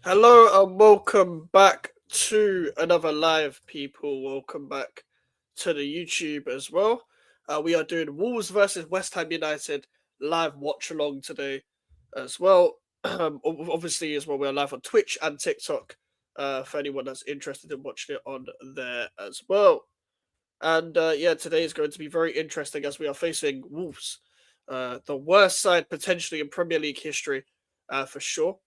Hello and welcome back to another live, people. Welcome back to the YouTube as well. We are doing Wolves versus West Ham United live watch along today as well. Obviously, as well, we're live on Twitch and TikTok for anyone that's interested in watching it on there as well. And yeah, today is going to be very interesting as we are facing Wolves, the worst side potentially in Premier League history, for sure,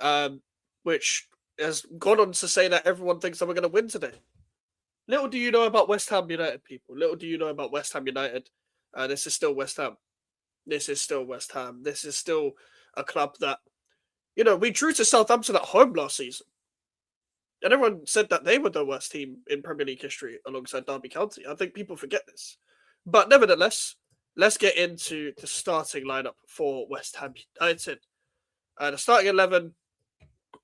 um, which has gone on to say that everyone thinks that we're going to win today. Little do you know about West Ham United, people. Little do you know about West Ham United. This is still West Ham. This is still West Ham. This is still a club that, we drew to Southampton at home last season. And everyone said that they were the worst team in Premier League history alongside Derby County. I think people forget this. But nevertheless, let's get into the starting lineup for West Ham United. The starting 11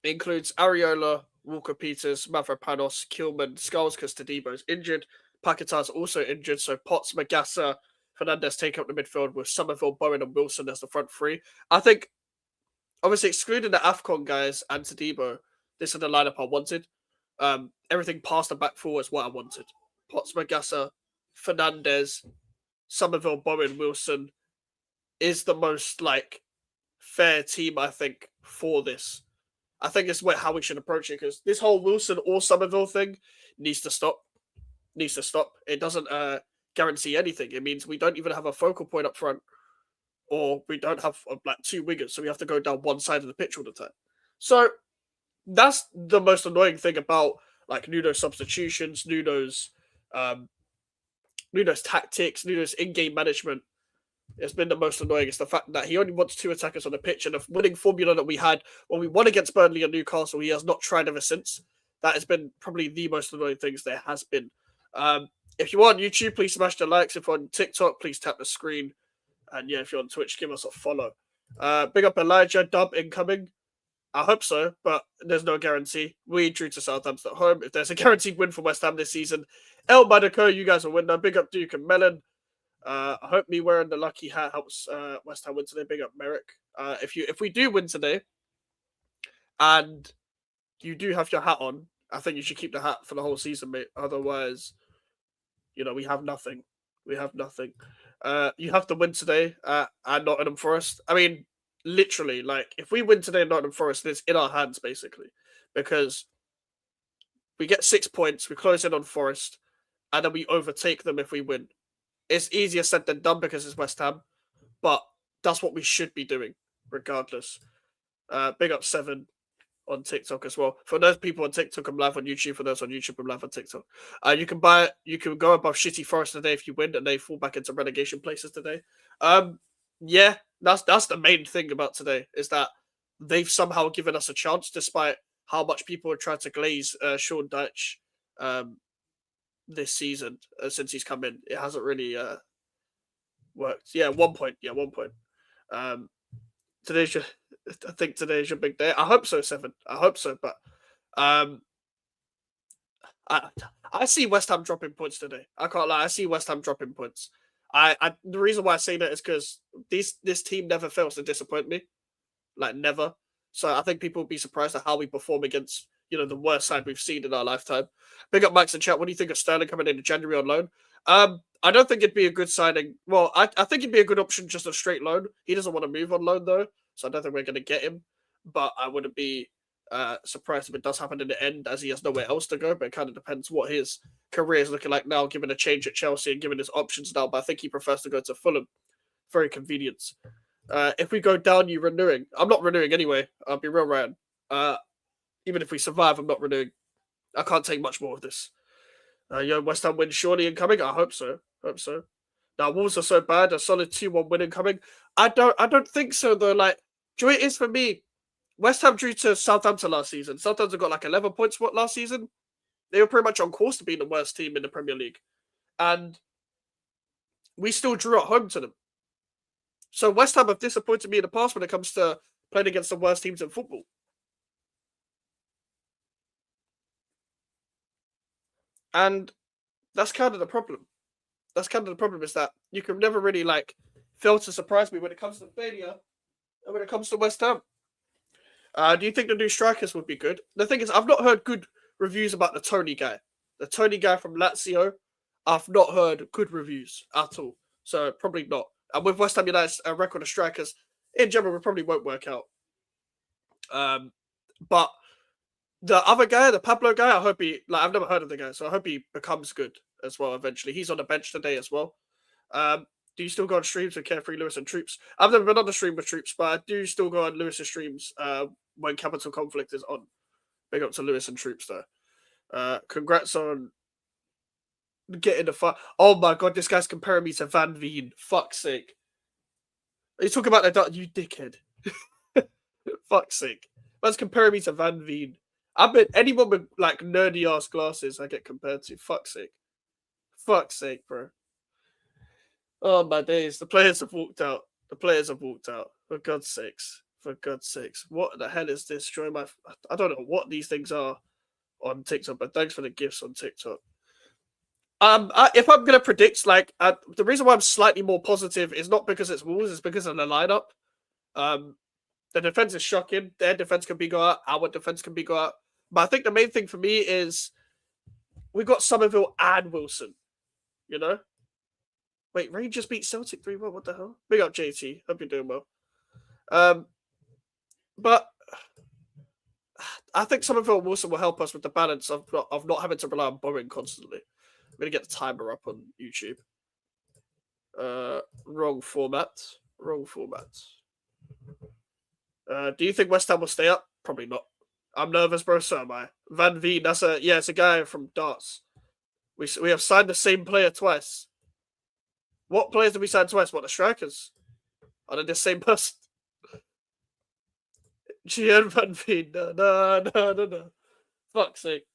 includes Ariola, Walker Peters, Mavropanos, Kilman, Skulls because Tadibo is injured. Paquetá is also injured, so Potts, Magassa, Fernandez take up the midfield with Somerville, Bowen, and Wilson as the front three. I think, obviously, excluding the AFCON guys and Tadibo, this is the lineup I wanted. Everything past the back four is what I wanted. Potts, Magassa, Fernandez, Somerville, Bowen, Wilson is the most fair team, I think, for this. I think it's how we should approach it because this whole Wilson or Somerville thing needs to stop. Needs to stop. It doesn't guarantee anything. It means we don't even have a focal point up front, or we don't have two wingers, so we have to go down one side of the pitch all the time. So that's the most annoying thing about Nuno's substitutions, Nuno's tactics, Nuno's in-game management. It's been the most annoying. It's the fact that he only wants two attackers on the pitch, and the winning formula that we had when we won against Burnley and Newcastle, he has not tried ever since. That has been probably the most annoying things there has been. If you are on YouTube, please smash the likes. If you're on TikTok, please tap the screen. And yeah, if you're on Twitch, give us a follow. Big up Elijah, dub incoming. I hope so, but there's no guarantee. We drew to Southampton at home. If there's a guaranteed win for West Ham this season, El Monaco, you guys will win now. Big up Duke and Melon. I hope me wearing the lucky hat helps West Ham win today. Big up Merrick. If we do win today, and you do have your hat on, I think you should keep the hat for the whole season, mate. Otherwise, we have nothing. We have nothing. You have to win today at Nottingham Forest. I mean, literally, if we win today at Nottingham Forest, it's in our hands basically, because we get 6 points, we close in on Forest, and then we overtake them if we win. It's easier said than done because it's West Ham, but that's what we should be doing, regardless. Big up Seven on TikTok as well. For those people on TikTok, I'm live on YouTube. For those on YouTube, I'm live on TikTok. You can go above Shitty Forest today if you win, and they fall back into relegation places today. Yeah, that's the main thing about today is that they've somehow given us a chance, despite how much people have tried to glaze Sean Dyche this season since he's come in. It hasn't really worked. Yeah, 1 point. Yeah, 1 point. Um, today's your, I think today's your big day. I hope so, Seven. I hope so, but um, I I see West Ham dropping points today. I can't lie. I see West Ham dropping points. The reason why I say that is because this team never fails to disappoint me, never. So I think people will be surprised at how we perform against the worst side we've seen in our lifetime. Big up Max and chat. What do you think of Sterling coming in January on loan? I don't think it'd be a good signing. Well, I think it'd be a good option just a straight loan. He doesn't want to move on loan though, so I don't think we're going to get him. But I wouldn't be surprised if it does happen in the end, as he has nowhere else to go. But it kind of depends what his career is looking like now, given a change at Chelsea and given his options now. But I think he prefers to go to Fulham. Very convenient. If we go down, you renewing. I'm not renewing anyway. I'll be real, Ryan. Even if we survive, I'm not renewing. I can't take much more of this. West Ham win surely incoming. I hope so. Hope so. Now Wolves are so bad. A solid 2-1 win incoming. I don't think so though. Joy is for me. West Ham drew to Southampton last season. Southampton got 11 points last season. They were pretty much on course to being the worst team in the Premier League, and we still drew at home to them. So West Ham have disappointed me in the past when it comes to playing against the worst teams in football. And that's kind of the problem. That's kind of the problem is that you can never really fail to surprise me when it comes to failure and when it comes to West Ham. Do you think the new strikers would be good? The thing is, I've not heard good reviews about the Tony guy. The Tony guy from Lazio, I've not heard good reviews at all. So probably not. And with West Ham United's record of strikers, in general, it probably won't work out. But the other guy, the Pablo guy, I hope he, like, I've never heard of the guy, so I hope he becomes good as well eventually. He's on the bench today as well. Do you still go on streams with Carefree Lewis and Troops? I've never been on the stream with Troops, but I do still go on Lewis's streams when Capital Conflict is on. Big up to Lewis and Troops there. Congrats on getting the fight. Oh my god, this guy's comparing me to Van Veen. Fuck's sake. Are you talking about the you dickhead? Fuck's sake. Man's comparing me to Van Veen. I bet anyone with like nerdy ass glasses I get compared to. Fuck's sake. Fuck's sake, bro. Oh my days. The players have walked out. The players have walked out. For God's sakes. For God's sakes. What the hell is this? I don't know what these things are on TikTok, but thanks for the gifts on TikTok. If I'm gonna predict, like, the reason why I'm slightly more positive is not because it's Wolves, it's because of the lineup. The defense is shocking. Their defense can be go out. Our defense can be go out. But I think the main thing for me is we got Somerville and Wilson. You know. Wait, Rangers beat Celtic 3-1. What the hell? Big up JT. Hope you're doing well. But I think Somerville and Wilson will help us with the balance of not having to rely on Bowen constantly. I'm gonna get the timer up on YouTube. Wrong format. Wrong format. Do you think West Ham will stay up? Probably not. I'm nervous, bro. So am I. Van Veen, it's a guy from Darts. We have signed the same player twice. What players did we sign twice? What, the strikers? Are they the same person? Gian Van Veen. No. Fuck's sake.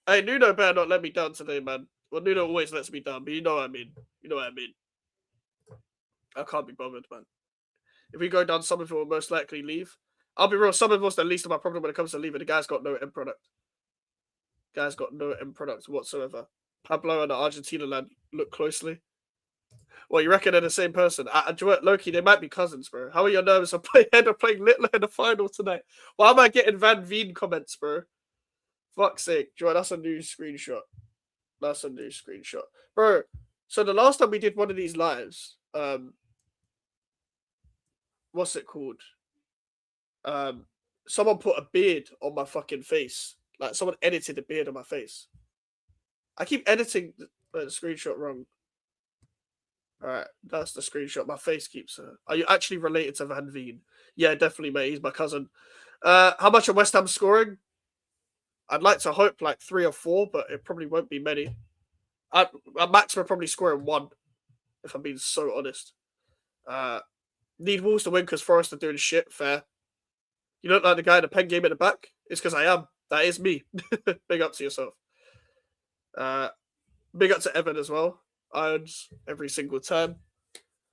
Hey, Nuno better not let me down today, man. Well, Nuno always lets me down, but you know what I mean. You know what I mean. I can't be bothered, man. If we go down, Somerville will most likely leave. I'll be real, Somerville's the least of my problem when it comes to leaving. The guy's got no end product. Guy's got no end product whatsoever. Pablo and the Argentina lad look closely. Well, you reckon they're the same person? Loki, they might be cousins, bro. How are your nerves of playing Littler in the final tonight? Why am I getting Van Veen comments, bro? Fuck's sake. Joy, that's a new screenshot. That's a new screenshot. Bro, so the last time we did one of these lives, what's it called? Someone put a beard on my fucking face. Like, someone edited a beard on my face. I keep editing the screenshot wrong. Alright, that's the screenshot. My face keeps... Are you actually related to Van Veen? Yeah, definitely, mate. He's my cousin. How much are West Ham scoring? I'd like to hope like 3 or 4, but it probably won't be many. At max, we're probably scoring 1, if I'm being so honest. Need Wolves to win because Forest are doing shit. Fair. You don't like the guy in the pen game at the back? It's because I am. That is me. Big up to yourself. Big up to Evan as well. Irons every single time.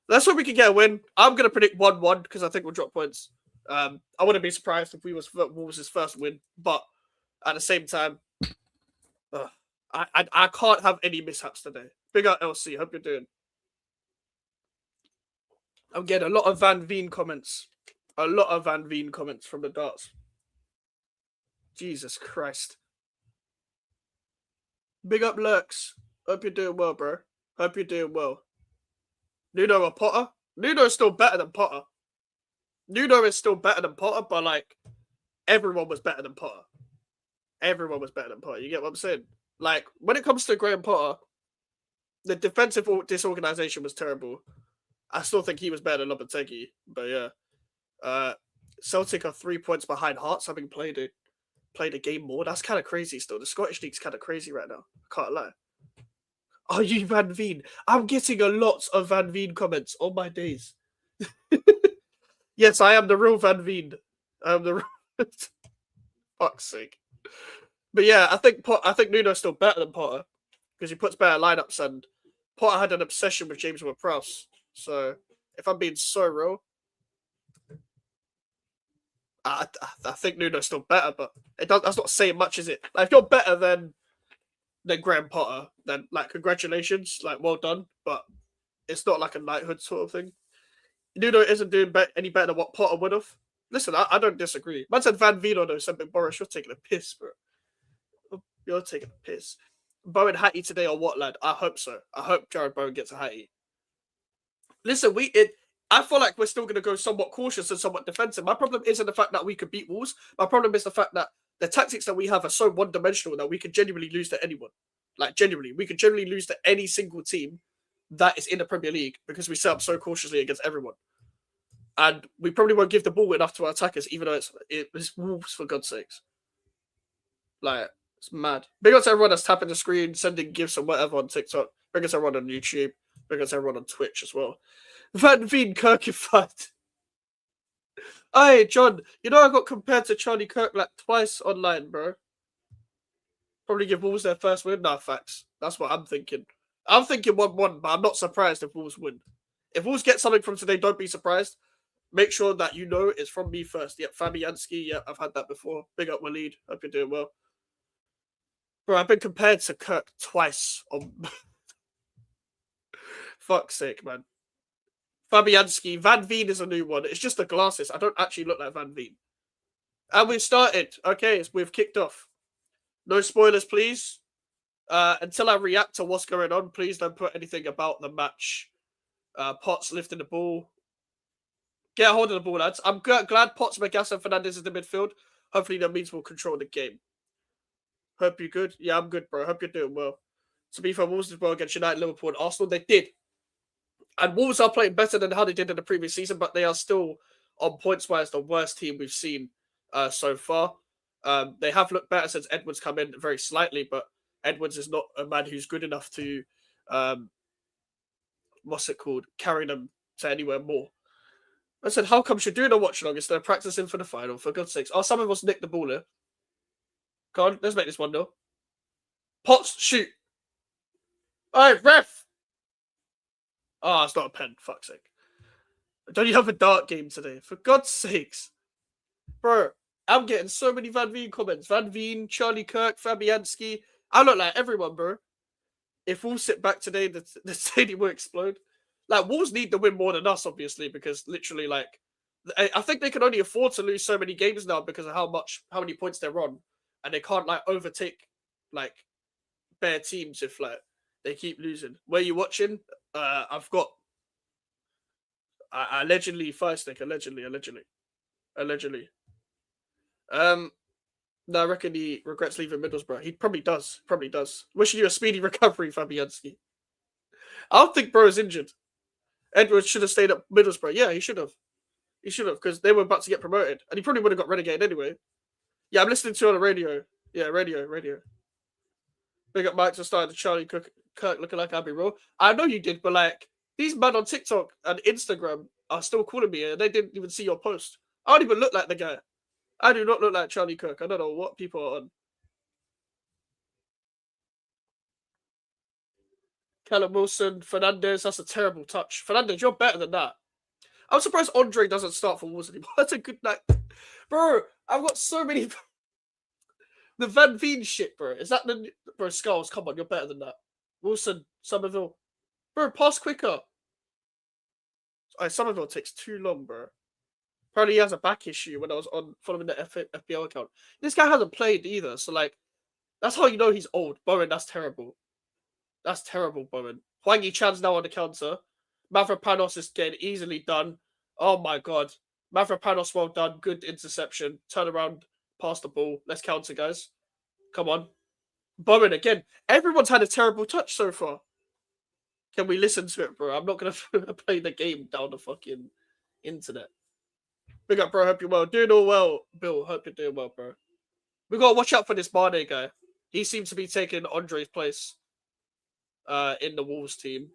That's where we can get a win. I'm going to predict 1-1 because I think we'll drop points. I wouldn't be surprised if we was Wolves' first win, but at the same time, I can't have any mishaps today. Big up LC. Hope you're doing. I'm getting a lot of Van Veen comments. A lot of Van Veen comments from the darts. Jesus Christ. Big up Lurks. Hope you're doing well, bro. Hope you're doing well. Nuno or Potter? Nuno is still better than Potter. Nuno is still better than Potter, but like, everyone was better than Potter. Everyone was better than Potter. You get what I'm saying? Like, when it comes to Graham Potter, the defensive disorganization was terrible. I still think he was better than Lopetegui, but yeah. Celtic are 3 points behind Hearts, having played a game more. That's kind of crazy still. The Scottish League's kind of crazy right now. I can't lie. Are you Van Veen? I'm getting a lot of Van Veen comments on my days. Yes, I am the real Van Veen. I'm the real... Fuck's sake. But yeah, I think Nuno's still better than Potter because he puts better lineups, and Potter had an obsession with James Ward-Prowse. So if I'm being so real, I think Nuno's still better, but that's not saying much, is it? Like, if you're better than Graham Potter, then like congratulations, like well done, but it's not like a knighthood sort of thing. Nuno isn't doing any better than what Potter would have. Listen, I don't disagree. Man said Van Vino though, said Boris, you're taking a piss, bro. You're taking a piss. Bowen Hattie today or what, lad? I hope so. I hope Jared Bowen gets a Hattie. Listen, I feel like we're still going to go somewhat cautious and somewhat defensive. My problem isn't the fact that we could beat Wolves. My problem is the fact that the tactics that we have are so one-dimensional that we could genuinely lose to anyone. Like, genuinely. We could genuinely lose to any single team that is in the Premier League because we set up so cautiously against everyone. And we probably won't give the ball enough to our attackers, even though it's Wolves, for God's sakes. Like, it's mad. Big up to everyone that's tapping the screen, sending gifts and whatever on TikTok. Big up to everyone on YouTube. Big up to everyone on Twitch as well. Van Veen Kirkified. Hey, John, you know I got compared to Charlie Kirk like twice online, bro. Probably give Wolves their first win. Nah, facts. That's what I'm thinking. I'm thinking 1-1, but I'm not surprised if Wolves win. If Wolves get something from today, don't be surprised. Make sure that you know it's from me first. Yep, Fabianski. Yep, I've had that before. Big up Waleed. Hope you're doing well. Bro, I've been compared to Kirk twice. Fuck's sake, man. Fabianski. Van Veen is a new one. It's just the glasses. I don't actually look like Van Veen. And we've started. Okay, we've kicked off. No spoilers, please. Until I react to what's going on, please don't put anything about the match. Potts lifting the ball. Get a hold of the ball, lads. I'm glad Potts, Magas, and Fernandez is in the midfield. Hopefully that means we'll control the game. Hope you're good. Yeah, I'm good, bro. Hope you're doing well. To be fair, Wolves did well against United, Liverpool, and Arsenal. They did. And Wolves are playing better than how they did in the previous season, but they are still, on points-wise, the worst team we've seen so far. They have looked better since Edwards come in very slightly, but Edwards is not a man who's good enough to, carry them to anywhere more. I said, how come you're doing a watch-along instead of practicing for the final? For God's sakes. Oh, some of us nicked the ball here. Come on, let's make this 1-0. Potts, shoot. All right, ref. Oh, it's not a pen. Fuck's sake. Don't you have a dart game today? For God's sakes. Bro, I'm getting so many Van Veen comments. Van Veen, Charlie Kirk, Fabianski. I look like everyone, bro. If Wolves sit back today, the stadium will explode. Like, Wolves need the win more than us, obviously, because literally, like, I think they can only afford to lose so many games now because of how many points they're on. And they can't, like, overtake, like, bare teams if, like, they keep losing. Where are you watching? I've got allegedly Firestick. Allegedly. No, I reckon he regrets leaving Middlesbrough. He probably does. Wishing you a speedy recovery, Fabianski. I don't think bro is injured. Edwards should have stayed at Middlesbrough. Yeah, he should have. Because they were about to get promoted. And he probably would have got relegated anyway. Yeah, I'm listening to you on the radio. Yeah, radio. Big up Mike to start the Charlie Kirk looking like Abbey Rowe. I know you did, but like, these men on TikTok and Instagram are still calling me and they didn't even see your post. I don't even look like the guy. I do not look like Charlie Kirk. I don't know what people are on. Callum Wilson, Fernandez, that's a terrible touch. Fernandez, you're better than that. I'm surprised Andre doesn't start for Wolves anymore. That's a good night. Bro, I've got so many... The Van Veen shit, bro. Is that the... Bro, Skulls, come on, you're better than that. Wilson, Somerville. Bro, pass quicker. Somerville takes too long, bro. Apparently he has a back issue when I was on following the FPL account. This guy hasn't played either, so like, that's how you know he's old. Bowen, that's terrible. That's terrible, Bowen. Hwang Chan's now on the counter. Mavropanos is getting easily done. Oh my god. Mavropanos, well done. Good interception. Turn around, pass the ball. Let's counter, guys. Come on. Bowen again. Everyone's had a terrible touch so far. Can we listen to it, bro? I'm not going to play the game down the fucking internet. Big up, bro. Hope you're well. Doing all well, Bill. Hope you're doing well, bro. We got to watch out for this Mane guy. He seems to be taking Andre's place in the Wolves team.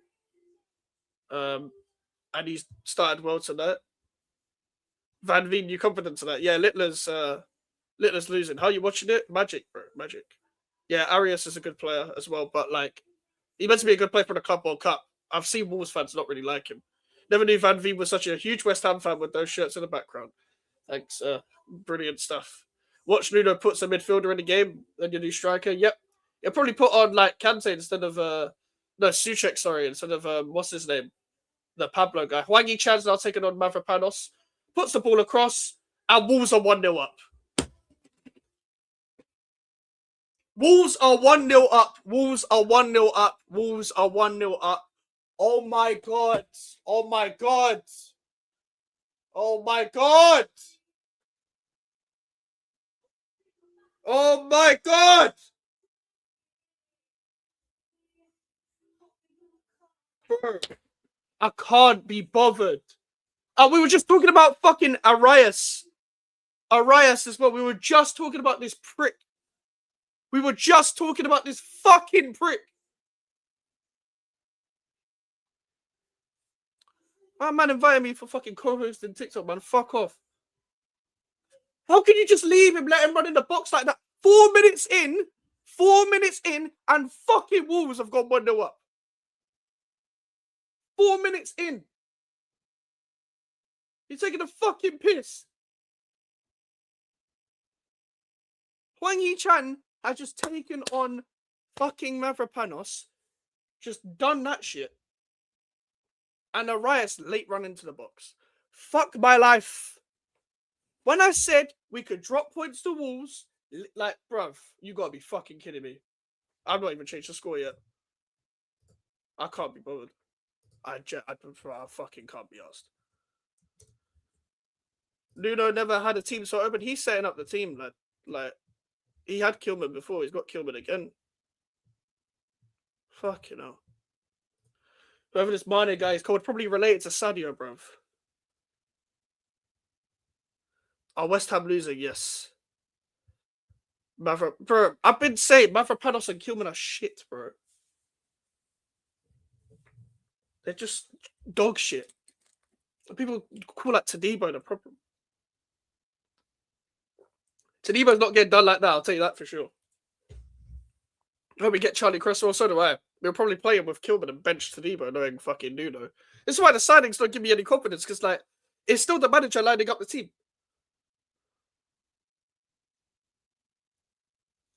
And he's started well tonight. Van Veen, you confident tonight? Yeah, Littler's losing. How are you watching it? Magic, bro. Magic. Yeah, Arias is a good player as well, but like, he meant to be a good player for the Club World Cup. I've seen Wolves fans not really like him. Never knew Van Veen was such a huge West Ham fan with those shirts in the background. Thanks. Brilliant stuff. Watch Nuno puts a midfielder in the game, then your new striker. Yep. He'll probably put on like Kante instead of Souček, sorry, instead of what's his name? The Pablo guy. Hwang Chan's now taking on Mavropanos. Puts the ball across. And Wolves are 1-0 up. Wolves are 1-0 up. Wolves are 1-0 up. Wolves are 1-0 up. Oh my god. Oh my god. Oh my god. Oh my god. Bro, I can't be bothered. We were just talking about fucking Arias. Arias as well. We were just talking about this prick. We were just talking about this fucking prick. My man invited me for fucking co-hosting TikTok, man. Fuck off. How can you just leave him, let him run in the box like that? 4 minutes in, and fucking Wolves have gone 1-0 up. 4 minutes in. You're taking a fucking piss. Huang Yi-chan has just taken on fucking Mavropanos, just done that shit. And Arias late run into the box. Fuck my life. When I said we could drop points to Wolves, like, bruv, you gotta be fucking kidding me. I've not even changed the score yet. I can't be bothered. I fucking can't be asked. Nuno never had a team so open. He's setting up the team, like he had Kilman before. He's got Kilman again. Fucking hell. Whoever this Mane guy is called, probably related to Sadio, bruv. Are West Ham losing? Yes. Bro, I've been saying Mavropanos and Kilman are shit, bro. They're just dog shit. People call that Tadibo the problem. Tadibo's not getting done like that, I'll tell you that for sure. I hope we get Charlie Cresswell, so do I. We'll probably play him with Kilman and bench Tadibo, knowing fucking Nuno. This is why the signings don't give me any confidence, because, like, it's still the manager lining up the team.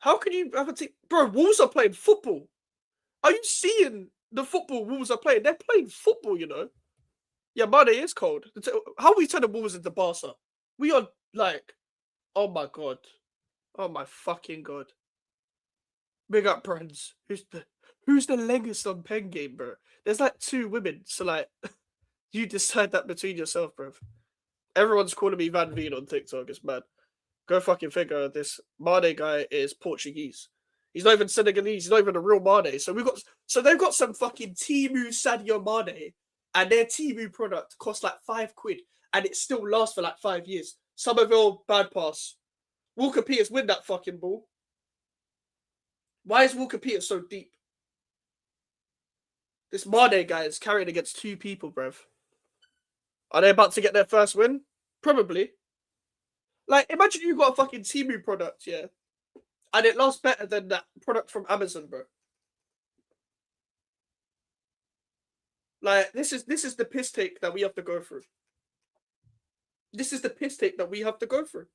How can you have a team? Bro, Wolves are playing football. Are you seeing the football Wolves are playing? They're playing football, you know. Yeah, Mane is cold. How are we turning Wolves into Barca? We are, like, oh my god. Oh my fucking god. Big up brands. Who's the longest on pen game, bro? There's like 2 women, so like you decide that between yourself, bro. Everyone's calling me Van Veen on TikTok. It's mad. Go fucking figure. This Mane guy is Portuguese. He's not even Senegalese. He's not even a real Mane. So they've got some fucking Temu Sadio Mane, and their Temu product costs like £5, and it still lasts for like 5 years. Somerville, bad pass. Walker Peters win that fucking ball. Why is Walker Peters so deep? This Mane guy is carrying against 2 people, bruv. Are they about to get their first win? Probably. Like, imagine you got a fucking Temu product, yeah, and it lasts better than that product from Amazon, bro. Like, this is the piss take that we have to go through. This is the piss take that we have to go through.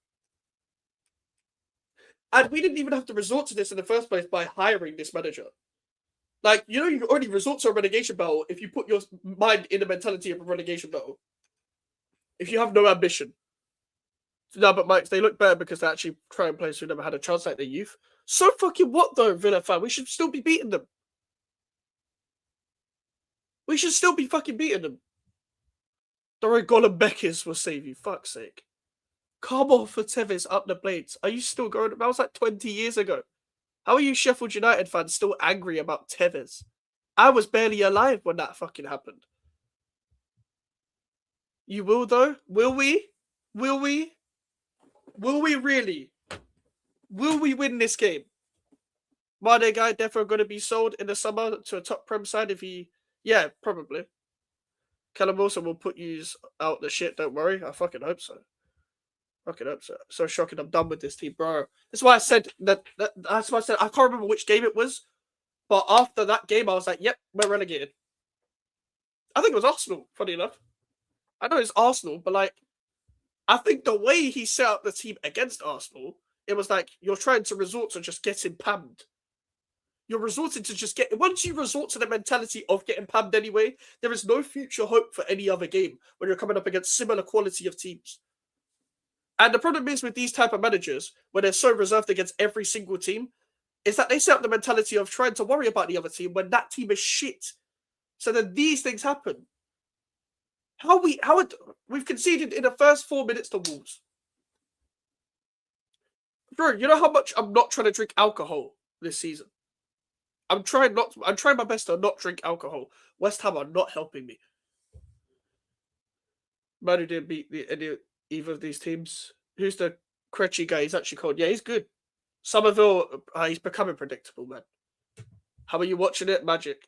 And we didn't even have to resort to this in the first place by hiring this manager. Like, you know, you already resort to a relegation battle if you put your mind in the mentality of a relegation battle. If you have no ambition. No, but Mike, they look better because they actually try and players who never had a chance like their youth. So fucking what though, Villa fan? We should still be beating them. We should still be fucking beating them. Dore Golem Beckers will save you, fuck's sake. Come on for Tevez up the blades. Are you still going? That was like 20 years ago. How are you Sheffield United fans still angry about Tevez? I was barely alive when that fucking happened. You will though? Will we? Will we? Will we really? Will we win this game? Mane guy definitely going to be sold in the summer to a top Prem side if he... Yeah, probably. Callum Wilson will put you out the shit, don't worry. I fucking hope so. Fucking hope so. So shocking, I'm done with this team, bro. That's why I said that's why I said, I can't remember which game it was, but after that game, I was like, yep, we're relegated. I think it was Arsenal, funny enough. I know it's Arsenal, but like, I think the way he set up the team against Arsenal, it was like, you're trying to resort to just getting pammed. You're resorting to just get... Once you resort to the mentality of getting pammed anyway, there is no future hope for any other game when you're coming up against similar quality of teams. And the problem is with these type of managers, when they're so reserved against every single team, is that they set up the mentality of trying to worry about the other team when that team is shit. So then these things happen. We've conceded in the first 4 minutes to Wolves. Bro, you know how much I'm not trying to drink alcohol this season? I'm trying my best to not drink alcohol. West Ham are not helping me. Manu didn't beat either of these teams. Who's the Krejci guy? He's actually called. Yeah, he's good. Somerville, he's becoming predictable, man. How are you watching it? Magic.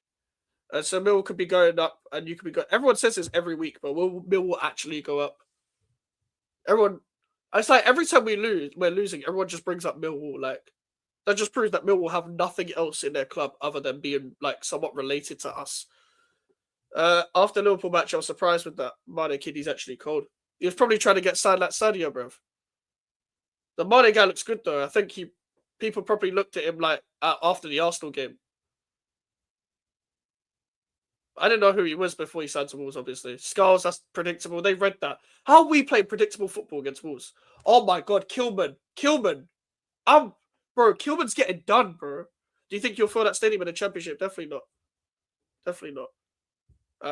So Mill could be going up, and you could be going. Everyone says this every week, but Mill will actually go up. Everyone, it's like every time we're losing. Everyone just brings up Millwall. Like that just proves that Millwall have nothing else in their club other than being like somewhat related to us. After the Liverpool match, I was surprised with that Mane kid. He's actually cold. He was probably trying to get signed like Sadio, bruv. The Mane guy looks good though. I think people probably looked at him like after the Arsenal game. I didn't know who he was before he signed to Wolves, obviously. Skulls, that's predictable. They read that. How we play predictable football against Wolves? Oh my god, Kilman. Bro, Kilman's getting done, bro. Do you think you'll fill that stadium in the Championship? Definitely not. Definitely not.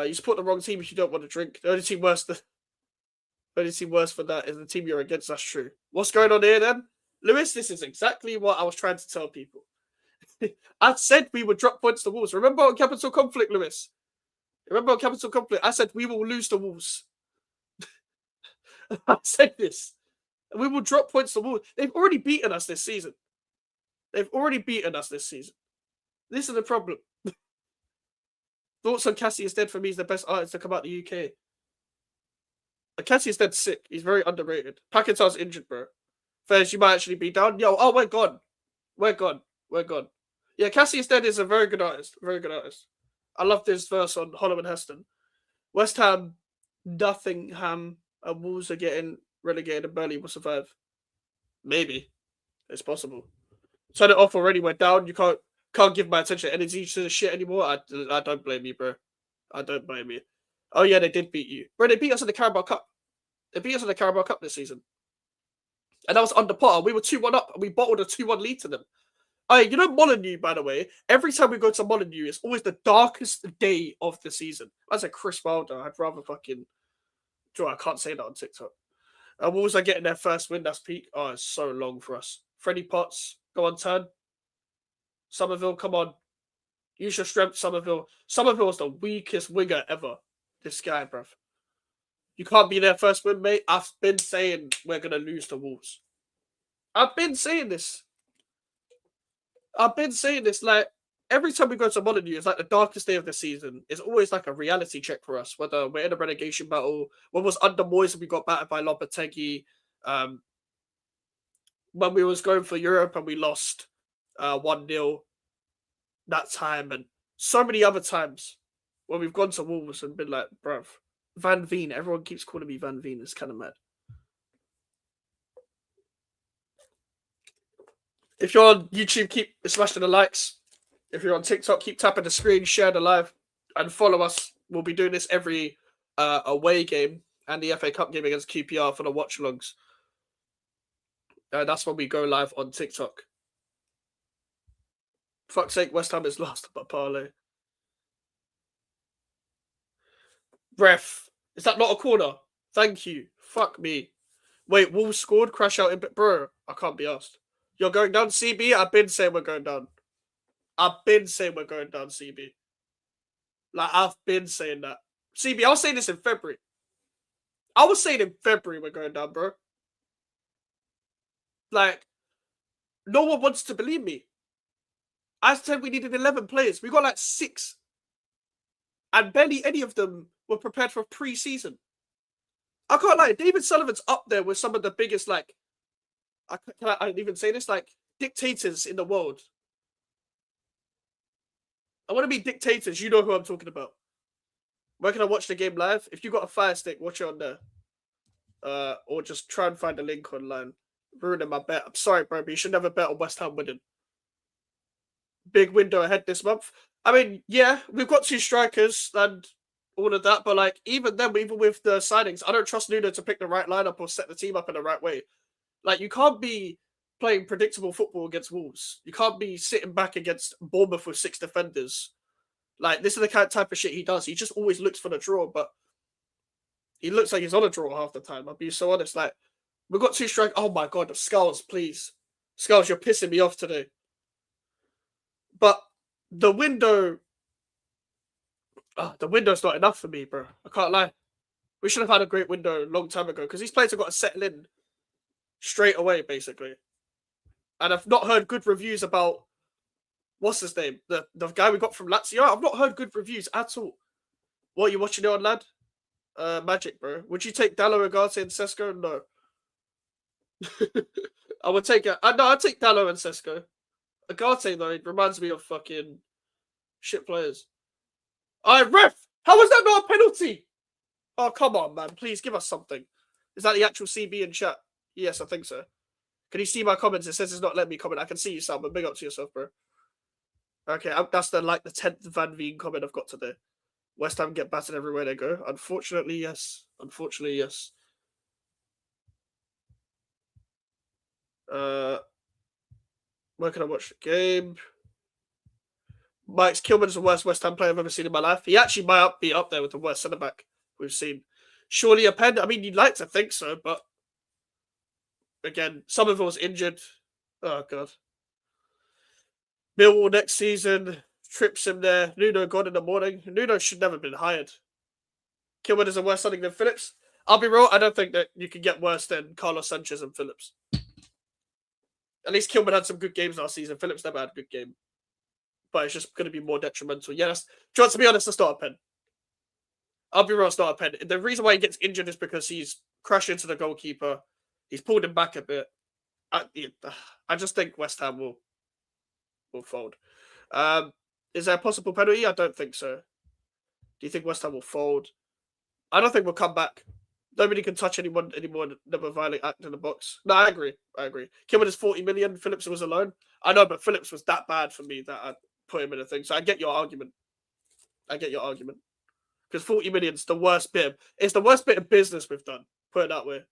You support the wrong team if you don't want to drink. The only team worse for that is the team you're against. That's true. What's going on here then? Lewis, this is exactly what I was trying to tell people. I said we would drop points to Wolves. Remember on Capital Conflict, Lewis? Remember on Capital Conflict? I said we will lose to Wolves. I said this. We will drop points to Wolves. They've already beaten us this season. This is the problem. Thoughts on Cassius Dead for me is the best artist to come out the UK. Cassius Dead's sick. He's very underrated. Paquetá's injured, bro. First, you might actually be down. We're gone. Yeah, Cassius Dead is a very good artist. I love this verse on Hollow and Heston. West Ham, Nottingham, and Wolves are getting relegated and Burnley will survive. Maybe. It's possible. Turn it off already. We're down. You can't give my attention energy to the shit anymore. I don't blame you, bro. I don't blame you. Oh, yeah, they did beat you. Bro, they beat us in the Carabao Cup. This season. And that was under Potter. We were 2-1 up, and we bottled a 2-1 lead to them. You know Molineux, by the way, every time we go to Molineux, it's always the darkest day of the season. As a Chris Wilder, I'd rather fucking... I can't say that on TikTok. What was I getting their first win? That's peak. Oh, it's so long for us. Freddie Potts, go on, turn. Somerville, come on. Use your strength, Somerville. Somerville's the weakest winger ever. This guy, bruv. You can't be their first win, mate. I've been saying we're going to lose to Wolves. I've been saying this. Like, every time we go to Molineux, it's like the darkest day of the season. It's always like a reality check for us, whether we're in a relegation battle. When was under Moyes and we got battered by Lopetegui. When we was going for Europe and we lost 1-0 that time. And so many other times when we've gone to Wolves and been like, bruv, Van Veen. Everyone keeps calling me Van Veen. It's kind of mad. If you're on YouTube, keep smashing the likes. If you're on TikTok, keep tapping the screen, share the live, and follow us. We'll be doing this every away game and the FA Cup game against QPR for the watchalongs. That's when we go live on TikTok. Fuck's sake, West Ham is lost by parlay. Ref, is that not a corner? Thank you. Fuck me. Wait, Wolves scored? Crash out in... Bro, I can't be asked. You're going down, CB? I've been saying we're going down. CB. Like, I've been saying that. CB, I was saying this in February. We're going down, bro. Like, no one wants to believe me. I said we needed 11 players. We got like 6. And barely any of them were prepared for pre-season. I can't lie. David Sullivan's up there with some of the biggest, like, can I even say this? Like, dictators in the world. I want to be dictators. You know who I'm talking about. Where can I watch the game live? If you got a Fire Stick, watch it on there. Or just try and find a link online. Ruining my bet. I'm sorry, bro, but you should never bet on West Ham winning. Big window ahead this month. I mean, yeah, we've got 2 strikers, and all of that. But like, even then, even with the signings, I don't trust Nuno to pick the right lineup or set the team up in the right way. Like, you can't be playing predictable football against Wolves. You can't be sitting back against Bournemouth with 6 defenders. Like, this is the kind of type of shit he does. He just always looks for the draw, but he looks like he's on a draw half the time. I'll be so honest. Like, we've got 2 strikers. Oh my god, Skulls, please. Skulls, you're pissing me off today. But the window's not enough for me, bro. I can't lie. We should have had a great window a long time ago because these players have got to settle in straight away, basically. And I've not heard good reviews about what's his name, the guy we got from Lazio. I've not heard good reviews at all. What, are you watching it on, lad? Magic, bro. Would you take Dallo, Agate, and Sesko? No. I would take it. No, I'd take Dallo and Sesko. Agate, though, it reminds me of fucking shit players. Alright, ref! How was that not a penalty? Oh, come on, man. Please give us something. Is that the actual CB in chat? Yes, I think so. Can you see my comments? It says it's not letting me comment. I can see you, Sam, but big up to yourself, bro. Okay, that's the 10th Van Veen comment I've got today. West Ham get battered everywhere they go. Unfortunately, yes. Unfortunately, yes. Where can I watch the game? Mike's Kilman's the worst West Ham player I've ever seen in my life. He actually might be up there with the worst centre-back we've seen. Surely a pen? I mean, you'd like to think so, but again, Somerville's injured. Oh, God. Millwall next season. Trips him there. Nuno gone in the morning. Nuno should never have been hired. Kilman is a worse signing than Phillips. I'll be real, I don't think that you can get worse than Carlos Sanchez and Phillips. At least Kilman had some good games last season. Phillips never had a good game. But it's just going to be more detrimental. Yeah, to be honest, that's not a pen. I'll be real, it's not a pen. The reason why he gets injured is because he's crashed into the goalkeeper. He's pulled him back a bit. I just think West Ham will fold. Is there a possible penalty? I don't think so. Do you think West Ham will fold? I don't think we'll come back. Nobody can touch anyone anymore. Never violate act in the box. No, I agree. Kilman is 40 million. Phillips was alone. I know, but Phillips was that bad for me that I put him in a thing. So I get your argument. Because 40 million is the worst bit. It's the worst bit of business we've done. Put it that way.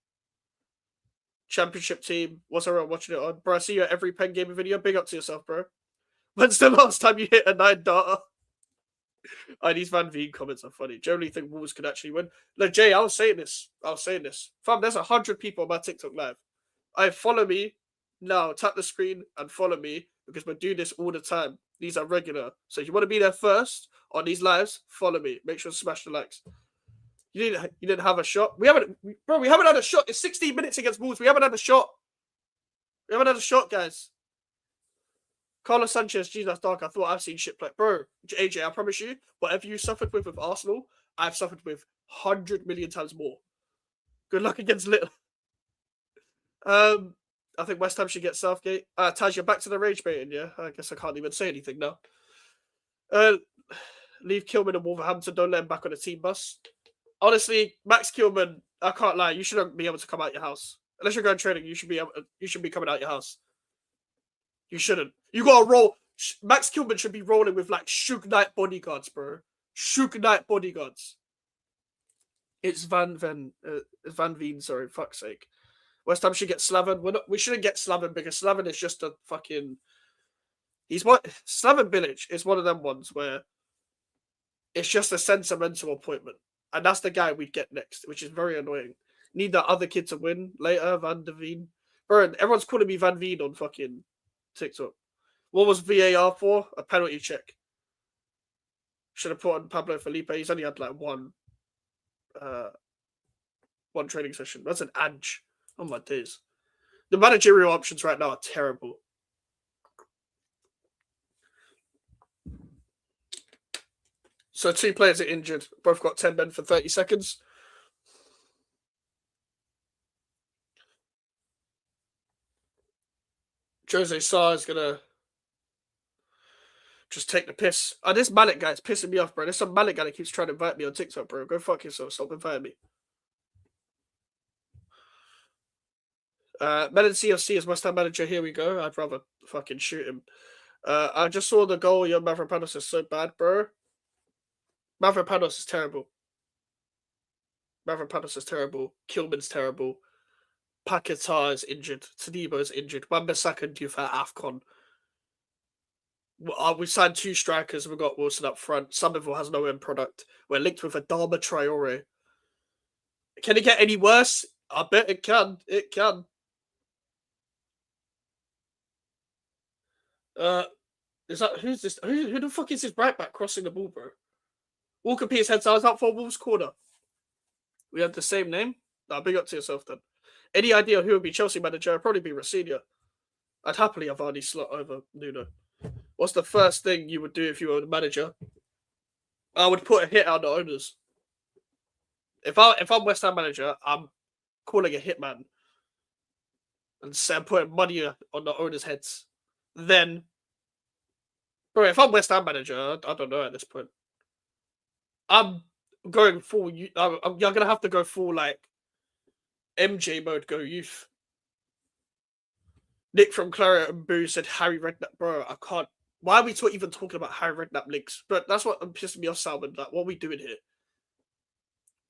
Championship team. What's everyone watching it on? Bro, I see you at every pen gaming video. Big up to yourself, bro. When's the last time you hit a 9 data? These Van Veen comments are funny. Generally think Wolves could actually win. Look, Jay, I was saying this. Fam, there's 100 people on my TikTok live. Follow me now. Tap the screen and follow me because we're doing this all the time. These are regular. So if you want to be there first on these lives, follow me. Make sure to smash the likes. You didn't have a shot. We haven't had a shot. It's 16 minutes against Wolves. We haven't had a shot. Guys. Carlos Sanchez, Jesus Dark. I thought I've seen shit play. Bro, AJ, I promise you, whatever you suffered with Arsenal, I've suffered with 100 million times more. Good luck against Little. I think West Ham should get Southgate. Taj, you're back to the rage baiting, yeah? I guess I can't even say anything now. Leave Kilman and Wolverhampton. Don't let him back on the team bus. Honestly, Max Kilman, I can't lie. You shouldn't be able to come out your house. Unless you're going training, you should be coming out your house. You shouldn't. You gotta roll. Max Kilman should be rolling with like Suge Knight bodyguards, bro. Suge Knight bodyguards. It's Van Veen, sorry, fuck's sake. West Ham should get Slaven. We shouldn't get Slaven because Slaven is just a fucking. Slaven Bilic is one of them ones where it's just a sentimental appointment, and that's the guy we'd get next, which is very annoying. Need that other kid to win later, Van der Veen. Bro, everyone's calling me Van Veen on fucking TikTok. What was VAR for? A penalty check. Should have put on Pablo Felipe. He's only had like one training session. That's an edge. Oh my days. The managerial options right now are terrible. So 2 players are injured. Both got 10 men for 30 seconds. Jose Sarr is going to just take the piss. This Malik guy is pissing me off, bro. There's some Malik guy that keeps trying to invite me on TikTok, bro. Go fuck yourself. Stop inviting me. Melon CFC is West Ham manager. Here we go. I'd rather fucking shoot him. I just saw the goal. Your Mavropanos is so bad, bro. Mavropanos is terrible. Mavropanos is terrible. Kilman's terrible. Paquetá is injured. Tadibo is injured. Wan-Bissaka due for AFCON. We signed 2 strikers. We've got Wilson up front. Somerville has no end product. We're linked with Adama Traore. Can it get any worse? I bet it can. It can. Is that who's this? Who the fuck is this right back crossing the ball, bro? Walker Peters heads out for Wolves corner. We had the same name. Nah, big up to yourself then. Any idea who would be Chelsea manager? It'd probably be Rafinha. I'd happily have Vardy slot over Nuno. What's the first thing you would do if you were the manager? I would put a hit out the owners. If I'm West Ham manager, I'm calling a hitman and putting money on the owners' heads. Then, bro, if I'm West Ham manager, I don't know at this point. I'm going full. You're gonna have to go full like MJ mode. Go youth. Nick from Claret and Boo said Harry Redknapp. Bro, I can't. Why are we even talking about Harry Redknapp links? But that's what pissing me off, Salmon. Like, what are we doing here?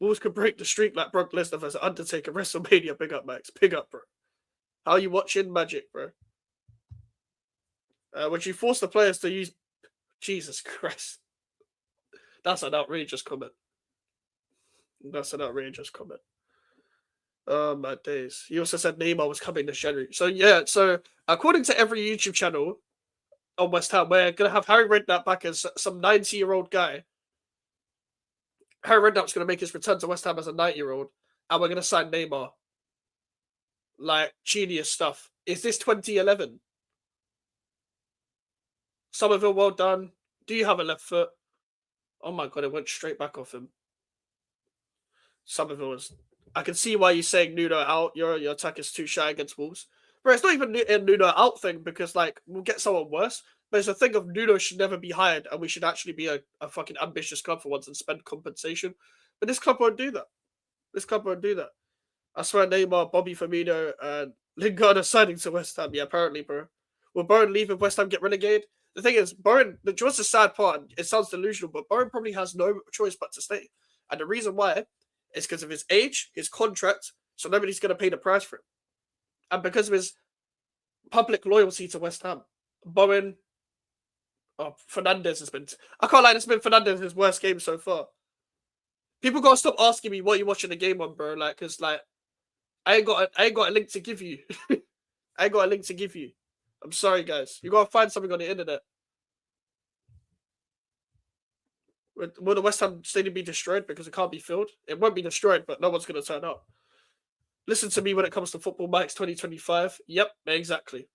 Wolves could break the streak like Brock Lesnar versus Undertaker WrestleMania. Big up, Max. Big up, bro. How are you watching Magic, bro? Would you force the players to use... Jesus Christ. That's an outrageous comment. That's an outrageous comment. Oh, my days. You also said Neymar was coming this January. So, yeah. So, according to every YouTube channel on West Ham, we're going to have Harry Redknapp back as some 90-year-old guy. Harry Redknapp's going to make his return to West Ham as a 90-year-old. And we're going to sign Neymar. Like, genius stuff. Is this 2011? Somerville, well done. Do you have a left foot? Oh my god, it went straight back off him. Somerville was... I can see why you're saying Nuno out. Your attack is too shy against Wolves. But it's not even a Nuno out thing because, like, we'll get someone worse. But it's a thing of Nuno should never be hired and we should actually be a fucking ambitious club for once and spend compensation. But this club won't do that. This club won't do that. I swear Neymar, Bobby Firmino, and Lingard are signing to West Ham. Yeah, apparently, bro. Will Bowen leave if West Ham get relegated? The thing is, Bowen, what's the sad part? It sounds delusional, but Bowen probably has no choice but to stay. And the reason why is because of his age, his contract, so nobody's going to pay the price for him. And because of his public loyalty to West Ham. Bowen, Fernandez has been... I can't lie, this has been Fernandez's worst game so far. People got to stop asking me what you're watching the game on, bro. Like, because, like, I ain't got a link to give you. I ain't got a link to give you. I'm sorry, guys. You got to find something on the internet. Will the West Ham Stadium be destroyed because it can't be filled? It won't be destroyed, but no one's going to turn up. Listen to me when it comes to Football Mike's 2025. Yep, exactly.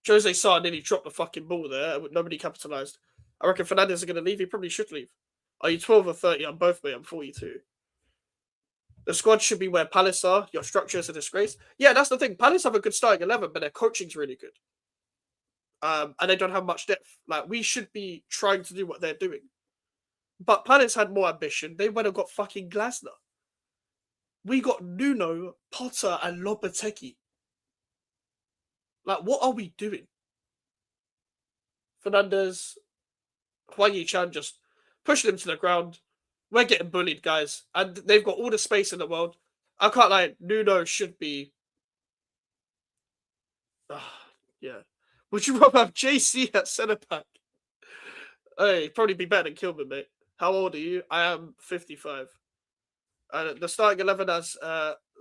Jose Sarr nearly dropped the fucking ball there. Nobody capitalised. I reckon Fernandez is going to leave. He probably should leave. Are you 12 or 30? I'm both, mate. I'm 42. The squad should be where Palace are. Your structure is a disgrace. Yeah, that's the thing. Palace have a good starting 11, but their coaching's really good. And they don't have much depth. Like, we should be trying to do what they're doing. But Palace had more ambition. They went and got fucking Glasner. We got Nuno, Potter, and Lopetegui. Like, what are we doing? Fernandez, Hwang Yi-chan just pushing him to the ground. We're getting bullied, guys. And they've got all the space in the world. I can't lie, Nuno should be... yeah. Would you rather have JC at centre-back? Hey, probably be better than Kilman, mate. How old are you? I am 55. The starting 11 has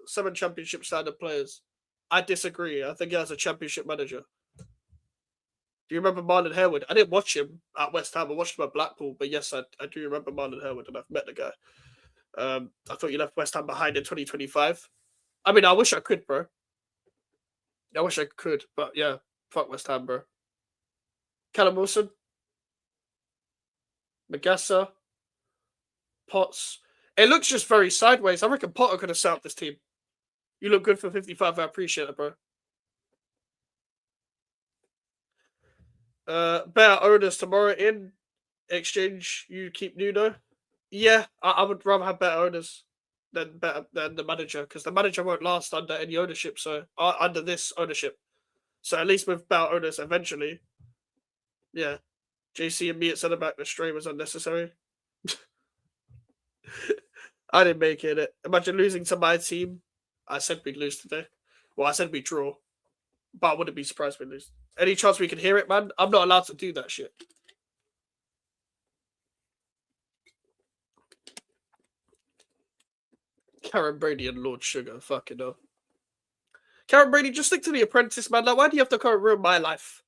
7 championship standard players. I disagree. I think he has a championship manager. Do you remember Marlon Harewood? I didn't watch him at West Ham. I watched him at Blackpool. But yes, I do remember Marlon Harewood, and I've met the guy. I thought you left West Ham behind in 2025. I mean, I wish I could, bro. I wish I could. But yeah, fuck West Ham, bro. Callum Wilson. Magassa. Potts. It looks just very sideways. I reckon Potter could have set up this team. You look good for 55. I appreciate it, bro. Better owners tomorrow in exchange. You keep Nuno. Yeah, I would rather have better owners than the manager because the manager won't last under any ownership. So under this ownership. So at least with better owners eventually. Yeah, JC and me at centre back. The stray was unnecessary. I didn't make it. Imagine losing to my team. I said we'd lose today. Well, I said we'd draw, but I wouldn't be surprised if we lose. Any chance we can hear it, man? I'm not allowed to do that shit. Karen Brady and Lord Sugar, fucking hell. Karen Brady, just stick to The Apprentice, man. Like, why do you have to go ruin my life?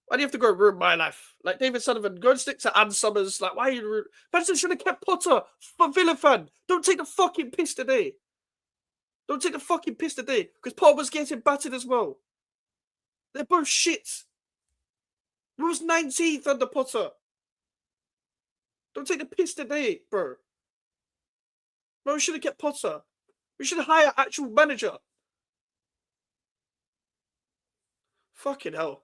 Why do you have to go ruin my life? Like, David Sullivan, go and stick to Ann Summers. Like, why are you... Benson should have kept Potter for Villa fan. Don't take the fucking piss today. Don't take the fucking piss today. Because Potter was getting battered as well. They're both shit. We was 19th under Potter. Don't take the piss today, bro. No, we should have kept Potter. We should hire actual manager. Fucking hell.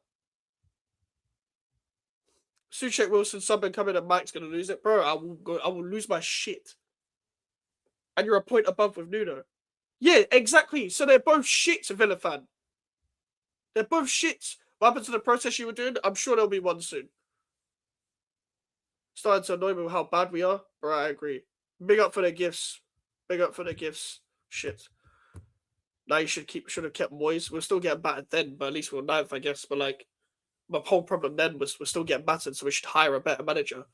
Suchek Wilson subbing coming and Mike's gonna lose it, bro. I will lose my shit. And you're a point above with Nuno. Yeah, exactly. So they're both shits, Villa fan. They're both shits. What happened to the protest you were doing? I'm sure there'll be one soon. Starting to annoy me with how bad we are, bro. I agree. Big up for their gifts. Big up for their gifts. Shit. Now you should have kept Moyes. We'll still get battered then, but at least we're ninth, I guess. But like, my whole problem then was we're still getting battered, so we should hire a better manager.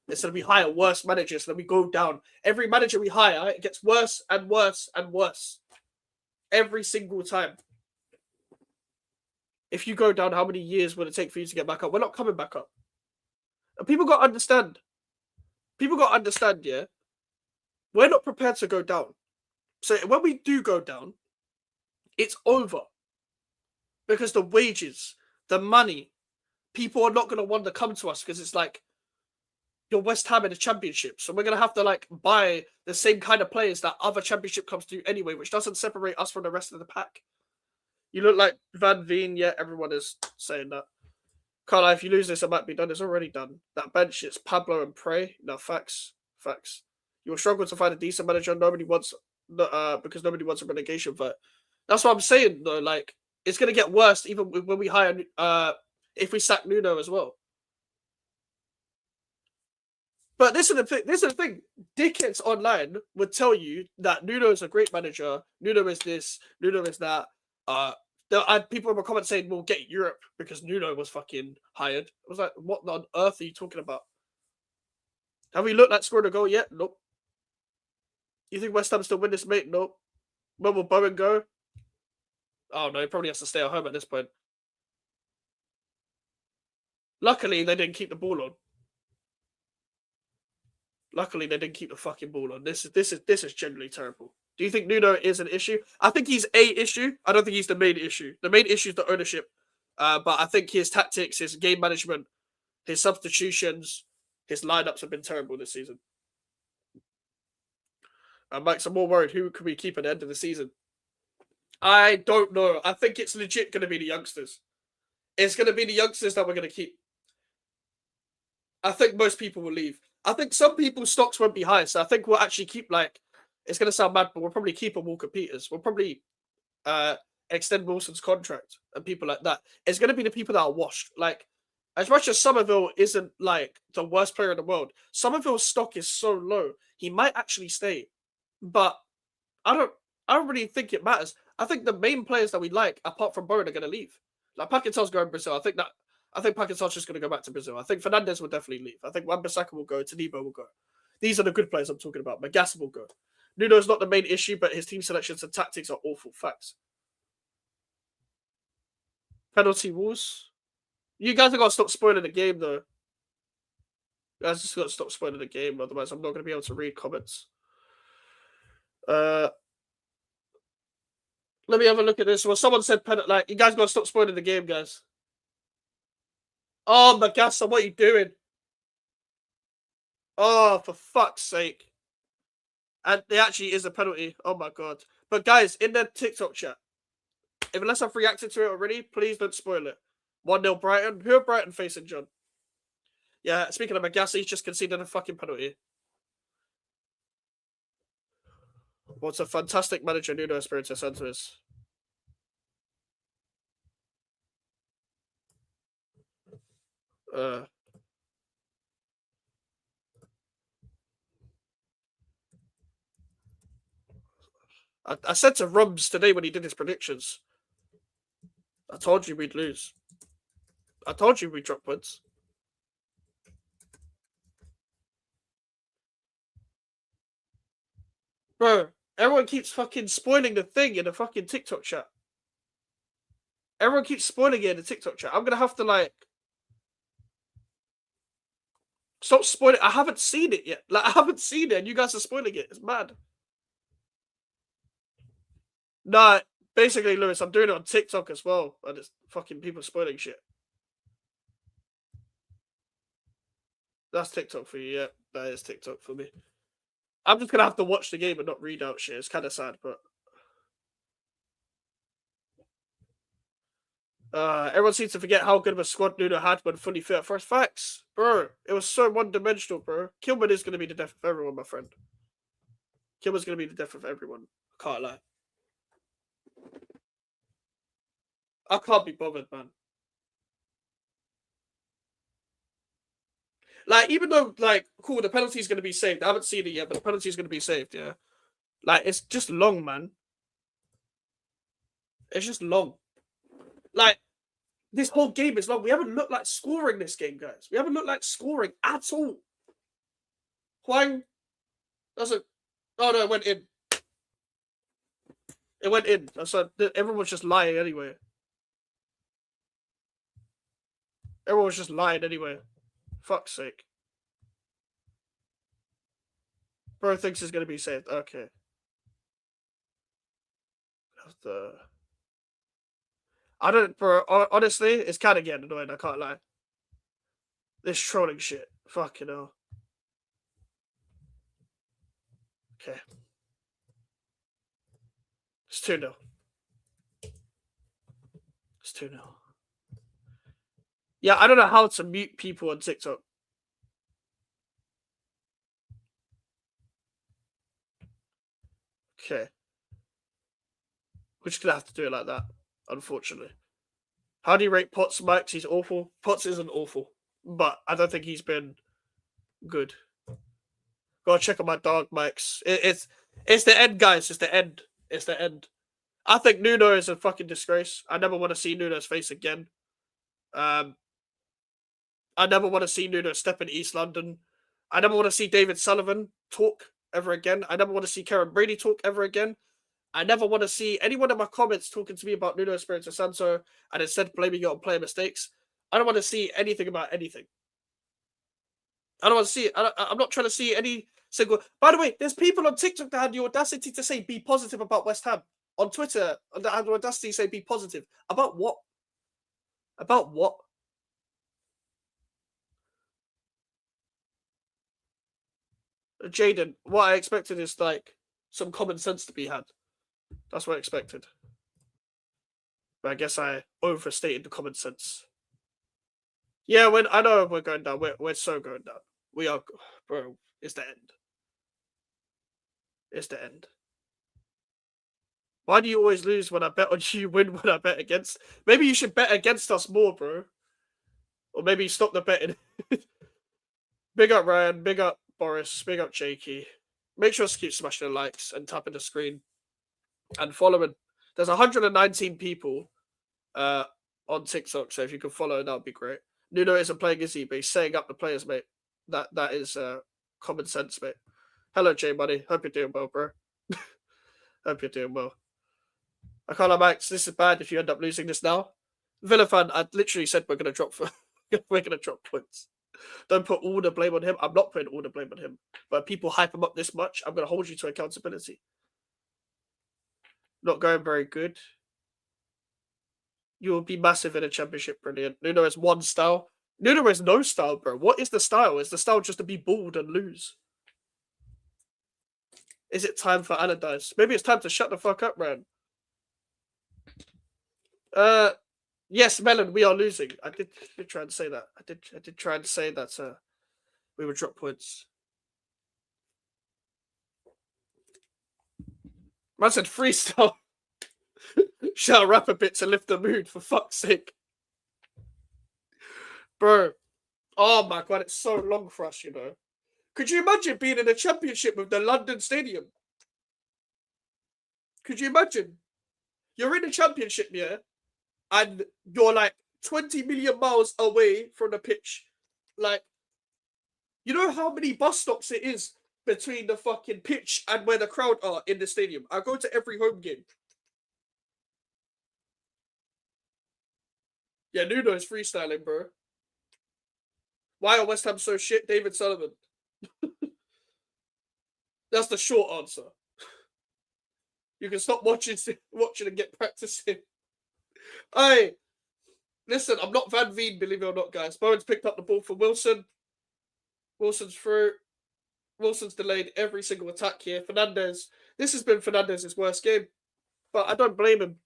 Instead of we hire worse managers, then we go down. Every manager we hire, it gets worse and worse and worse. Every single time. If you go down, how many years will it take for you to get back up? We're not coming back up. And people got to understand. People got to understand, yeah? We're not prepared to go down. So when we do go down, it's over. Because the wages, the money, people are not going to want to come to us because it's like, you're West Ham in the Championship. So we're going to have to like buy the same kind of players that other Championship clubs do anyway, which doesn't separate us from the rest of the pack. You look like Van Veen. Yeah, everyone is saying that. Can't lie, if you lose this, it might be done. It's already done. That bench, it's Pablo and Prey. No, facts. Facts. You'll struggle to find a decent manager. Nobody wants, because nobody wants a relegation fight. That's what I'm saying, though. Like, it's going to get worse even when we hire, if we sack Nuno as well. But this is the thing. This is the thing. Dickheads online would tell you that Nuno is a great manager. Nuno is this. Nuno is that. There are people in the comments saying we'll get Europe because Nuno was fucking hired. I was like, what on earth are you talking about? Have we looked like scored a goal yet? Nope. You think West Ham still win this, mate? Nope. When will Bowen go? Oh no, he probably has to stay at home at this point. Luckily, they didn't keep the ball on. Luckily, they didn't keep the fucking ball on. This is generally terrible. Do you think Nuno is an issue? I think he's a issue. I don't think he's the main issue. The main issue is the ownership. But I think his tactics, his game management, his substitutions, his lineups have been terrible this season. And Max, I'm more worried. Who can we keep at the end of the season? I don't know. I think it's legit going to be the youngsters. It's going to be the youngsters that we're going to keep. I think most people will leave. I think some people's stocks won't be high, so I think we'll actually keep like. It's going to sound bad, but we'll probably keep a Walker Peters. We'll probably extend Wilson's contract and people like that. It's going to be the people that are washed. Like, as much as Somerville isn't like the worst player in the world, Somerville's stock is so low. He might actually stay, but I don't really think it matters. I think the main players that we like, apart from Bowen, are going to leave. Like Paquetá's going to Brazil. I think Paquetá's just going to go back to Brazil. I think Fernandez will definitely leave. I think Wan-Bissaka will go. Tanibo will go. These are the good players I'm talking about. Magassa will go. Nuno's not the main issue, but his team selections and tactics are awful. Facts. Penalty rules. You guys have got to stop spoiling the game, though. You guys just got to stop spoiling the game, otherwise I'm not going to be able to read comments. Let me have a look at this. Well, someone said penalty. Like, you guys got to stop spoiling the game, guys. Oh, Magassa, what are you doing? Oh, for fuck's sake. And there actually is a penalty. Oh my god. But guys, in the TikTok chat, unless I've reacted to it already, please don't spoil it. 1-0 Brighton. Who are Brighton facing, John? Yeah, speaking of Magassa, he's just conceded a fucking penalty. What's a fantastic manager Nuno Espirito Santo is. I said to Rums today when he did his predictions, I told you we'd lose. I told you we'd drop points. Bro, everyone keeps fucking spoiling the thing in the fucking TikTok chat. Everyone keeps spoiling it in the TikTok chat. I'm gonna have to like stop spoiling. I haven't seen it yet. Like I haven't seen it, and you guys are spoiling it. It's mad. Nah, basically, Lewis, I'm doing it on TikTok as well, and it's fucking people spoiling shit. That's TikTok for you, yeah. That is TikTok for me. I'm just gonna have to watch the game and not read out shit. It's kind of sad, but everyone seems to forget how good of a squad Nuno had when fully fit at first. Facts, bro. It was so one-dimensional, bro. Kilman is gonna be the death of everyone, my friend. Kilman's gonna be the death of everyone. I can't lie. I can't be bothered, man. Like, even though, like, cool, the penalty's gonna be saved. I haven't seen it yet, but the penalty's gonna be saved, yeah. Like, it's just long, man. It's just long. Like, this whole game is long. We haven't looked like scoring this game, guys. We haven't looked like scoring at all. Huang, that's a. Oh no, it went in. It went in. So everyone was just lying anyway. Everyone was just lying anyway. Fuck's sake. Bro thinks it's gonna be saved. Okay. I don't, bro. Honestly, it's kind of getting annoying. I can't lie. This trolling shit. Fucking hell. Okay. It's 2-0. It's 2-0. Yeah, I don't know how to mute people on TikTok. Okay. We're just gonna have to do it like that, unfortunately. How do you rate Potts' mics? He's awful. Potts isn't awful, but I don't think he's been good. Go check on my dog mics. It's the end, guys. It's the end. It's the end. I think Nuno is a fucking disgrace. I never want to see Nuno's face again. I never want to see Nuno step in East London. I never want to see David Sullivan talk ever again. I never want to see Karen Brady talk ever again. I never want to see anyone in my comments talking to me about Nuno Espirito Santo and instead blaming it on player mistakes. I don't want to see anything about anything. I don't want to see it. I'm not trying to see any single. By the way, there's people on TikTok that had the audacity to say be positive about West Ham. On Twitter, that had the audacity to say be positive. About what? About what? Jaden, what I expected is like some common sense to be had. That's what I expected. But I guess I overstated the common sense. Yeah, when I know we're going down. We're so going down. We are, bro. It's the end. It's the end. Why do you always lose when I bet on you? Win when I bet against. Maybe you should bet against us more, bro. Or maybe stop the betting. Big up Ryan. Big up Boris. Big up Jakey. Make sure to keep smashing the likes and tapping the screen and following. There's 119 people on TikTok, so if you can follow, that would be great. Nuno isn't playing, is he? But he's setting up the players, mate. That is common sense, mate. Hello, J Money. Hope you're doing well, bro. Hope you're doing well. I can't lie, Max. This is bad if you end up losing this now. Villa fan, I literally said we're gonna drop we're gonna drop points. Don't put all the blame on him. I'm not putting all the blame on him. But people hype him up this much, I'm gonna hold you to accountability. Not going very good. You will be massive in a championship. Brilliant. Nuno has one style. Nuno has no style, bro. What is the style? Is the style just to be bald and lose? Is it time for Allardyce? Maybe it's time to shut the fuck up, man. Yes, Melon, we are losing. I did try and say that. I did try and say that we would drop points. Man said freestyle. Shall rap a bit to lift the mood, for fuck's sake. Bro. Oh my god, it's so long for us, you know. Could you imagine being in a championship with the London Stadium? Could you imagine? You're in the championship, yeah, and you're like 20 million miles away from the pitch. Like, you know how many bus stops it is between the fucking pitch and where the crowd are in the stadium? I go to every home game. Yeah, Nuno's freestyling, bro. Why are West Ham so shit? David Sullivan. That's the short answer. You can stop watching and get practicing. Hey, listen, I'm not Van Veen, believe it or not, guys. Bowen's picked up the ball for Wilson. Wilson's through. Wilson's delayed every single attack here. Fernandez. This has been Fernandez's worst game. But I don't blame him.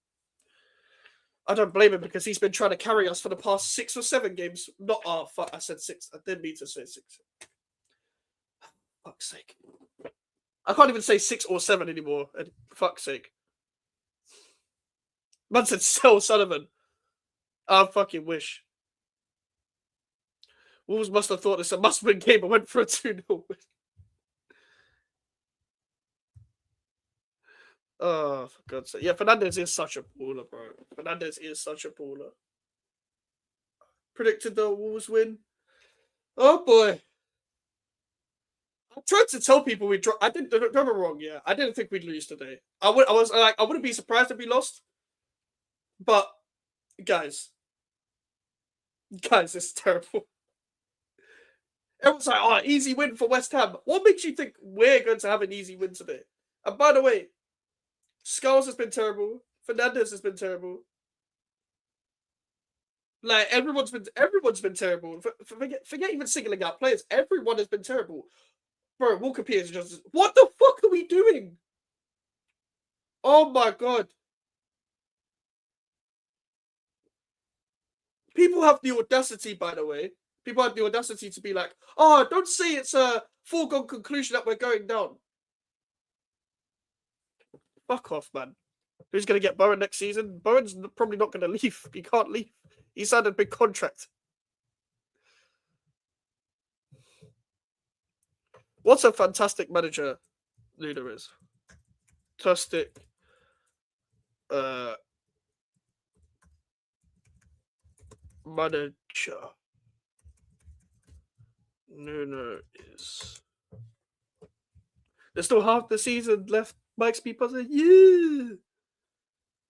I don't blame him because he's been trying to carry us for the past 6 or 7 games. Not, oh, fuck, I said 6. I didn't mean to say 6. Fuck's sake. I can't even say 6 or 7 anymore. And fuck's sake. Man said sell Sullivan. I fucking wish. Wolves must have thought this a must-win game and went for a 2-0 win. Oh, for God's sake. Yeah, Fernandez is such a baller, bro. Fernandez is such a baller. Predicted the Wolves win. Oh, boy. I tried to tell people we I didn't. Don't get me wrong. Yeah, I didn't think we'd lose today. I wouldn't be surprised if we lost. But guys, this is terrible. Everyone's like, "Oh, easy win for West Ham." What makes you think we're going to have an easy win today? And by the way, Skulls has been terrible. Fernandez has been terrible. Like everyone's been terrible. Forget even singling out players. Everyone has been terrible. Bro, Walker Peters just... What the fuck are we doing? Oh my God. People have the audacity, by the way. People have the audacity to be like, oh, don't say it's a foregone conclusion that we're going down. Fuck off, man. Who's going to get Bowen next season? Bowen's probably not going to leave. He can't leave. He signed a big contract. What a fantastic manager Luna is. Fantastic. Manager. Nuno is. There's still half the season left. Mike's people say, yeah.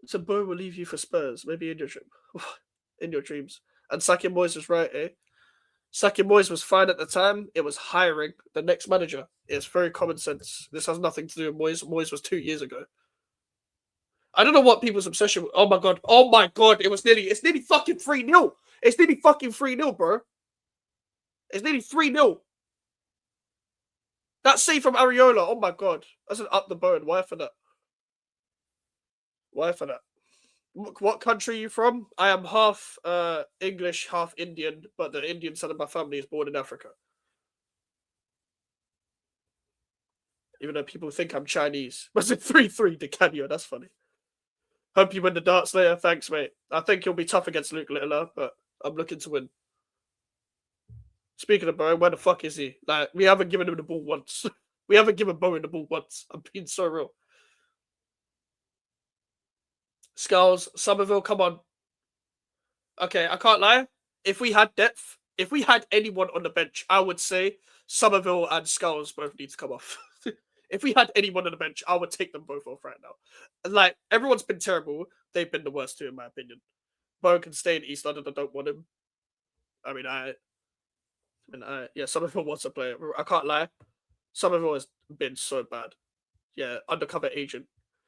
So Bowen will leave you for Spurs, maybe in your dream. In your dreams. And Saki Moyes was right, eh? Saki Moyes was fine at the time. It was hiring the next manager. It's very common sense. This has nothing to do with Moyes. Moyes was 2 years ago. I don't know what people's obsession with. Oh my God. Oh my God. It's nearly fucking 3-0. It's nearly fucking 3-0, bro. It's nearly 3-0. That save from Areola. Oh my God. That's an up the bone. Why for that? Why for that? What country are you from? I am half English, half Indian, but the Indian side of my family is born in Africa. Even though people think I'm Chinese. Was it 3-3 to Canio? That's funny. Hope you win the darts later. Thanks, mate. I think you'll be tough against Luke Littler, but I'm looking to win. Speaking of Bowen, where the fuck is he? Like, we haven't given him the ball once. We haven't given Bowen the ball once. I'm being so real. Skulls, Somerville, come on. Okay, I can't lie. If we had depth, if we had anyone on the bench, I would say Somerville and Skulls both need to come off. If we had anyone on the bench, I would take them both off right now. Like, everyone's been terrible. They've been the worst too, in my opinion. Bowen can stay in East London. I don't want him. I mean, yeah, Somerville wants to play. I can't lie. Somerville has been so bad. Yeah, undercover agent.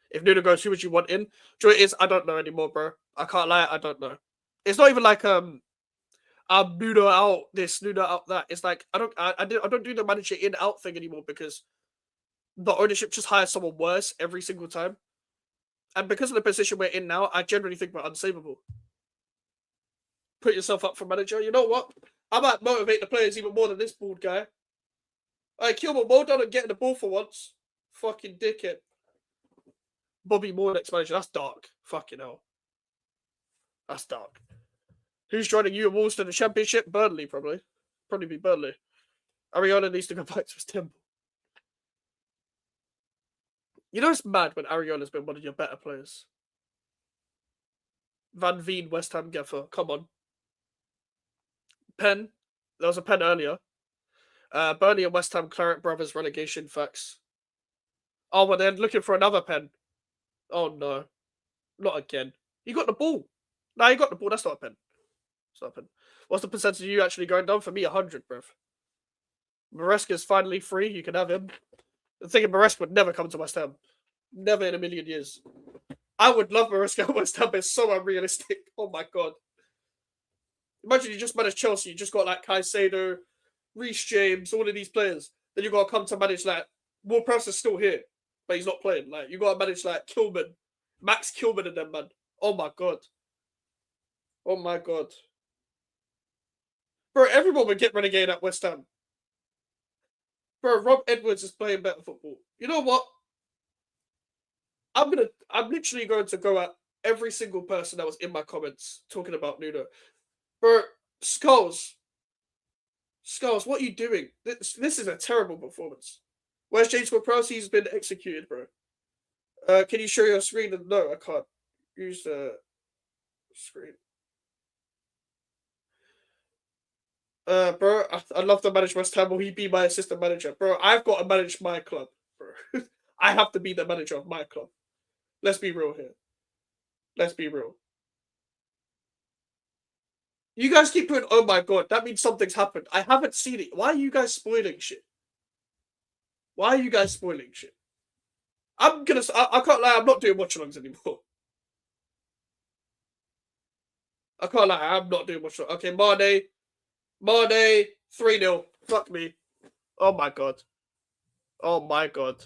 If Nuno goes, who would you want in? Joy is, I don't know anymore, bro. I can't lie, I don't know. It's not even like I'm Nuno out this, Nuno out that. It's like I don't do the manager in out thing anymore because the ownership just hires someone worse every single time. And because of the position we're in now, I generally think we're unsavable. Put yourself up for manager. You know what? I might motivate the players even more than this bald guy. Alright, Kilman, well done on getting the ball for once. Fucking dickhead. Bobby Moore next manager. That's dark. Fucking hell. That's dark. Who's joining you and Wolves to the Championship? Burnley, probably. Probably be Burnley. Ariana needs to go back to his temple. You know it's mad when Ariola's been one of your better players. Van Veen, West Ham, Geffer. Come on. Pen. There was a pen earlier. Burnley and West Ham Claret Brothers relegation facts. Oh, well, they're looking for another pen. Oh, no. Not again. You got the ball. No, you got the ball. That's not a pen. It's not a pen. What's the percentage of you actually going down? For me, 100, bruv. Maresca's finally free. You can have him. The thing of Maresca would never come to West Ham. Never in a million years. I would love Maresca at West Ham, but it's so unrealistic. Oh, my God. Imagine you just manage Chelsea. You just got, like, Caicedo, Reece James, all of these players. Then you got to come to manage, like, Will Prowse is still here, but he's not playing. Like, you got to manage, like, Kilman. Max Kilman and them, man. Oh, my God. Oh, my God. Bro, everyone would get relegated at West Ham. Bro, Rob Edwards is playing better football. You know what? I'm literally going to go at every single person that was in my comments talking about Nuno. Bro, Skulls, what are you doing? This is a terrible performance. Where's James Ward-Prowse? He's been executed, bro. Can you show your screen? No, I can't use the screen. Bro, I'd love to manage West Ham. Will he be my assistant manager? Bro, I've got to manage my club, bro. I have to be the manager of my club. Let's be real here. Let's be real. You guys keep putting, oh my God, that means something's happened. I haven't seen it. Why are you guys spoiling shit? Why are you guys spoiling shit? I can't lie, I'm not doing watchalongs anymore. I can't lie, I'm not doing watchalongs. Okay, Mane, 3-0. Fuck me. Oh my God. Oh my God.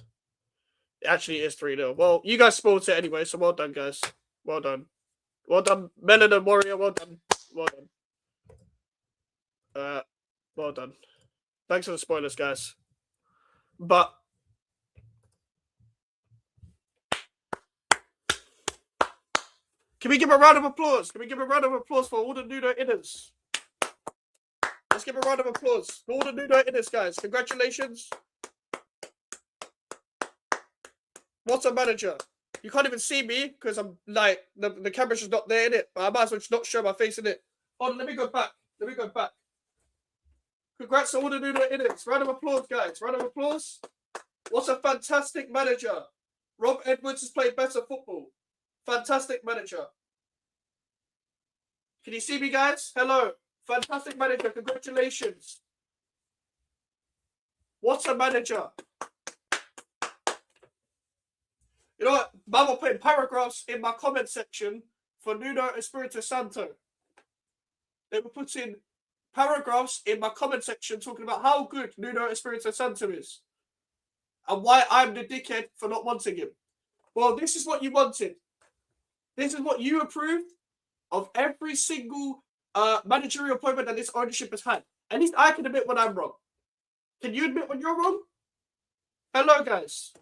It actually is 3-0. Well, you guys spoiled it anyway, so well done, guys. Well done. Well done, Melon and Warrior. Well done. Well done. Well done. Thanks for the spoilers, guys. But can we give a round of applause? Can we give a round of applause for all the Nuno inners? Let's give a round of applause for all the Nuno inners, guys. Congratulations. What a manager. You can't even see me because I'm like, the camera's just not there in it. But I might as well just not show my face in it. Hold on, let me go back. Congrats to all the Nuno inners. Round of applause, guys. Round of applause. What a fantastic manager. Rob Edwards has played better football. Fantastic manager. Can you see me, guys? Hello. Fantastic manager. Congratulations. What a manager. You know what? Man were putting paragraphs in my comment section for Nuno Espirito Santo. They were putting paragraphs in my comment section talking about how good Nuno Espirito Santo is. And why I'm the dickhead for not wanting him. Well, this is what you wanted. This is what you approved of every single managerial appointment that this ownership has had. At least I can admit when I'm wrong. Can you admit when you're wrong? Hello, guys.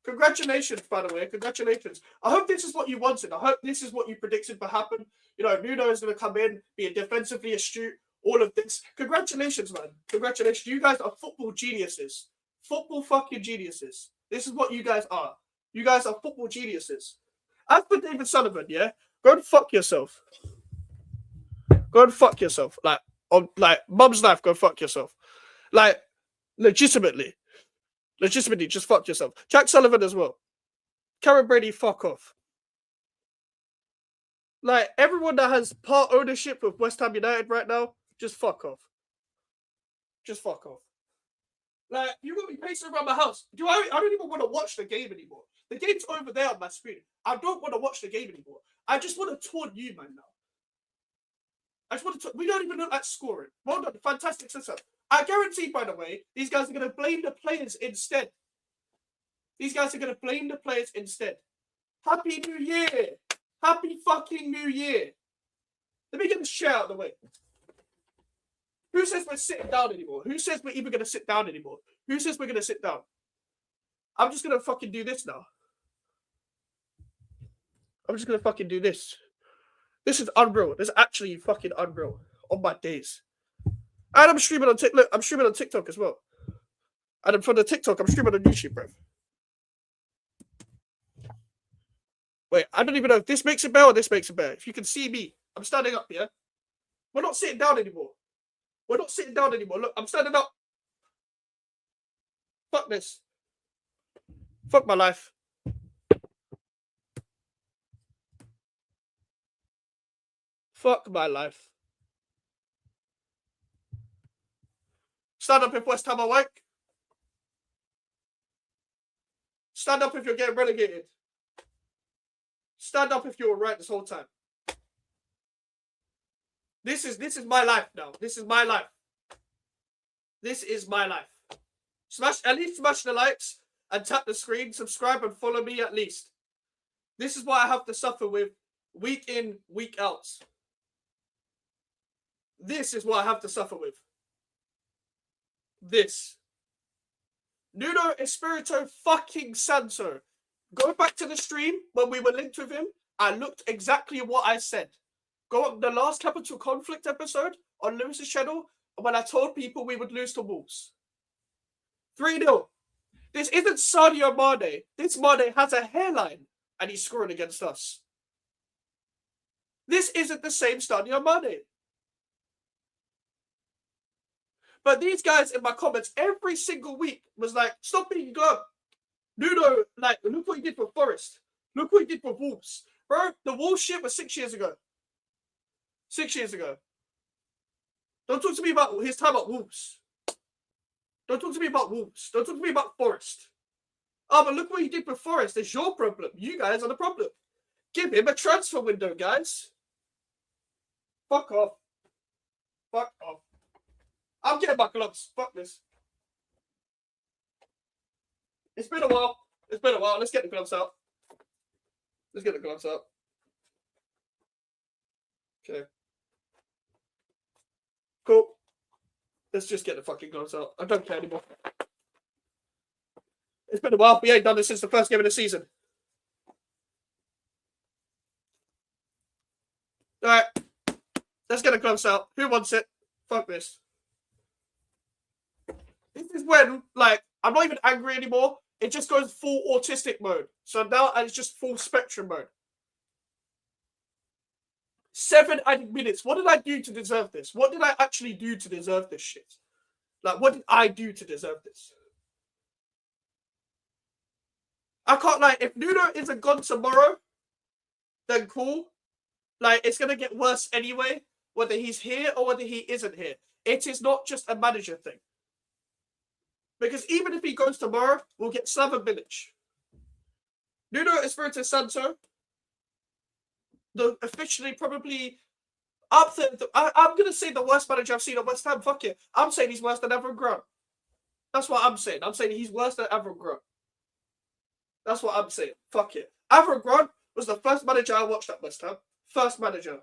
Congratulations, by the way. Congratulations. I hope this is what you wanted. I hope this is what you predicted would happen. You know, Nuno is going to come in, be a defensively astute, all of this. Congratulations, man. Congratulations. You guys are football geniuses. Football fucking geniuses. This is what you guys are. You guys are football geniuses. As for David Sullivan, yeah? Go and fuck yourself. Go and fuck yourself. Like, on mum's life, go fuck yourself. Like, legitimately, just fuck yourself. Jack Sullivan as well. Karen Brady, fuck off. Like, everyone that has part ownership of West Ham United right now, just fuck off. Just fuck off. Like, you got me pacing around my house. I don't even want to watch the game anymore. The game's over there on my screen. I don't want to watch the game anymore. I just want to taunt you, man, now. I just want to we don't even look like scoring. Well done. Fantastic setup. I guarantee, by the way, these guys are going to blame the players instead. Happy New Year. Happy fucking New Year. Let me get this shit out of the way. Who says we're sitting down anymore? Who says we're even going to sit down anymore? Who says we're going to sit down? I'm just going to fucking do this now. I'm just going to fucking do this. This is unreal. This is actually fucking unreal. On my days. And I'm streaming on TikTok. Look, I'm streaming on TikTok as well. And from the TikTok, I'm streaming on YouTube, bro. Wait, I don't even know if this makes it better or this makes it better. If you can see me, I'm standing up, yeah? We're not sitting down anymore. We're not sitting down anymore. Look, I'm standing up. Fuck this. Fuck my life. Fuck my life. Stand up if West Ham are awake. Stand up if you're getting relegated. Stand up if you were right this whole time. This is my life now. This is my life. This is my life. At least smash the likes and tap the screen. Subscribe and follow me at least. This is what I have to suffer with week in, week out. This is what I have to suffer with. This. Nuno Espirito fucking Santo. Go back to the stream when we were linked with him. I looked exactly what I said. Go on the last Capital Conflict episode on Lewis's channel when I told people we would lose to Wolves. 3-0. This isn't Sadio Mane. This Mane has a hairline and he's scoring against us. This isn't the same Sadio Mane. But these guys in my comments every single week was like, stop being glum. Nuno, like, look what he did for Forest. Look what he did for Wolves. Bro, the Wolves shit was 6 years ago. 6 years ago. Don't talk to me about his time at Wolves. Don't talk to me about Wolves. Don't talk to me about Forest. Oh, but look what he did for Forest. It's your problem. You guys are the problem. Give him a transfer window, guys. Fuck off. Fuck off. I'm getting my gloves. Fuck this. It's been a while. It's been a while. Let's get the gloves out. Let's get the gloves out. Okay. Cool. Let's just get the fucking gloves out. I don't care anymore. It's been a while. We ain't done this since the first game of the season. Alright. Let's get the gloves out. Who wants it? Fuck this. This is when, like, I'm not even angry anymore. It just goes full autistic mode. So now it's just full spectrum mode. 7 added minutes. What did I do to deserve this? What did I actually do to deserve this shit? Like, what did I do to deserve this? I can't, like, if Nuno isn't gone tomorrow, then cool. Like, it's going to get worse anyway, whether he's here or whether he isn't here. It is not just a manager thing. Because even if he goes tomorrow, we'll get Slaven Bilic. Nuno Espirito Santo, the officially probably up there. I'm going to say the worst manager I've seen at West Ham. Fuck it. I'm saying he's worse than Avram Grant. That's what I'm saying. I'm saying he's worse than Avram Grant. That's what I'm saying. Fuck it. Avram Grant was the first manager I watched at West Ham. First manager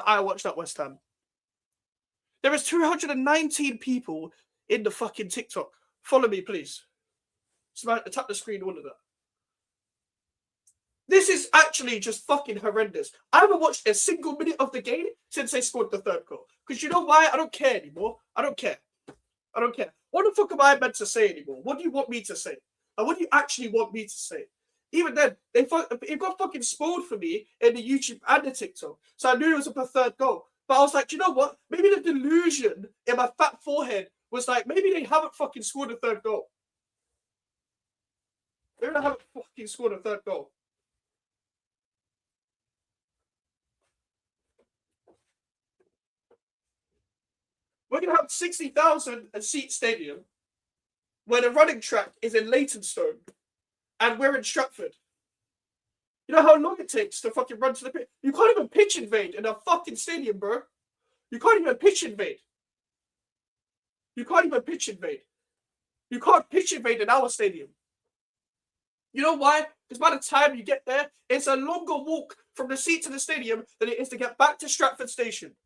I watched at West Ham. There is 219 people in the fucking TikTok. Follow me, please. Tap the screen, all of that. This is actually just fucking horrendous. I haven't watched a single minute of the game since they scored the third goal. Because you know why? I don't care anymore. I don't care. What the fuck am I meant to say anymore? What do you want me to say? And what do you actually want me to say? Even then, it got fucking spoiled for me in the YouTube and the TikTok. So I knew it was a third goal. But I was like, you know what? Maybe the delusion in my fat forehead was like, maybe they haven't fucking scored a third goal. Maybe they haven't fucking scored a third goal. We're going to have 60,000 a seat stadium where the running track is in Leytonstone and we're in Stratford. You know how long it takes to fucking run to the pitch? You can't even pitch invade in a fucking stadium, bro. You can't even pitch invade. You can't pitch invade in our stadium. You know why? Because by the time you get there, it's a longer walk from the seat to the stadium than it is to get back to Stratford Station.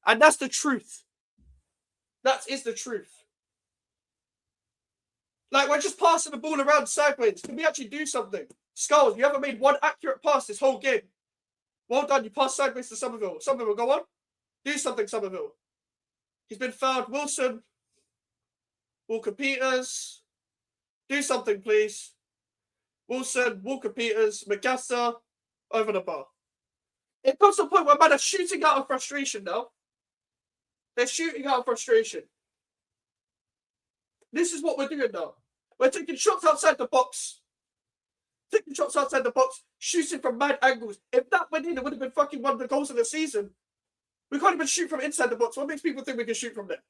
And that's the truth. That is the truth. Like, we're just passing the ball around sideways. Can we actually do something? Skulls, you haven't made one accurate pass this whole game. Well done, you passed sideways to Somerville. Somerville, go on. Do something, Somerville. He's been fouled. Wilson. Walker Peters. Do something, please. Wilson, Walker-Peters, McGasser, over the bar. It comes to a point where man are shooting out of frustration now. They're shooting out of frustration. This is what we're doing now. We're taking shots outside the box. Taking shots outside the box, shooting from mad angles. If that went in, it would have been fucking one of the goals of the season. We can't even shoot from inside the box. What makes people think we can shoot from there?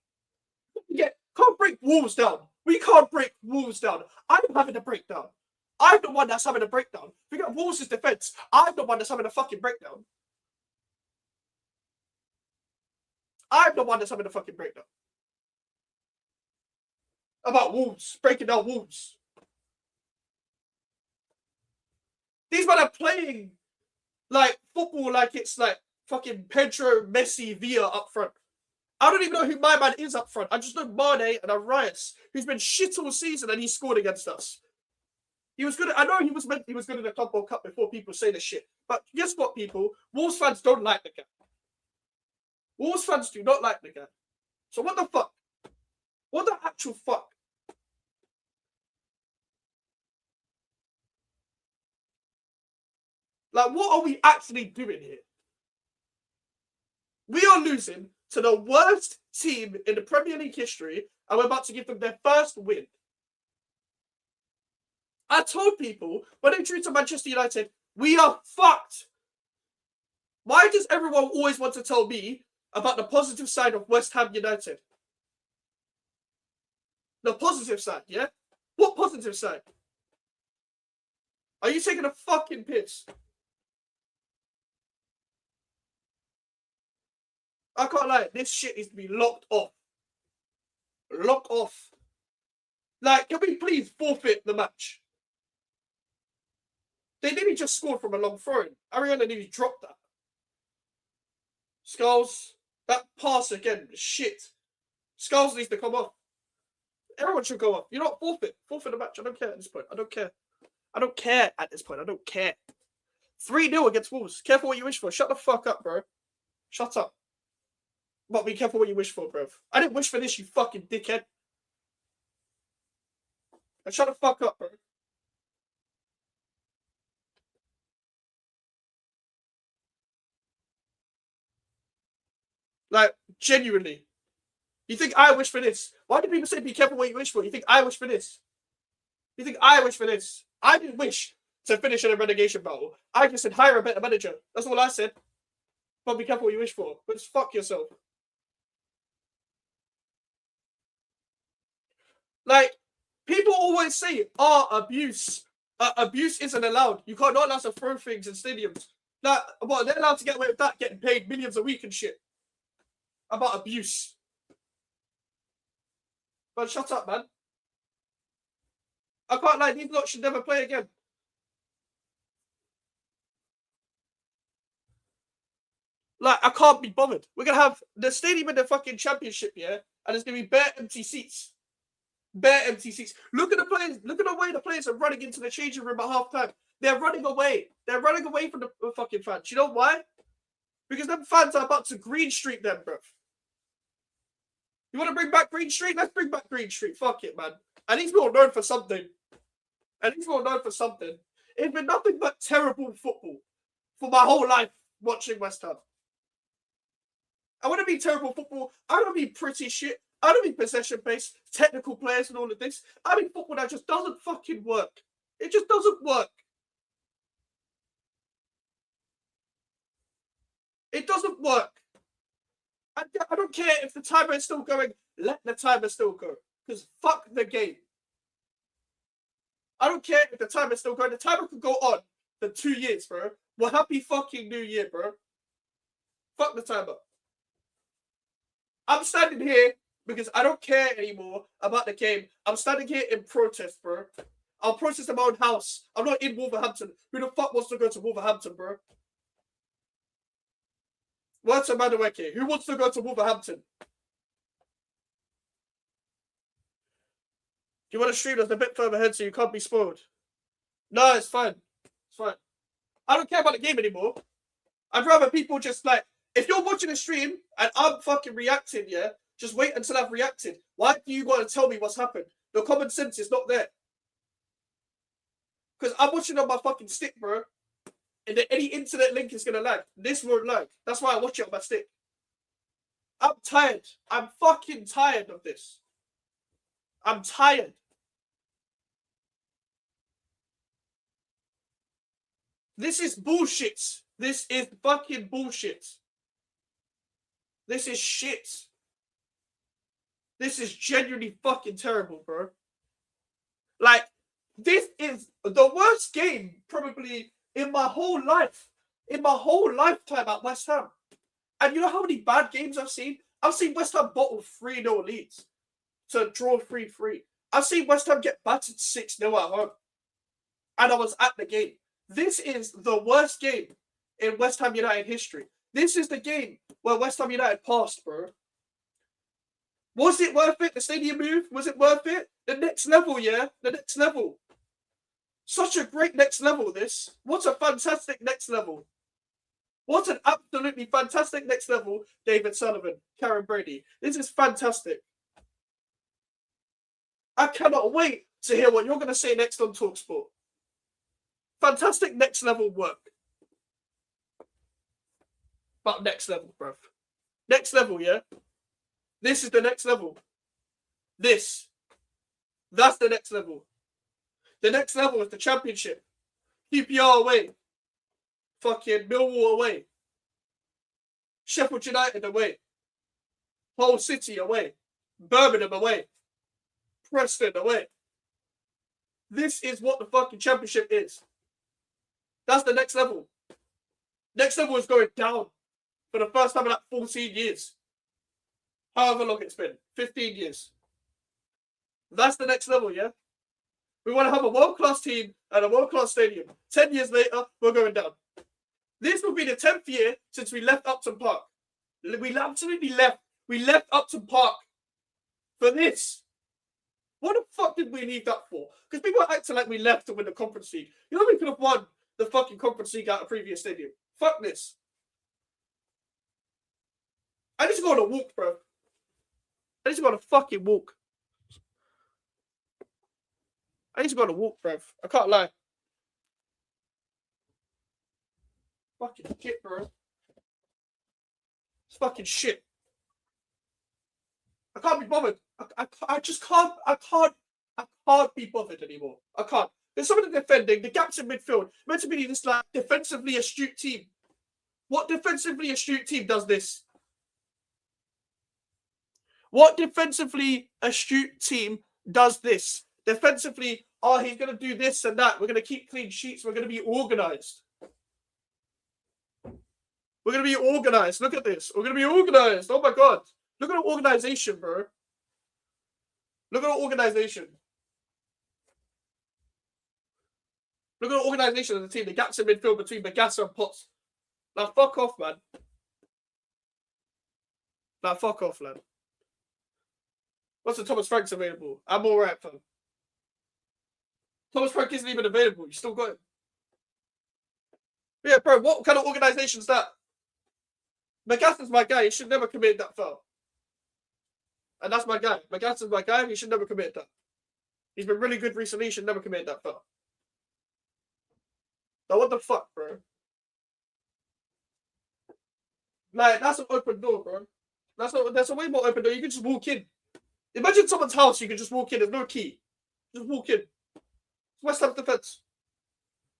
Yeah, can't break walls down. We can't break walls down. I'm having a breakdown. I'm the one that's having a breakdown. We got Wolves' defense. I'm the one that's having a fucking breakdown. I'm the one that's having a fucking breakdown. About Wolves, breaking down Wolves. These men are playing like football like it's like fucking Pedro, Messi, Villa up front. I don't even know who my man is up front. I just know Mane and Arias, who's been shit all season and he scored against us. He was good. I know he was good in the Club World Cup before people say this shit. But guess what, people? Wolves fans don't like the guy. Wolves fans do not like the guy. So what the fuck? What the actual fuck? Like, what are we actually doing here? We are losing to the worst team in the Premier League history, and we're about to give them their first win. I told people when they drew to Manchester United, we are fucked. Why does everyone always want to tell me about the positive side of West Ham United? The positive side, yeah? What positive side? Are you taking a fucking piss? I can't lie, this shit needs to be locked off. Lock off. Like, can we please forfeit the match? They nearly just scored from a long throw. Ariana nearly dropped that. Skulls, that pass again, shit. Skulls needs to come off. Everyone should go off. You know what? Forfeit. Forfeit the match. I don't care at this point. I don't care. I don't care at this point. I don't care. 3-0 against Wolves. Careful what you wish for. Shut the fuck up, bro. Shut up. But be careful what you wish for, bro. I didn't wish for this, you fucking dickhead. And shut the fuck up, bro. Like, genuinely. You think I wish for this? Why do people say be careful what you wish for? You think I wish for this? You think I wish for this? I didn't wish to finish in a relegation battle. I just said hire a better manager. That's all I said. But be careful what you wish for. But just fuck yourself. Like, people always say, abuse. Abuse isn't allowed. You can't not allowed to throw things in stadiums. Like, well, they're allowed to get away with that, getting paid millions a week and shit. About abuse. But shut up, man. I can't lie, these lot should never play again. Like, I can't be bothered. We're gonna have the stadium in the fucking championship, yeah? And there's gonna be bare empty seats. Bare empty seats. Look at the players. Look at the way the players are running into the changing room at halftime. They're running away. They're running away from the fucking fans. You know why? Because them fans are about to Green Street them, bro. You want to bring back Green Street? Let's bring back Green Street. Fuck it, man. And he's more known for something. It's been nothing but terrible football for my whole life watching West Ham. I want to be terrible football. I don't mean pretty shit. I don't mean possession-based, technical players and all of this. I mean football that just doesn't fucking work. It just doesn't work. It doesn't work. I don't care if the timer is still going. Let the timer still go. Because fuck the game. I don't care if the timer is still going. The timer could go on for 2 years, bro. Well, happy fucking New Year, bro. Fuck the timer. I'm standing here because I don't care anymore about the game. I'm standing here in protest, bro. I'll protest in my own house. I'm not in Wolverhampton. Who the fuck wants to go to Wolverhampton, bro? What's a Madueke? Who wants to go to Wolverhampton? Do you want to stream us a bit further ahead so you can't be spoiled? No, it's fine. It's fine. I don't care about the game anymore. I'd rather people just like, if you're watching a stream and I'm fucking reacting, yeah, just wait until I've reacted. Why do you got to tell me what's happened? The common sense is not there. Because I'm watching on my fucking stick, bro. And then any internet link is gonna lag. This won't lag. That's why I watch it on my stick. I'm tired. I'm fucking tired of this. I'm tired. This is bullshit. This is fucking bullshit. This is shit. This is genuinely fucking terrible, bro. Like, this is the worst game probably in my whole life. In my whole lifetime at West Ham. And you know how many bad games I've seen? I've seen West Ham bottle 3-0 leads to draw 3-3. I've seen West Ham get battered 6-0 at home. And I was at the game. This is the worst game in West Ham United history. This is the game where West Ham United passed, bro. Was it worth it? The stadium move? Was it worth it? The next level, yeah? The next level. Such a great next level, this. What a fantastic next level. What an absolutely fantastic next level, David Sullivan, Karen Brady. This is fantastic. I cannot wait to hear what you're going to say next on TalkSport. Fantastic next level work. But next level, bruv. Next level, yeah? This is the next level. This. That's the next level. The next level is the Championship. QPR away. Fucking Millwall away. Sheffield United away. Hull City away. Birmingham away. Preston away. This is what the fucking Championship is. That's the next level. Next level is going down for the first time in like 14 years. However long it's been. 15 years. That's the next level, yeah? We want to have a world-class team and a world-class stadium. 10 years later, we're going down. This will be the 10th year since we left Upton Park. We absolutely left. We left Upton Park for this. What the fuck did we leave that for? Because people are acting like we left to win the Conference League. You know we could have won the fucking Conference League at a previous stadium. Fuck this. I need to go on a walk, bro. I need to go on a fucking walk. I need to go on a walk, bruv. I can't lie. Fucking shit, bro. It's fucking shit. I can't be bothered. I just can't. I can't be bothered anymore. I can't. There's somebody defending. The gaps in midfield. Meant to be this like defensively astute team. What defensively astute team does this? What defensively astute team does this? Defensively, he's going to do this and that. We're going to keep clean sheets. We're going to be organised. We're going to be organised. Look at this. We're going to be organised. Oh my God. Look at the organisation, bro. Look at the organisation. Look at the organisation of the team. The gaps in midfield between Bagassa and Potts. Now, fuck off, man. Now, fuck off, man. What's the Thomas Frank's available? I'm all right, fam. Thomas Frank isn't even available. You still got him. Yeah, bro, what kind of organisation is that? Magassa's my guy. He should never commit that foul. And that's my guy. Magassa's my guy. He should never commit that. He's been really good recently. He should never commit that foul. Now, what the fuck, bro? Like, that's an open door, bro. That's a way more open door. You can just walk in. Imagine someone's house. You can just walk in. There's no key. Just walk in. West Ham defense.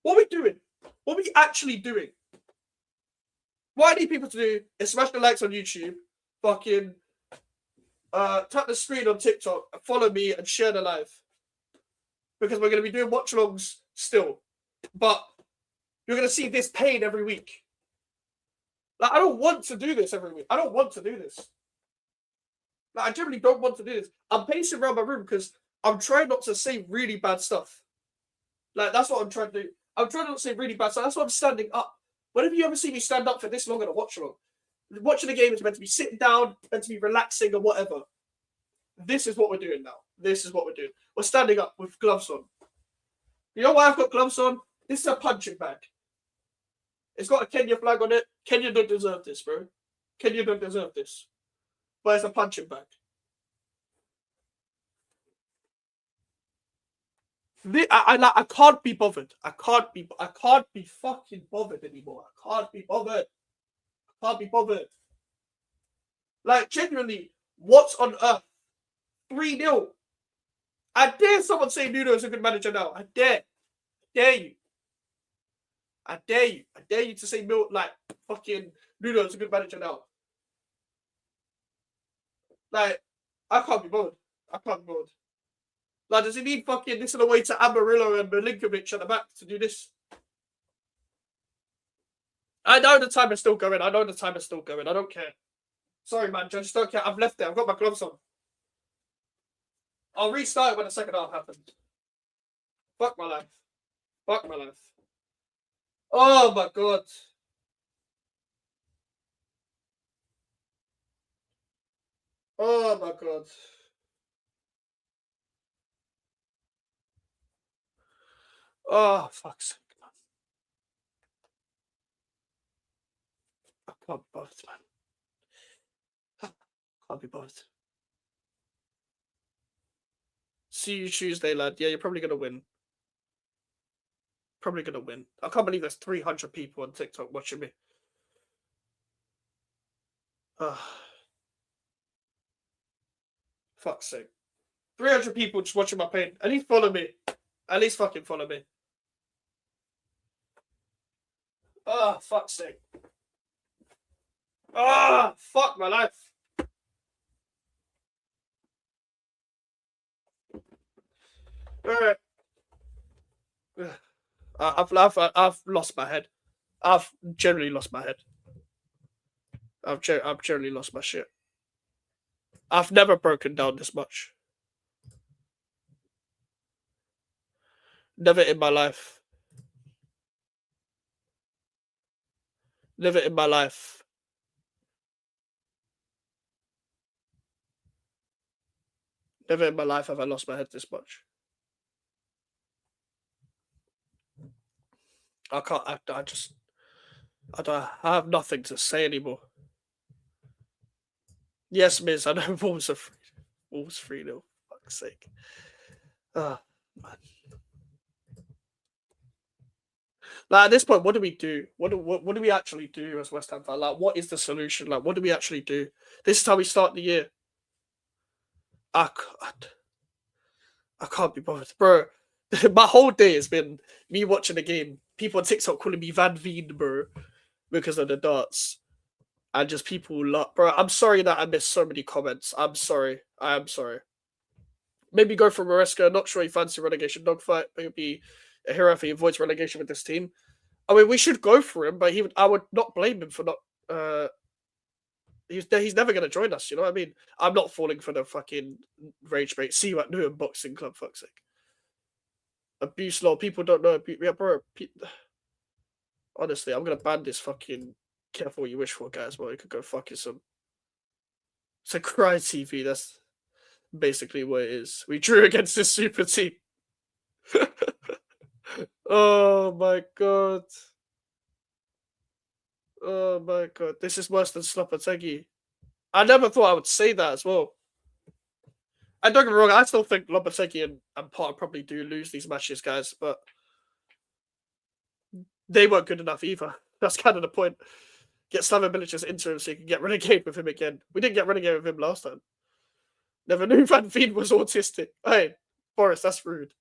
What are we doing? What are we actually doing? What I need people to do is smash the likes on YouTube, fucking tap the screen on TikTok, follow me, and share the live. Because we're going to be doing watchalongs still. But you're going to see this pain every week. Like, I don't want to do this every week. I don't want to do this. Like, I generally don't want to do this. I'm pacing around my room because I'm trying not to say really bad stuff. Like, that's what I'm trying to do. I'm trying not to say really bad stuff. That's why I'm standing up. Whenever you ever see me stand up for this long at a watch-along, watching the game is meant to be sitting down, meant to be relaxing or whatever. This is what we're doing now. This is what we're doing. We're standing up with gloves on. You know why I've got gloves on? This is a punching bag. It's got a Kenya flag on it. Kenya don't deserve this, bro. Kenya don't deserve this. But it's a punching bag. I can't be bothered. I can't be fucking bothered anymore. I can't be bothered. I can't be bothered. Like, genuinely, what's on earth? 3-0. I dare someone say Nuno is a good manager now. I dare. I dare you. I dare you. I dare you to say fucking Nuno is a good manager now. Like, I can't be bothered. I can't be bothered. Like, does he need fucking this in a way to Amarillo and Milinkovic at the back to do this? I know the time is still going. I know the time is still going. I don't care. Sorry, man. I just don't care. I've left it. I've got my gloves on. I'll restart it when the second half happens. Fuck my life. Fuck my life. Oh my god. Oh my god. Oh, fuck's sake, man. I can't be bothered, man. I can't be bothered. See you Tuesday, lad. Yeah, you're probably going to win. Probably going to win. I can't believe there's 300 people on TikTok watching me. Fuck's sake. 300 people just watching my pain. At least follow me. At least fucking follow me. Oh, fuck's sake. Oh, fuck my life. Alright. I've lost my head. I've generally lost my head. I've generally lost my shit. I've never broken down this much. Never in my life. Never in my life. Never in my life have I lost my head this much. I can't. I have nothing to say anymore. Yes, Miz. I know Wolves are 3-0. Fuck's sake. Ah, man. Like, at this point, what do we do? What do we actually do as West Ham fan? Like, what is the solution? Like, what do we actually do? This is how we start the year. I can't be bothered, bro. My whole day has been me watching the game. People on TikTok calling me Van Veen, bro, because of the darts. And just people bro. I'm sorry that I missed so many comments. I'm sorry. I am sorry. Maybe go for Maresca. Not sure he fancy relegation dogfight. But he'll be a hero if he avoids relegation with this team. I mean, we should go for him, but I would not blame him for not. He's never going to join us. You know what I mean? I'm not falling for the fucking rage bait. See you at Newham Boxing Club. Fuck's sake. Abuse law. People don't know. Yeah, bro. Honestly, I'm gonna ban this fucking. Careful what you wish for, guys. Well, you could go fuck yourself. It's a cry TV. That's basically what it is. We drew against this super team. Oh my god. Oh my god. This is worse than Slopotegui. I never thought I would say that as well. And don't get me wrong, I still think Lopetegui and Potter probably do lose these matches, guys, but they weren't good enough either. That's kind of the point. Get Slaven Milic as interim so you can get relegated with him again. We didn't get relegated with him last time. Never knew Van Veen was autistic. Hey, Boris, that's rude.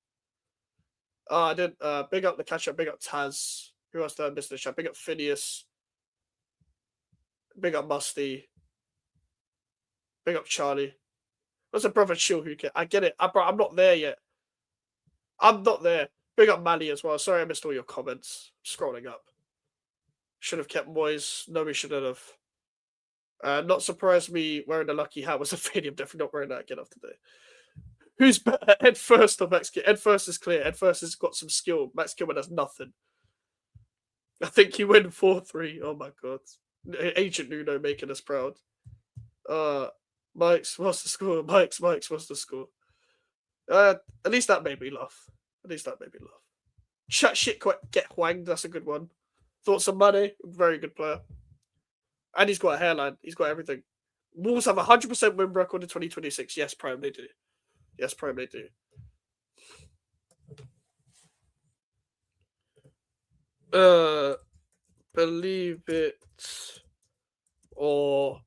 I didn't. Big up the catch up. Big up Taz. Who else did I miss the chat? Big up Phineas. Big up Musty. Big up Charlie. What's a brother chill who can? I get it. I'm not there yet. I'm not there. Big up Mally as well. Sorry I missed all your comments. Scrolling up. Should have kept Moyes. No, we shouldn't have. Not surprised me wearing a lucky hat was a failure. I'm definitely not wearing that again after today. Who's better, Ed First or Max Kilman? Ed First is clear. Ed First has got some skill. Max Kilman has nothing. I think he win 4-3. Oh my god. Agent Nuno making us proud. Mike's, what's the score? Mike's, what's the score? At least that made me laugh. At least that made me laugh. Chat shit, get Huang. That's a good one. Thoughts on Money? Very good player. And he's got a hairline. He's got everything. Wolves have a 100% win record in 2026. Yes, Prime, they do. Yes, Prime, they do. Believe it or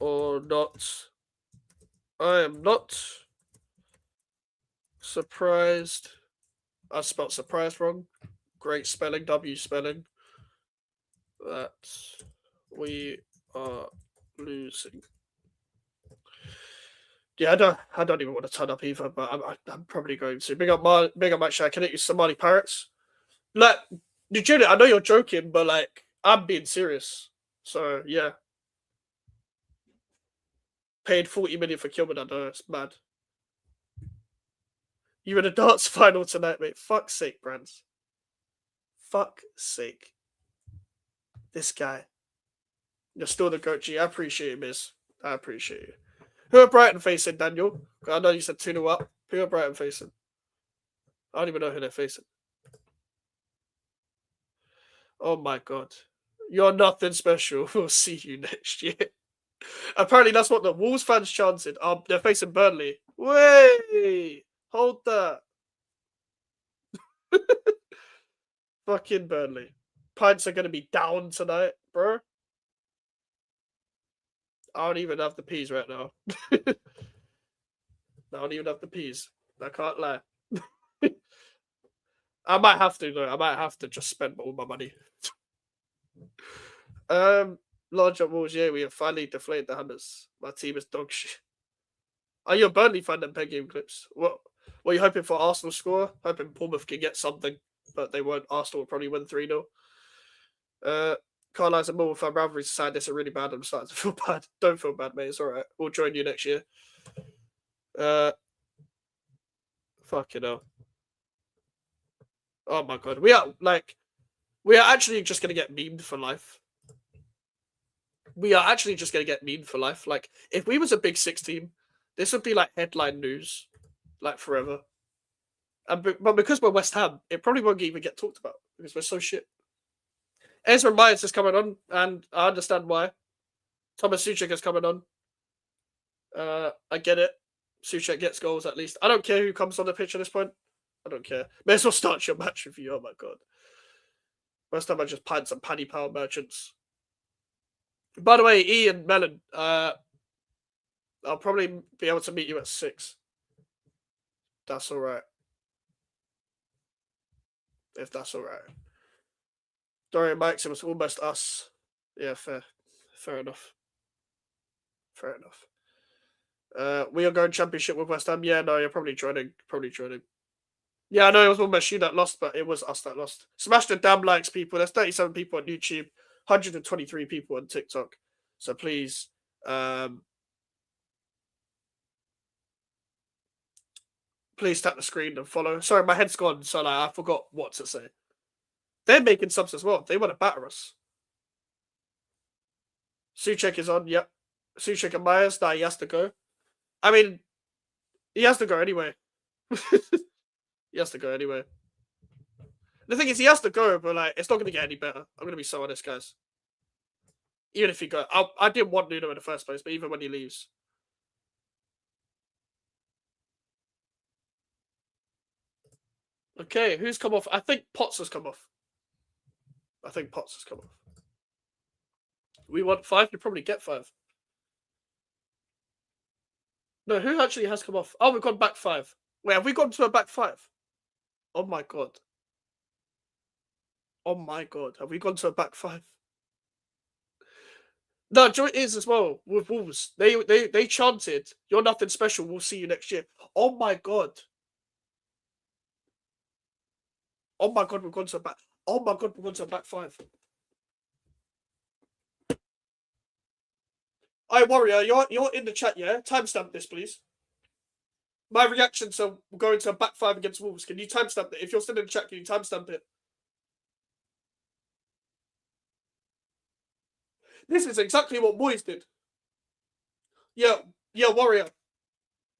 not, I am not surprised. I spelled surprise wrong. Great spelling, W spelling. That we are losing. Yeah, I don't even want to turn up either, but I'm probably going to. Big up Mike Shaq. Can it use Somali Pirates? Like, legit, I know you're joking, but like, I'm being serious. So yeah, paid 40 million for Kilman. I know it's mad. You in a darts final tonight, mate? Fuck's sake, Brands. Fuck's sake. This guy. You're still the goat, G. I appreciate you, Miz. I appreciate you. Who are Brighton facing, Daniel? I know you said 2-0 up. Who are Brighton facing? I don't even know who they're facing. Oh my god. You're nothing special. We'll see you next year. Apparently, that's what the Wolves fans chanted. They're facing Burnley. Way! Hold that. Fucking Burnley. Pints are going to be down tonight, bro. I don't even have the peas right now. I don't even have the peas. I can't lie. I might have to, though. I might have to just spend all my money. Large up walls, yeah, we have finally deflated the Hammers. My team is dog shit. Are you a Burnley fan then, Peg Game Clips? What are you hoping for Arsenal score? Hoping Bournemouth can get something, but they won't. Arsenal will probably win 3-0. Carlisle's a Millwall fan rivalry side. This is really bad. I'm starting to feel bad. Don't feel bad, mate. It's all right. We'll join you next year. Fucking hell. Oh my god. We are actually just gonna get memed for life. We are actually just gonna get memed for life. Like, if we was a Big Six team, this would be like headline news, like forever. But because we're West Ham, it probably won't even get talked about because we're so shit. Ezra Myers is coming on, and I understand why. Thomas Suchek is coming on. I get it. Suchek gets goals at least. I don't care who comes on the pitch at this point. I don't care. May as well start your match review. Oh my god. First time I just panned some Paddy Power merchants. By the way, Ian Mellon, I'll probably be able to meet you at 6. That's all right. If that's all right. Dorian Mikes, it was almost us. Yeah, fair enough. Fair enough. We are going championship with West Ham. Yeah, no, you're probably joining. Yeah, I know it was almost you that lost, but it was us that lost. Smash the damn likes, people. There's 37 people on YouTube, 123 people on TikTok. So please, please tap the screen and follow. Sorry, my head's gone, so like, I forgot what to say. They're making subs as well. They want to batter us. Suchek is on, yep. Suchek and Myers, nah, he has to go. I mean, he has to go anyway. He has to go anyway. The thing is, he has to go, but like, it's not going to get any better. I'm going to be so honest, guys. Even if he goes, I didn't want Nuno in the first place, but even when he leaves. Okay, who's come off? I think Potts has come off. We want 5. You probably get 5. No, who actually has come off? Oh, we've gone back 5. Wait, have we gone to a back 5? Oh my god. Oh my god. Have we gone to a back 5? No, Joy is as well with Wolves. They chanted, "You're nothing special. We'll see you next year." Oh my god. Oh my god, we've gone to a back. Oh my god, we've gone to a back 5. Alright, Warrior, you're in the chat, yeah? Timestamp this, please. My reaction to going to a back 5 against Wolves. Can you timestamp it? If you're still in the chat, can you timestamp it? This is exactly what Moyes did. Yeah, Warrior.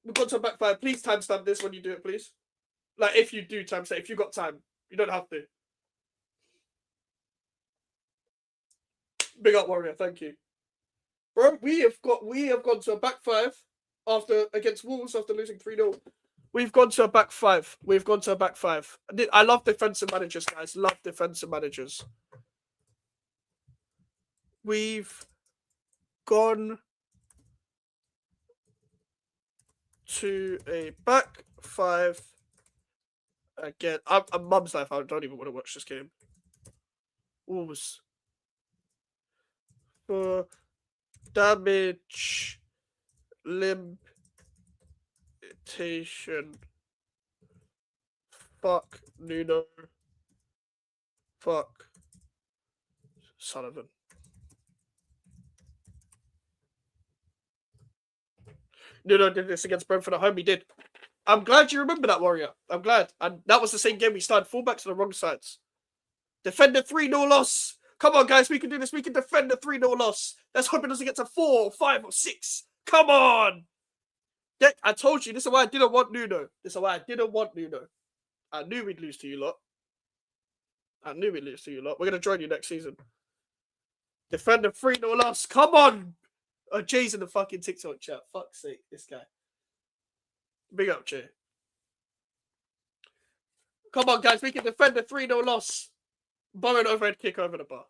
We've gone to a back 5. Please timestamp this when you do it, please. Like, if you do timestamp, if you got time. You don't have to. Big up, Warrior. Thank you. Bro, we have gone to a back 5 against Wolves after losing 3-0. We've gone to a back five. We've gone to a back five. I love defensive managers, guys. Love defensive managers. We've gone to a back five again. I'm mum's life. I don't even want to watch this game. Wolves. For damage limitation. Fuck Nuno. Fuck Sullivan. Nuno did this against Brentford at home. He did. I'm glad you remember that, Warrior. I'm glad. And that was the same game we started fullbacks on the wrong sides. Defend the 3-0 loss. Come on, guys. We can do this. We can defend the 3-0 loss. Let's hope it doesn't get to 4 or 5 or 6. Come on. Yeah, I told you. This is why I didn't want Nuno. This is why I didn't want Nuno. I knew we'd lose to you lot. We're going to join you next season. Defend the 3-0 loss. Come on. Oh, Jay's in the fucking TikTok chat. Fuck's sake, this guy. Big up, Jay. Come on, guys. We can defend the 3-0 loss. Borrow an overhead kick over the bar.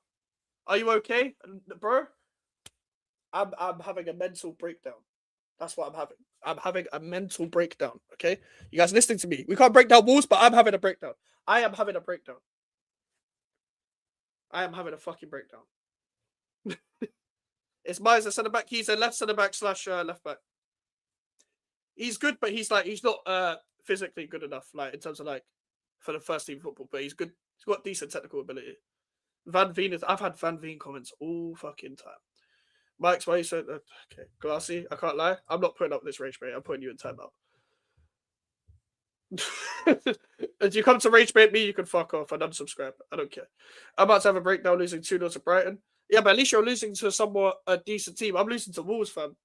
Are you okay, bro? I'm having a mental breakdown. That's what I'm having. I'm having a mental breakdown, okay? You guys listening to me. We can't break down walls, but I'm having a breakdown. I am having a breakdown. I am having a fucking breakdown. It's Myers a centre back. He's a left centre back / left back. He's good, but he's not physically good enough, like in terms of like for the first team football. But he's good. He's got decent technical ability. Van Veen is. I've had Van Veen comments all fucking time. Mike's why you said okay, Glassy. I can't lie. I'm not putting up this rage bait. I'm putting you in timeout. If you come to rage bait me, you can fuck off and unsubscribe. I don't care. I'm about to have a breakdown losing 2-0 to Brighton. Yeah, but at least you're losing to somewhat a decent team. I'm losing to Wolves, fam.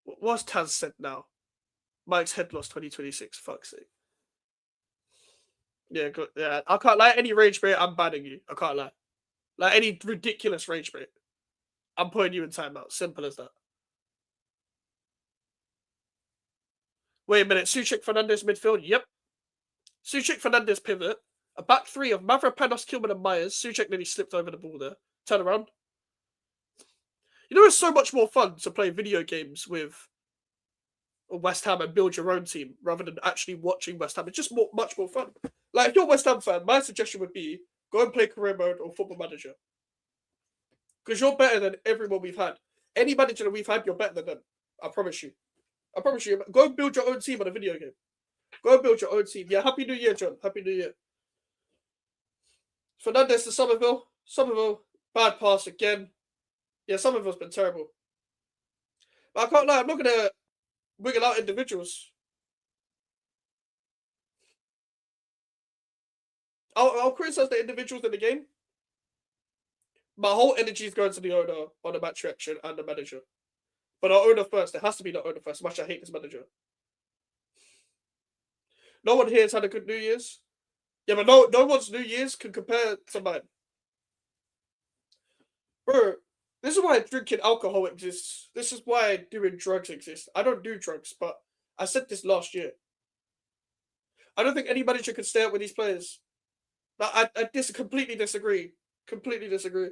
What's Taz said now? Mike's head loss 2026. Fuck's sake. Yeah, good. Yeah. I can't lie. Any rage bait, I'm banning you. I can't lie. Like any ridiculous rage bait, I'm putting you in timeout. Simple as that. Wait a minute. Suchek Fernandez midfield. Yep. Suchek Fernandez pivot. A back three of Mavropanos, Kilman, and Myers. Suchek nearly slipped over the ball there. Turn around. You know, it's so much more fun to play video games with West Ham and build your own team rather than actually watching West Ham. It's just much more fun. Like, if you're a West Ham fan, my suggestion would be go and play career mode or football manager. Because you're better than everyone we've had. Any manager that we've had, you're better than them. I promise you. Go and build your own team on a video game. Go and build your own team. Yeah, Happy New Year, John. Happy New Year. Fernandez to Somerville. Somerville, bad pass again. Yeah, Somerville's been terrible. But I can't lie, I'm not going to wiggle out individuals. I'll criticize the individuals in the game. My whole energy is going to the owner on the match reaction and the manager. But our owner first. It has to be the owner first. Much I hate this manager. No one here has had a good New Year's. Yeah, but no one's New Year's can compare to mine. Bro, this is why drinking alcohol exists. This is why doing drugs exists. I don't do drugs, but I said this last year. I don't think any manager could stay up with these players. I completely disagree. Completely disagree.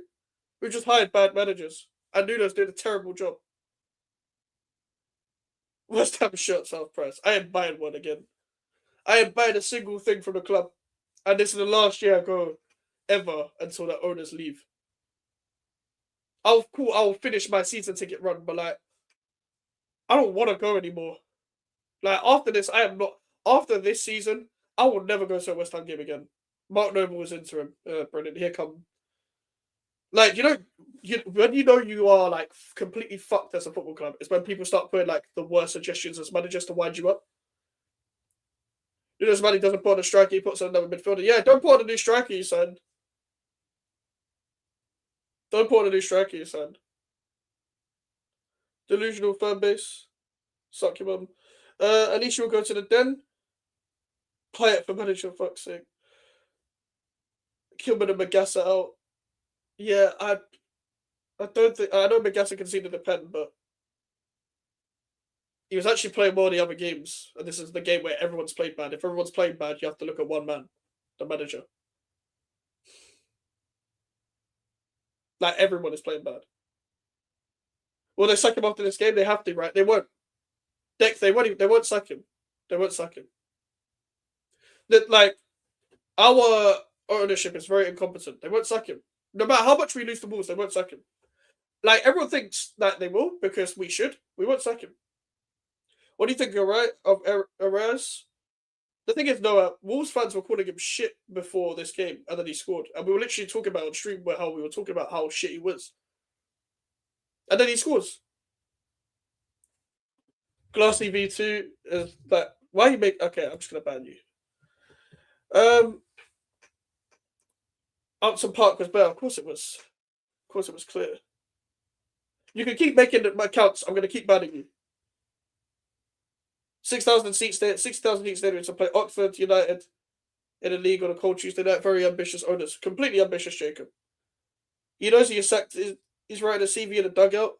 We just hired bad managers. And Nuno's did a terrible job. West Ham shirt South price. I am buying one again. I am buying a single thing from the club. And this is the last year I go ever until the owners leave. I'll finish my season ticket run, but like I don't want to go anymore. Like after this, I am not after this season, I will never go to a West Ham game again. Mark Noble was interim. Brendan, here come. Like, when you know you are like completely fucked as a football club, it's when people start putting like the worst suggestions as managers to wind you up. This man, he doesn't put on a striker, he puts on another midfielder. Yeah, don't put on a new striker, you son. Don't put on a new striker, you son. Delusional fan base. Suck your mum. At least you'll go to the den. Play it for manager, fuck's sake. Kilman and Magassa out. Yeah, I know Magassa conceded the pen, but He was actually playing more of the other games, and this is the game where everyone's played bad. If everyone's playing bad, you have to look at one man, the manager. Like, everyone is playing bad. Will they sack him after this game? They have to, right? They won't. They won't sack him. They won't sack him. Like, our ownership is very incompetent. They won't sack him. No matter how much we lose the Wolves, they won't sack him. Like, everyone thinks that they will because we should. We won't sack him. What do you think, of Erez? The thing is, Noah, Wolves fans were calling him shit before this game, and then he scored. And we were literally talking about on stream how we were talking about how shit he was. And then he scores. Glassy V2 is that. Why you make. Okay, I'm just going to ban you. Upton Park was better. Of course it was. Of course it was clear. You can keep making my counts. I'm going to keep banning you. 6,000 seats there. 6,000 seats there to play Oxford United in a league on a cold Tuesday night. Very ambitious owners. Completely ambitious, Jacob. He knows he sacked. He's writing a CV in a dugout.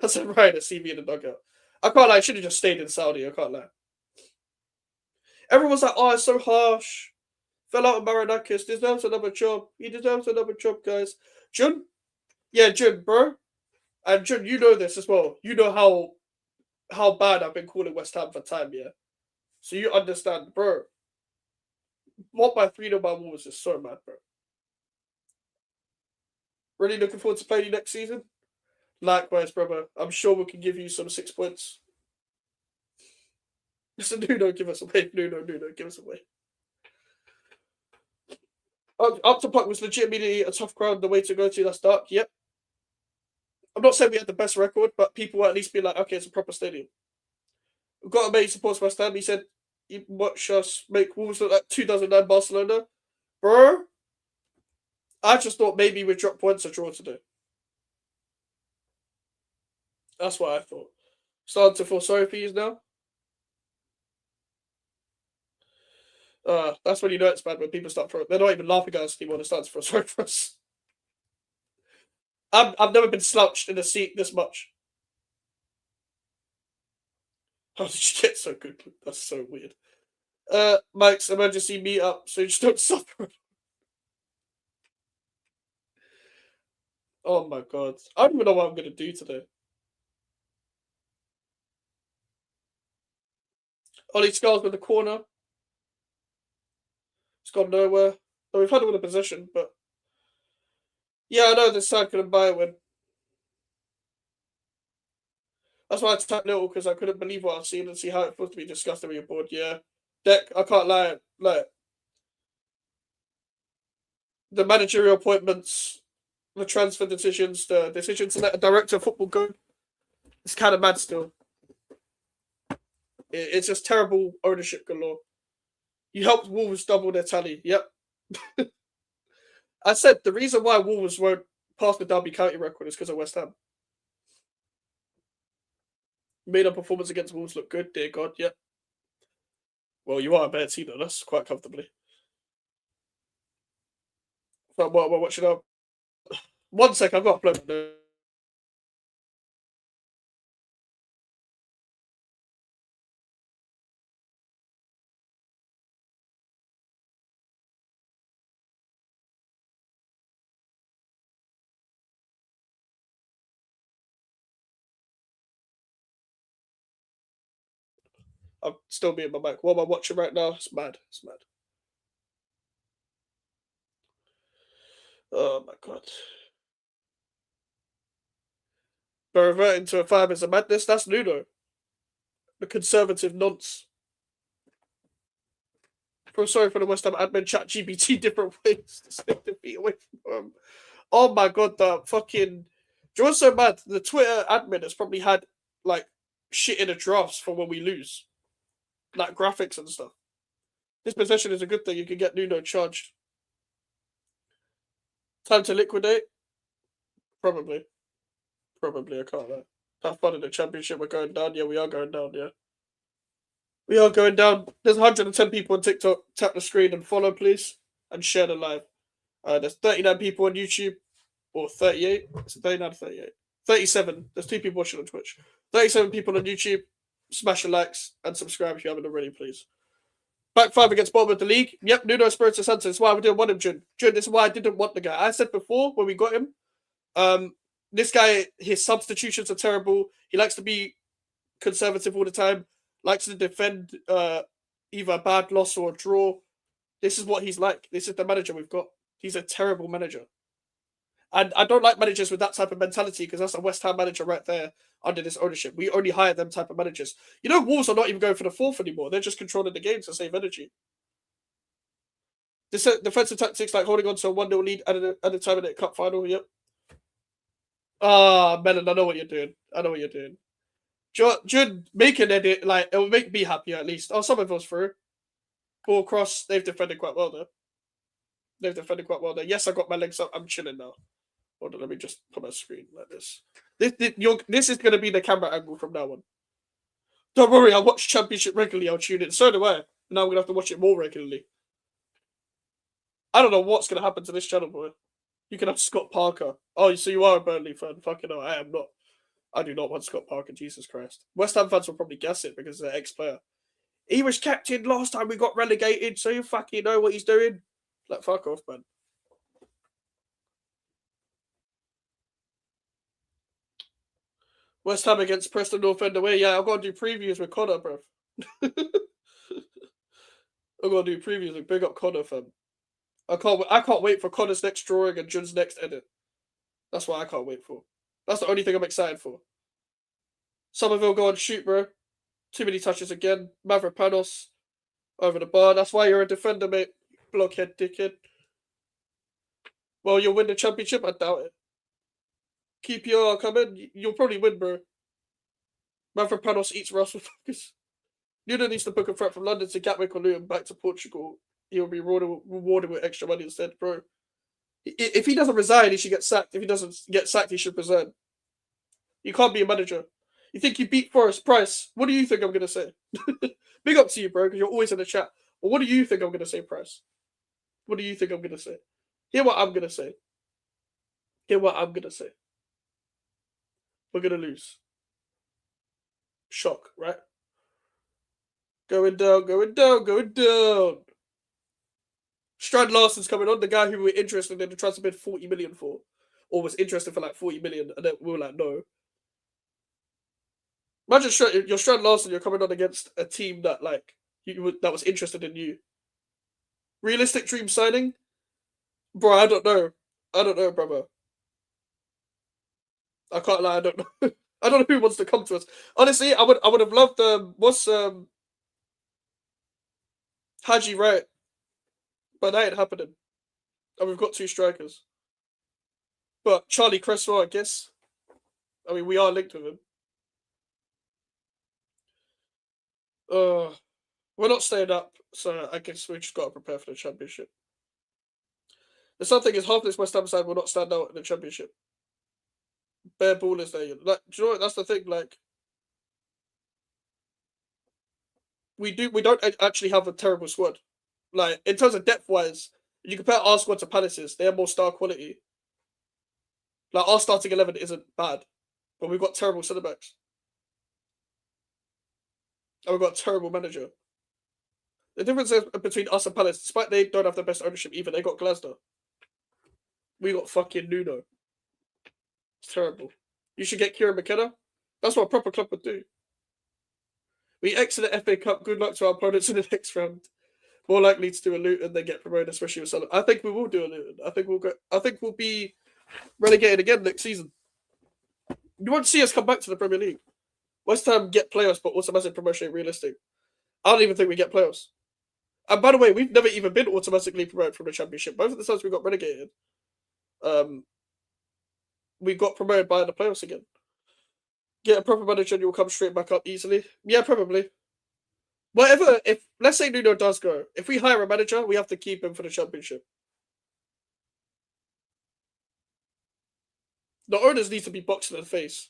That's a writing a CV in a dugout. I can't lie. I should have just stayed in Saudi. I can't lie. Everyone's like, oh, it's so harsh. Fell out of Marinakis. Deserves another job. He deserves another job, guys. Jun? Yeah, Jun, bro. And Jun, you know this as well. You know how bad I've been calling West Ham for time, yeah? So you understand, bro. What by 3-0 by Wolves is so mad, bro. Really looking forward to playing you next season? Likewise, brother. I'm sure we can give you some 6 points. Just a Nuno, give us away. Nuno, give us away. Up to Puck was legitimately a tough crowd. The way to go to, that's dark. Yep. I'm not saying we had the best record, but people will at least be like, okay, it's a proper stadium. We've got a mate who supports West Ham. He said, you watch us make Wolves look like 2009 Barcelona. Bro, I just thought maybe we'd drop points or draw today. That's what I thought. Starting to feel sorry for you now. That's when you know it's bad, when people start throwing. They're not even laughing at us anymore. They're starting to feel sorry for us. I've never been slouched in a seat this much. How did you get so good? That's so weird. Mike's emergency meetup, so you just don't suffer. Oh my god. I don't even know what I'm going to do today. Ollie Scar's in the corner. It's gone nowhere. So we've had all the possession, but yeah, I know this side couldn't buy a win. That's why I tapped little, because I couldn't believe what I've seen and see how it feels to be discussed on your board. Yeah. Deck, I can't lie. Like, the managerial appointments, the transfer decisions, the decision to let a director of football go, it's kind of mad still. It's just terrible ownership galore. You helped Wolves double their tally. Yep. I said the reason why Wolves won't pass the Derby County record is because of West Ham. Made a performance against Wolves look good, dear God. Yep. Well, you are a better team than us, quite comfortably. But what should I? 1 sec, I've got to upload. I'm still being my mic. What am I watching right now? It's mad. It's mad. Oh my god. But reverting to a 5 is a madness. That's Nuno. The conservative nonce. Feel sorry for the West Ham admin. Chat GPT different ways to stay the feet away from him. Oh my god, the fucking. Do you know what's so mad? The Twitter admin has probably had like shit in the drafts for when we lose. Like graphics and stuff. This possession is a good thing. You can get Nuno charged. Time to liquidate? Probably. Probably, I can't lie. Have fun in the championship. We're going down. Yeah, we are going down, yeah. We are going down. There's 110 people on TikTok. Tap the screen and follow, please. And share the live. There's 39 people on YouTube. Or 38. It's 39 to 38. 37. There's 2 people watching on Twitch. 37 people on YouTube. Smash the likes and subscribe if you haven't already, please. Back 5 against bottom of the league. Yep, Nuno Espirito Santo. That's why we didn't want him, Jun. This is why I didn't want the guy. I said before when we got him, this guy, his substitutions are terrible. He likes to be conservative all the time. Likes to defend either a bad loss or a draw. This is what he's like. This is the manager we've got. He's a terrible manager. And I don't like managers with that type of mentality because that's a West Ham manager right there under this ownership. We only hire them type of managers. You know, Wolves are not even going for the 4th anymore. They're just controlling the game to save energy. This defensive tactics like holding on to a 1-0 lead at a time in the cup final. Yep. Melon, I know what you're doing. I know what you're doing. Jude, make an edit. Like, it will make me happier at least. Oh, some of us through. Ball cross. They've defended quite well there. Yes, I got my legs up. I'm chilling now. Hold on, let me just put my screen like this. This is going to be the camera angle from now on. Don't worry, I watch Championship regularly. I'll tune in. So do I. Now I'm going to have to watch it more regularly. I don't know what's going to happen to this channel, boy. You can have Scott Parker. Oh, so you are a Burnley fan. Fucking hell, I am not. I do not want Scott Parker, Jesus Christ. West Ham fans will probably guess it because they're ex-player. He was captain last time we got relegated, so you fucking know what he's doing. Like, fuck off, man. West Ham against Preston North End away. Yeah, I've got to do previews with Connor, bro. I've got to do previews with Big Up Connor, fam. I can't wait for Connor's next drawing and Jun's next edit. That's what I can't wait for. That's the only thing I'm excited for. Somerville go and shoot, bro. Too many touches again. Mavropanos over the bar. That's why you're a defender, mate. Blockhead, dickhead. Well, you'll win the championship? I doubt it. Keep your coming. You'll probably win, bro. Mavropanos eats Russell focus. Nuno needs to book a flight from London to Gatwick or Luton back to Portugal. He'll be rewarded with extra money instead, bro. If he doesn't resign, he should get sacked. If he doesn't get sacked, he should resign. You can't be a manager. You think you beat Forrest Price? What do you think I'm going to say? Big up to you, bro, because you're always in the chat. But what do you think I'm going to say, Price? What do you think I'm going to say? Hear what I'm going to say. Hear what I'm going to say. We're going to lose. Shock, right? Going down, going down, going down. Strand Larsen's coming on, the guy who we were interested in and tried to bid 40 million for. Or was interested for like 40 million, and then we were like, no. Imagine you're Strand Larsen, you're coming on against a team that like that was interested in you. Realistic dream signing? Bro, I don't know. I don't know, brother. I can't lie, I don't know. I don't know who wants to come to us. Honestly, I would have loved what's Haji Wright. But that ain't happening. And we've got 2 strikers. But Charlie Cresswell, I guess. I mean, we are linked with him. We're not staying up, so I guess we just got to prepare for the championship. The sad thing is, half this West Ham side will not stand out in the championship. Bare ballers there. Like, do you know what? That's the thing. Like, we don't actually have a terrible squad. Like, in terms of depth-wise, you compare our squad to Palace's, they have more star quality. Like, our starting 11 isn't bad, but we've got terrible centre-backs. And we've got a terrible manager. The difference is between us and Palace, despite they don't have the best ownership either, they got Glasner. We got fucking Nuno. It's terrible. You should get Kieran McKenna. That's what a proper club would do. We exit the FA Cup. Good luck to our opponents in the next round. More likely to do a Luton than get promoted, especially with Salah. I think we will do a Luton. I think we'll be relegated again next season. You won't see us come back to the Premier League. West Ham get playoffs, but automatic promotion ain't realistic. I don't even think we get playoffs. And by the way, we've never even been automatically promoted from the Championship. Both of the times we got relegated, we got promoted by the playoffs again. Get a proper manager and you'll come straight back up easily. Yeah, probably. Whatever, if let's say Nuno does go, if we hire a manager, we have to keep him for the Championship. The owners need to be boxed in the face.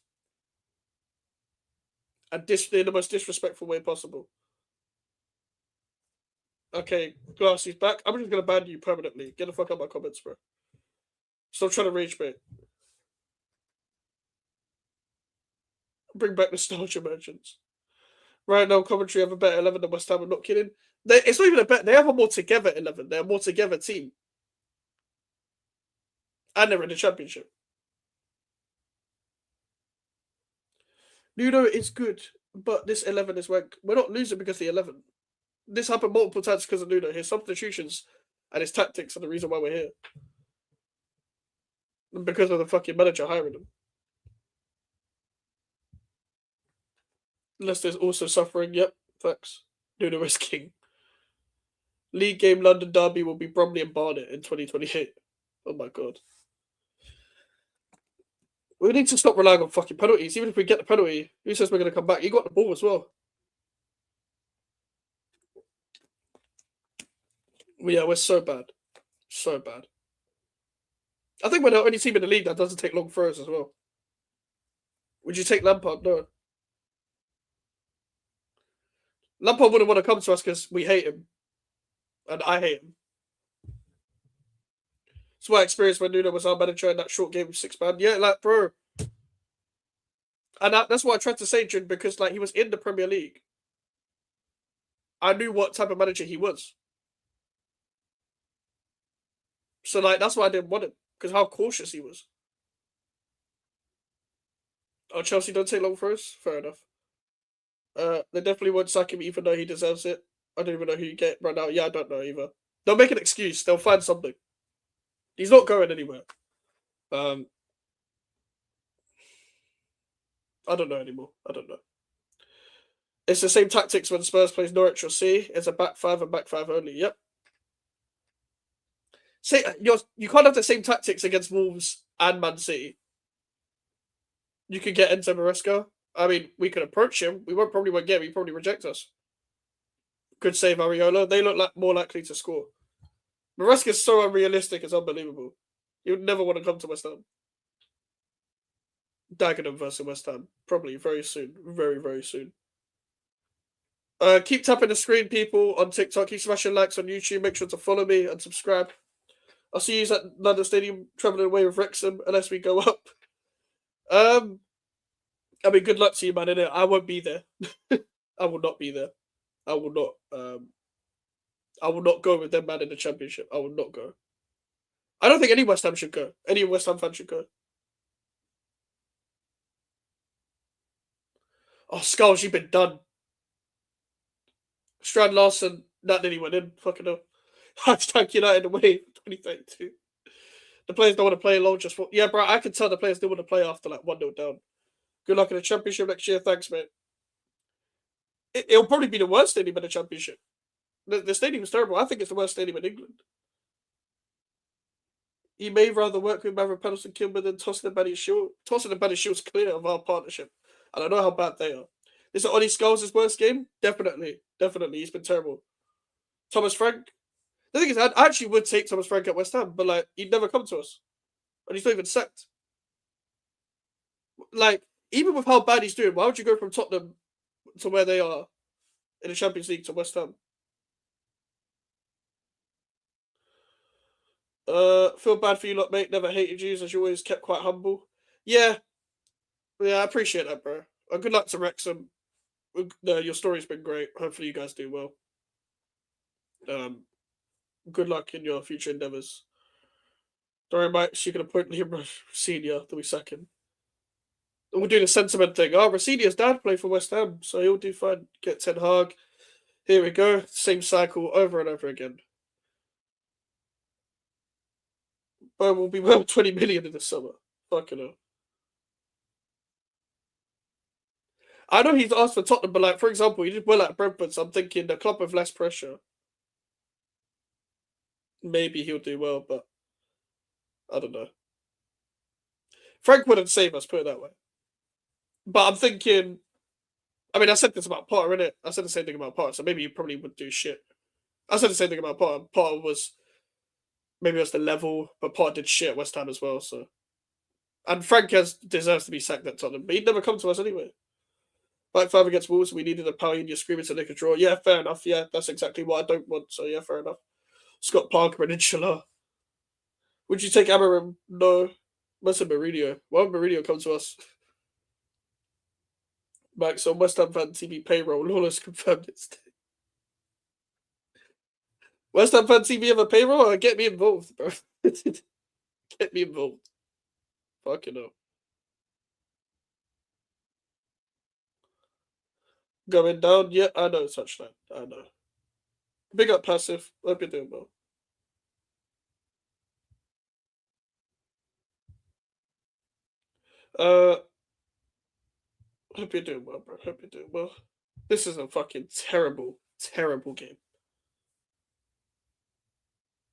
And in the most disrespectful way possible. Okay, Glassy's back. I'm just going to ban you permanently. Get the fuck out of my comments, bro. Stop trying to rage bait. Bring back nostalgia merchants. Right now, commentary have a better 11 than West Ham. I'm not kidding. It's not even a bet. They have a more together 11. They're a more together team. And they're in the Championship. Nuno is good, but this 11 is wank. We're not losing because of the 11. This happened multiple times because of Nuno. His substitutions and his tactics are the reason why we're here. And because of the fucking manager hiring him. Leicester's also suffering. Yep, facts. Nuno is king. League game London derby will be Bromley and Barnet in 2028. Oh my god. We need to stop relying on fucking penalties. Even if we get the penalty, who says we're going to come back? You got the ball as well. Yeah, we're so bad. So bad. I think we're the only team in the league that doesn't take long throws as well. Would you take Lampard? No. Lampard wouldn't want to come to us because we hate him. And I hate him. That's what I experienced when Nuno was our manager in that short game of 6-man. Yeah, like, bro. And that's what I tried to say, Jin, because like he was in the Premier League. I knew what type of manager he was. So like that's why I didn't want him, because how cautious he was. Oh, Chelsea don't take long throws? Fair enough. They definitely won't sack him even though he deserves it. I don't even know who you get right now. Yeah, I don't know either. They'll make an excuse. They'll find something. He's not going anywhere. I don't know anymore. I don't know. It's the same tactics when Spurs plays Norwich or C. It's a back five and back five only. Yep. Say you can't have the same tactics against Wolves and Man City. You could get Enzo Maresca. I mean, we could approach him. We probably won't get him. He'd probably reject us. Good save, Areola. They look like more likely to score. Maresca's so unrealistic, it's unbelievable. You would never want to come to West Ham. Dagenham versus West Ham. Probably very soon. Very, very soon. Keep tapping the screen, people, on TikTok. Keep smashing likes on YouTube. Make sure to follow me and subscribe. I'll see you at London Stadium travelling away with Wrexham unless we go up. I mean, good luck to you, man, innit? I won't be there. I will not be there. I will not go with them, man, in the Championship. I will not go. I don't think any West Ham should go. Any West Ham fan should go. Oh, Skulls, you've been done. Strand Larson, that nearly went in. Fucking hell. Hashtag United away 2032. The players don't want to play long just for... Yeah, bro, I can tell the players don't want to play after like 1-0 down. Good luck in the Championship next year. Thanks, mate. It'll probably be the worst stadium in the Championship. The stadium is terrible. I think it's the worst stadium in England. He may rather work with Maverick Pedalson Kilmer than tossing the Benny Shield. Tossing the Benny Shield's clear of our partnership. I don't know how bad they are. Is it Ollie Scholes' worst game? Definitely. Definitely. He's been terrible. Thomas Frank? The thing is, I actually would take Thomas Frank at West Ham, but like he'd never come to us. And he's not even sacked. Like, even with how bad he's doing, why would you go from Tottenham to where they are in the Champions League to West Ham? Feel bad for you lot, mate. Never hated you, as you always kept quite humble. Yeah. Yeah, I appreciate that, bro. Good luck to Wrexham. Your story's been great. Hopefully you guys do well. Good luck in your future endeavours. Don't worry, mate. She can appoint Liam Senior to be second. We'll do the sentiment thing. Oh, Rosinia's dad played for West Ham, so he'll do fine. Get Ten Hag. Here we go. Same cycle over and over again. But we'll be worth 20 million in the summer. Fucking hell. I know he's asked for Tottenham, but like, for example, he did well at Brentford, so I'm thinking the club with less pressure. Maybe he'll do well, but I don't know. Frank wouldn't save us, put it that way. But I'm thinking, I mean, I said this about Potter, innit? I said the same thing about Potter, so maybe he probably would do shit. I said the same thing about Potter. Potter was, maybe it was the level, but Potter did shit at West Ham as well, so. And Frank deserves to be sacked at Tottenham, but he'd never come to us anyway. Back five against Wolves, we needed a power in your screaming to nick a draw. Yeah, fair enough. Yeah, that's exactly what I don't want, so yeah, fair enough. Scott Parker and Inshallah. Would you take Amarim? No. What's a Mourinho? Why would Mourinho come to us? Max on West Ham Fan TV payroll. Lawless confirmed it. West Ham Fan TV have a payroll? Get me involved, bro. Get me involved. Fucking hell. Going down? Yeah, I know, touchline. I know. Big up, Passive. Hope you're doing well. Hope you're doing well, bro. Hope you're doing well. This is a fucking terrible, terrible game.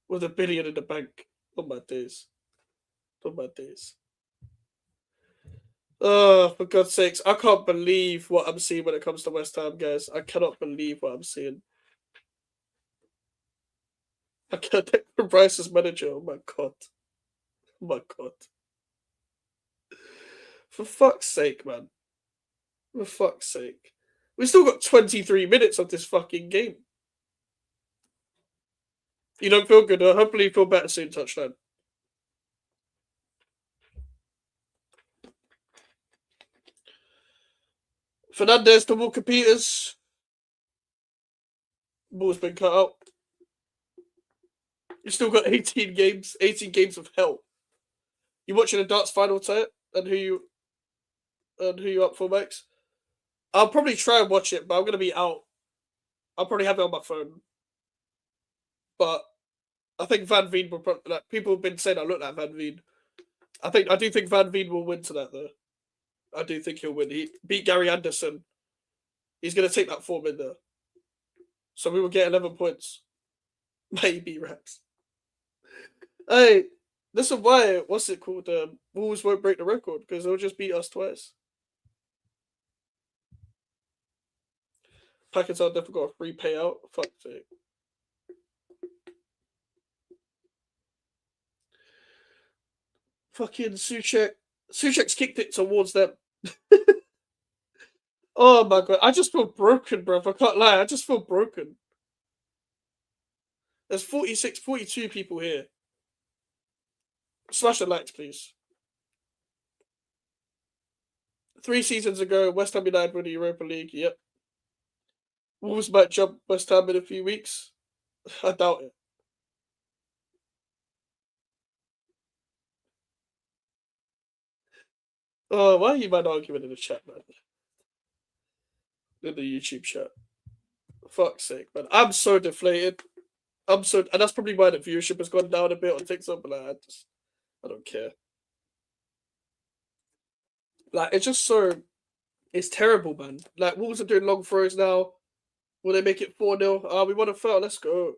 With $1 billion in the bank. On my days. On my days. Oh, for God's sakes. I can't believe what I'm seeing when it comes to West Ham, guys. I cannot believe what I'm seeing. I can't take Bryce's manager. Oh my God. Oh my God. For fuck's sake, man. For fuck's sake. We still got 23 minutes of this fucking game. You don't feel good, hopefully you feel better soon, touchdown. Fernandez to Walker Peters. Ball's been cut out. You still got 18 games. 18 games of hell. You watching the darts final tonight? And who you up for, Max? I'll probably try and watch it, but I'm gonna be out. I'll probably have it on my phone. But I think Van Veen will probably, like, people have been saying I look like Van Veen. I do think Van Veen will win tonight, though. I do think he'll win. He beat Gary Anderson. He's gonna take that form in there. So we will get 11 points. Maybe, Raps. Hey, this is why, what's it called? Wolves won't break the record, because they'll just beat us twice. Packets are difficult, free payout. Fuck's sake. Fucking Suchek. Suchek's kicked it towards them. Oh my God. I just feel broken, bro. I can't lie. I just feel broken. There's 46, 42 people here. Smash the likes, please. 3 seasons ago, West Ham United won the Europa League. Yep. Wolves might jump West Ham in a few weeks. I doubt it. Oh, why are you man arguing in the chat, man? In the YouTube chat. For fuck's sake, man. I'm so deflated. And that's probably why the viewership has gone down a bit on TikTok, but like, I don't care. Like, it's just so, it's terrible, man. Like, Wolves are doing long throws now. Will they make it 4-0? We want a foul. Let's go.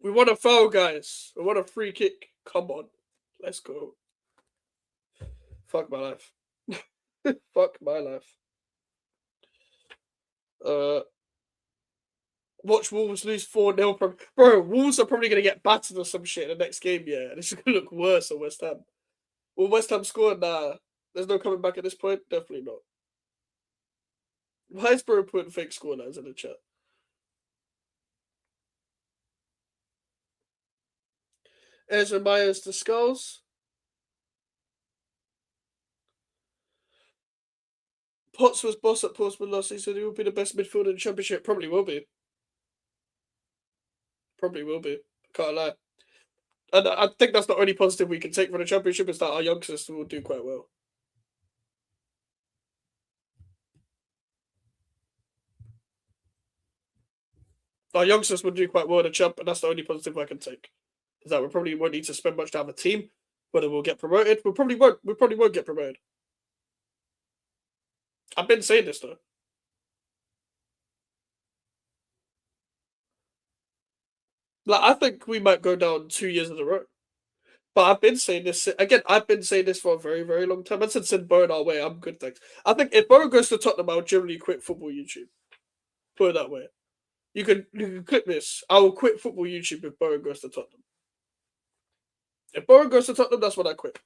We want a foul, guys. We want a free kick. Come on. Let's go. Fuck my life. Fuck my life. Watch Wolves lose 4-0 from... Bro, Wolves are probably going to get battered or some shit in the next game, yeah. And it's going to look worse than West Ham. Will West Ham score? Nah. There's no coming back at this point. Definitely not. Why is bro putting fake scorelines in the chat? Ezra Myers to Skulls. Potts was boss at Portsmouth last season. He will be the best midfielder in the Championship. Probably will be. Probably will be. Can't lie. And I think that's the only positive we can take from the Championship is that our youngsters will do quite well. Our youngsters will do quite well in the Champ, and that's the only positive I can take. Is that we probably won't need to spend much to have a team. Whether we'll get promoted, we probably won't. We probably won't get promoted. I've been saying this though. Like, I think we might go down 2 years in a row. But I've been saying this again. I've been saying this for a very, very long time. I said send Bowen our way. I'm good, thanks. I think if Bowen goes to Tottenham, I'll generally quit football YouTube. Put it that way. You can clip this. I will quit football YouTube if Bowen goes to Tottenham. If Bowen goes to Tottenham, that's when I quit.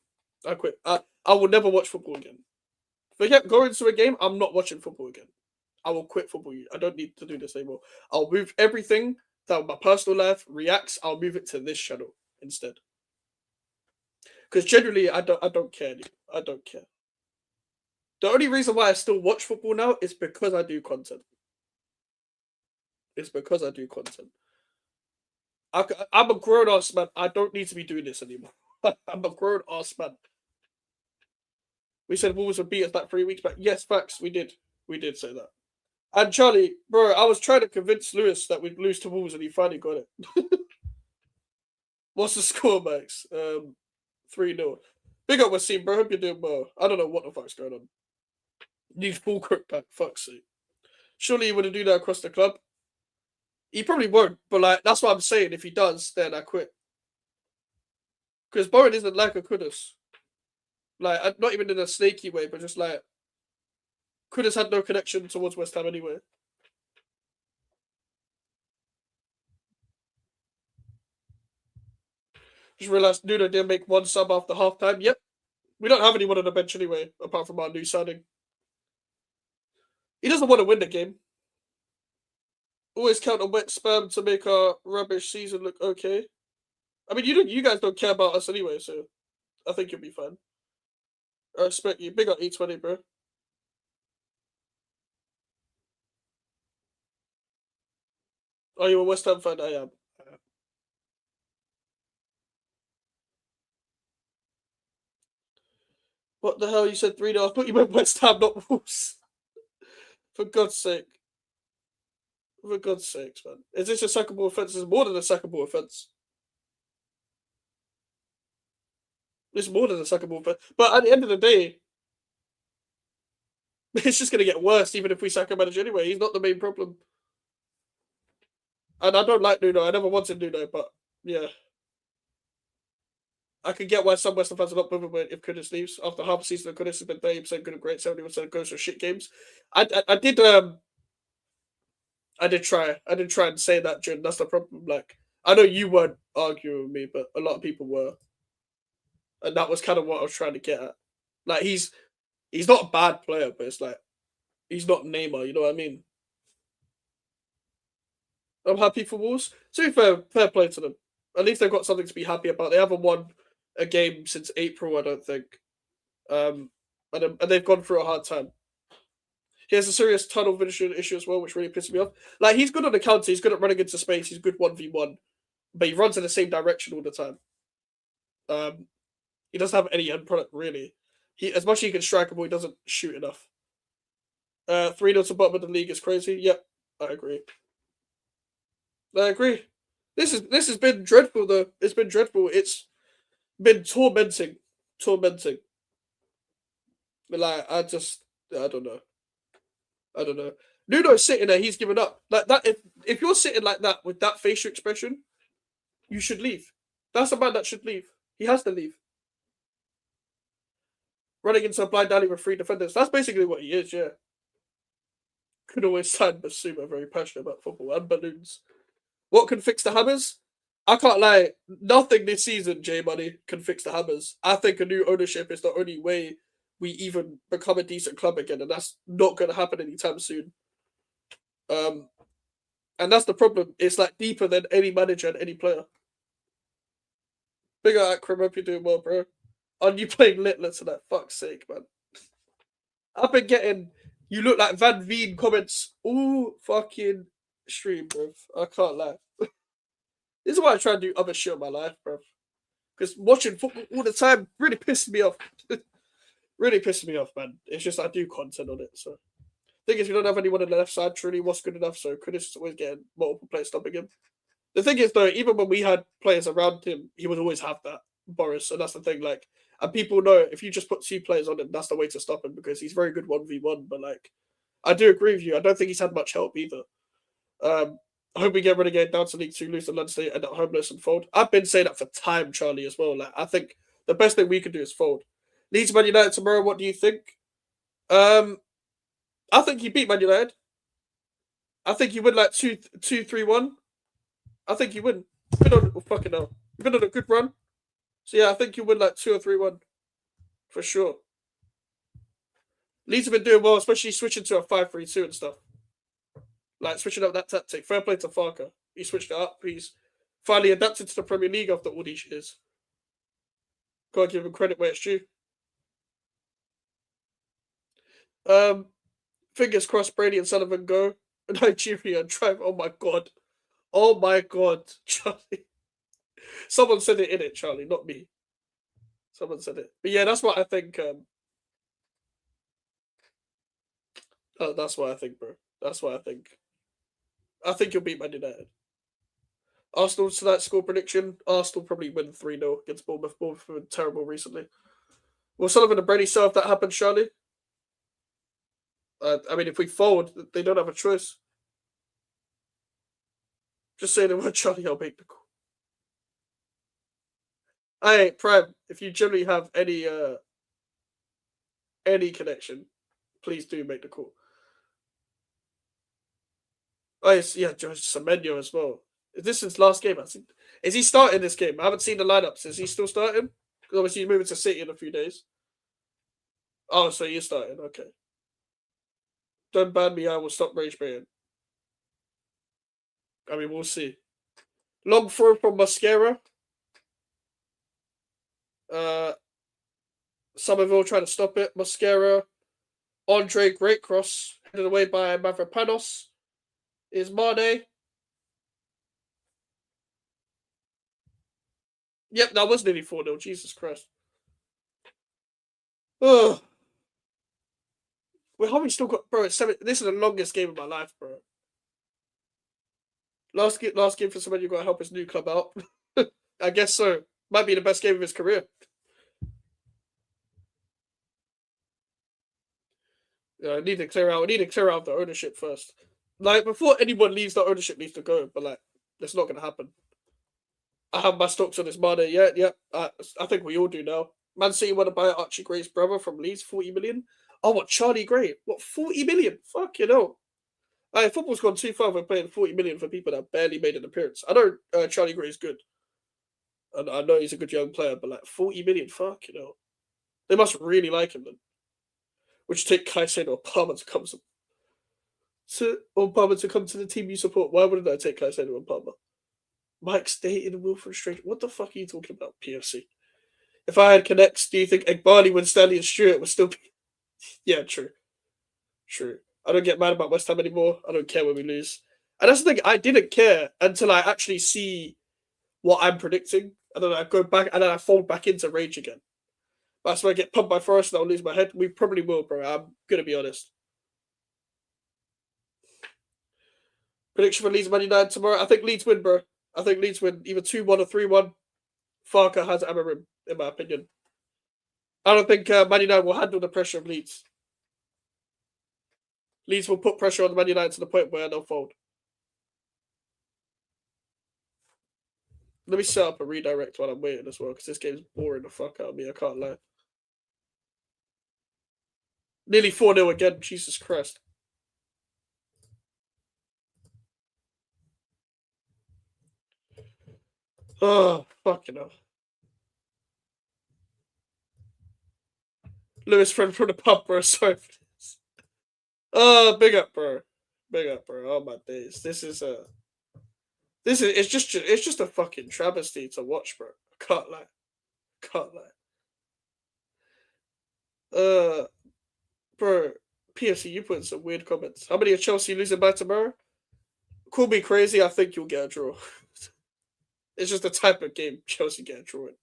I quit. I will never watch football again. If I kept going to a game, I'm not watching football again. I will quit football. I don't need to do this anymore. I'll move everything that my personal life reacts. I'll move it to this channel instead. Because generally, I don't care anymore. I don't care. The only reason why I still watch football now is because I do content. It's because I do content. I'm a grown ass man. I don't need to be doing this anymore. I'm a grown ass man. We said Wolves would beat us like 3 weeks back. Yes, facts. We did. We did say that. And Charlie, bro, I was trying to convince Lewis that we'd lose to Wolves, and he finally got it. What's the score, Max? 3-0. Big up, Wasim, bro. Hope you're doing well. I don't know what the fuck's going on. Need full cook back. Fuck's sake. Surely he wouldn't do that across the club. He probably won't, but like that's what I'm saying. If he does, then I quit. Because Bowen isn't like a Kudus. Like, not even in a snaky way, but just like Kudus had no connection towards West Ham anyway. Just realised Nuno didn't make one sub after half time. Yep. We don't have anyone on the bench anyway, apart from our new signing. He doesn't want to win the game. Always count on wet spam to make our rubbish season look okay. I mean, you guys don't care about us anyway, so I think you'll be fine. I respect you. Big up E20, bro. Are you a West Ham fan? I am. What the hell? You said 3-0. I thought you meant West Ham, not Wolves. For God's sake. For God's sakes, man. Is this a sackable offence? It's more than a sackable offence. It's more than a sackable offence. But at the end of the day, it's just going to get worse even if we sack a manager anyway. He's not the main problem. And I don't like Nuno. I never wanted Nuno, but yeah. I can get why some West Ham fans are not moving if Kudus leaves. After half a season, Kudus has been 30% good and great, 70% goes for shit games. I did try and say that, Jim. That's the problem. Like, I know you weren't arguing with me, but a lot of people were. And that was kind of what I was trying to get at. Like, he's not a bad player, but it's like, he's not Neymar, you know what I mean? I'm happy for Wolves. To be fair play to them. At least they've got something to be happy about. They haven't won a game since April, I don't think. And they've gone through a hard time. He has a serious tunnel vision issue as well, which really pisses me off. Like, he's good on the counter, he's good at running into space, he's good 1v1, but he runs in the same direction all the time. He doesn't have any end product, really. As much as he can strike a ball, he doesn't shoot enough. 3-0 to bottom of the league is crazy. Yep, I agree. I agree. This has been dreadful, though. It's been dreadful. It's been tormenting. But like, I don't know. Nuno's sitting there. He's given up. Like that. If you're sitting like that with that facial expression, you should leave. That's a man that should leave. He has to leave. Running into a blind alley with 3 defenders. That's basically what he is. Yeah. Could always sign Basuma. Very passionate about football and balloons. What can fix the hammers? I can't lie. Nothing this season, J Money, can fix the hammers. I think a new ownership is the only way we even become a decent club again, and that's not going to happen anytime soon. And that's the problem. It's like deeper than any manager and any player. Big up, Akram. Hope you're doing well, bro. Aren't you playing Litless for that? Fuck's sake, man. I've been getting you look like Van Veen comments all fucking stream, bro. I can't lie. This is why I try to do other shit in my life, bro. Because watching football all the time really pisses me off. Really pisses me off, man. It's just I do content on it. So, thing is, we don't have anyone on the left side. Truly, what's good enough? So, Kudus is always getting multiple players stopping him. The thing is, though, even when we had players around him, he would always have that Boris, and that's the thing. Like, and people know if you just put 2 players on him, that's the way to stop him because he's very good 1v1. But like, I do agree with you. I don't think he's had much help either. I hope we get relegated down to League 2, lose to London State, end up homeless and fold. I've been saying that for time, Charlie, as well. Like, I think the best thing we can do is fold. Leeds Man United tomorrow, what do you think? I think you beat Man United. I think you win like 2-3-1. I think you win. You've been on fucking hell. You've been on a good run. So yeah, I think you win like 2 or 3-1. For sure. Leeds have been doing well, especially switching to a 5-3-2 and stuff. Like switching up that tactic. Fair play to Farker. He switched it up. He's finally adapted to the Premier League after all these years. Gotta give him credit where it's due. Fingers crossed Brady and Sullivan go. Nigeria drive. Oh my god. Oh my god. Charlie. Someone said it in it, Charlie, not me. Someone said it. But yeah, that's what I think. That's what I think, bro. That's what I think. I think you'll beat Man United. Arsenal tonight score prediction. Arsenal probably win 3-0 against Bournemouth. Bournemouth have been terrible recently. Will Sullivan and Brady serve that happen, Charlie? I mean, if we fold, they don't have a choice. Just say the word Charlie, I'll make the call. Hey, Prime, if you generally have any connection, please do make the call. Oh, yes, yeah, Josh Semenyo as well. This is his last game. Is he starting this game? I haven't seen the lineups. Is he still starting? Because obviously he's moving to City in a few days. Oh, so you're starting. Okay. Don't ban me. I will stop rage baiting. I mean, we'll see. Long throw from Mascara. Somerville trying to stop it. Mascara. Andre, great cross. Headed away by Mavropanos. Is Mane. Yep, that was nearly 4-0. Jesus Christ. Ugh. How we still got, bro? This is the longest game of my life, bro. Last game for somebody who got to help his new club out. I guess so. Might be the best game of his career. Yeah, I need to clear out the ownership first. Like before anyone leaves, the ownership needs to go. But like, that's not gonna happen. I have my stocks on this Mane. Yeah. I think we all do now. Man City want to buy Archie Gray's brother from Leeds, 40 million. Oh, what Charlie Gray? What 40 million? Fuck you know. Football's gone too far. We're paying 40 million for people that barely made an appearance. I know Charlie Gray is good, and I know he's a good young player, but like 40 million, fuck you know. They must really like him then. Would you take Caicedo or Palmer to come to the team you support? Why wouldn't I take Caicedo and Palmer? Mike Staten and Wilfred Strange. What the fuck are you talking about, PFC? If I had connects, do you think Egbali, Winstanley, and Stewart would still be? Yeah, true. I don't get mad about West Ham anymore. I don't care when we lose. And that's the thing. I didn't care until I actually see what I'm predicting, and then I go back and then I fall back into rage again. That's where I get pumped by Forest and I'll lose my head. We probably will, bro. I'm gonna be honest. Prediction for Leeds Man United tomorrow. I think Leeds win, bro. I think Leeds win either 2-1 or 3-1. Farker has Amarim, in my opinion. I don't think Man United will handle the pressure of Leeds. Leeds will put pressure on Man United to the point where they'll fold. Let me set up a redirect while I'm waiting as well, because this game's boring the fuck out of me. I can't lie. Nearly 4-0 again. Jesus Christ. Oh, fucking hell. Lewis friend from the pub, bro. Sorry for this. Oh, big up, bro. Big up, bro. Oh my days. It's just a fucking travesty to watch, bro. I can't lie. Can't lie. Bro, PFC, you put in some weird comments. How many are Chelsea losing by tomorrow? Call me crazy, I think you'll get a draw. It's just the type of game Chelsea get a draw in.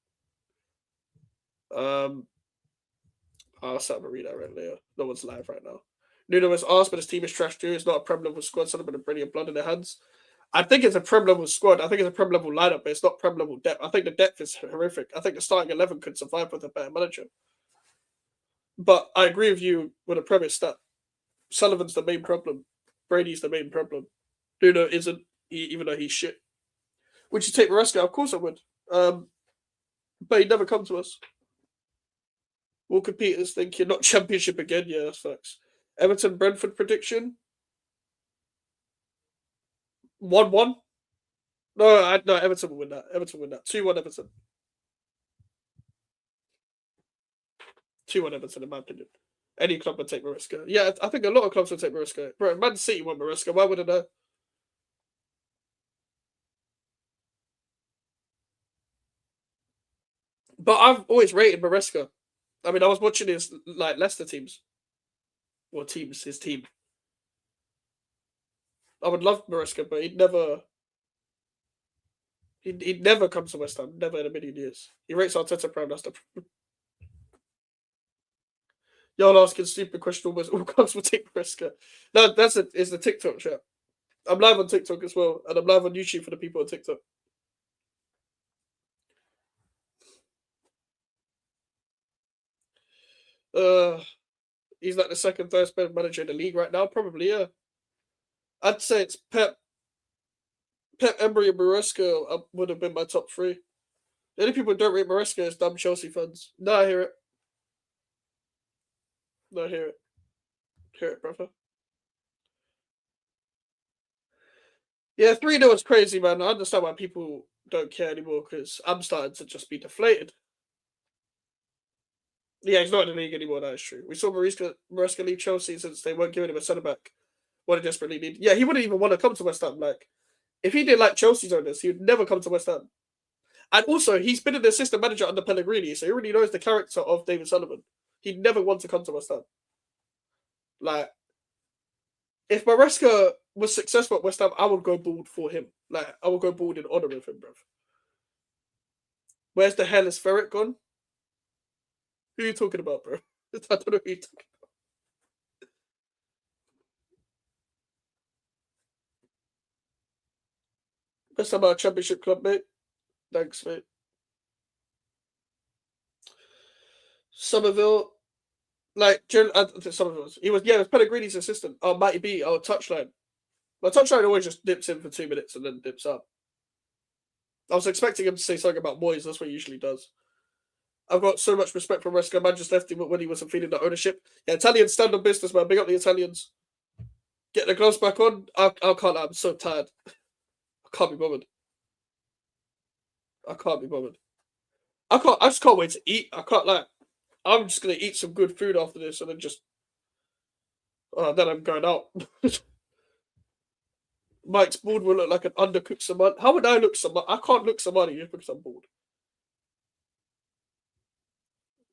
I'll set up a redirect later. No one's live right now. Nuno was asked, but his team is trash too. It's not a Prem level squad, something with a brilliant blood in their hands. I think it's a Prem level squad. I think it's a Prem level lineup, but it's not Prem level depth. I think the depth is horrific. I think the starting 11 could survive with a better manager. But I agree with you with the premise that Sullivan's the main problem. Brady's the main problem. Nuno isn't, even though he's shit. Would you take Maresca? Of course I would. But he'd never come to us. Will compete as thinking not championship again. Yeah, that's facts. Everton Brentford prediction 1-1. No, Everton will win that. 2-1 Everton. 2-1 Everton, in my opinion. Any club would take Maresca. Yeah, I think a lot of clubs would take Maresca. Bro, Man City want Maresca. Why wouldn't I? But I've always rated Maresca. I mean, I was watching his like Leicester teams. Or teams, his team. I would love Maresca, but he'd never come to West Ham. Never in a million years. He rates Arteta proud. That's the y'all asking stupid question almost all comes with Tick Maresca. No, that's it. It's the TikTok chat. I'm live on TikTok as well, and I'm live on YouTube for the people on TikTok. He's like the second, third best manager in the league right now. Probably, yeah. I'd say it's Pep, Emery, and Maresca would have been my top three. The only people who don't rate Maresca is dumb Chelsea fans. No, I hear it. No, I hear it. Hear it, brother. Yeah, 3-0 is crazy, man. I understand why people don't care anymore because I'm starting to just be deflated. Yeah, he's not in the league anymore. That is true. We saw Maresca leave Chelsea since they weren't giving him a centre back. What he desperately needed. Yeah, he wouldn't even want to come to West Ham. Like, if he did like Chelsea's owners, he would never come to West Ham. And also, he's been an assistant manager under Pellegrini, so he already knows the character of David Sullivan. He'd never want to come to West Ham. Like, if Maresca was successful at West Ham, I would go bald for him. Like, I would go bald in honor of him, bro. Where's the hairless ferret gone? Who are you talking about, bro? I don't know who you're talking about. Best time our championship club, mate. Thanks, mate. Somerville, like Somerville. He was Pellegrini's assistant. Oh, Matty B. Oh, touchline. My touchline always just dips in for 2 minutes and then dips up. I was expecting him to say something about Moyes. That's what he usually does. I've got so much respect for Maresca. Man just left him when he wasn't feeling the ownership. Yeah, Italians stand on business, man. Big up the Italians. Get the gloves back on. I can't. I'm so tired. I can't be bothered. I can't be bothered. I just can't wait to eat. I can't like. I'm just gonna eat some good food after this and then just. Then I'm going out. Mike's board will look like an undercooked Somali. How would I look Somali? I can't look Somali just because I'm bored.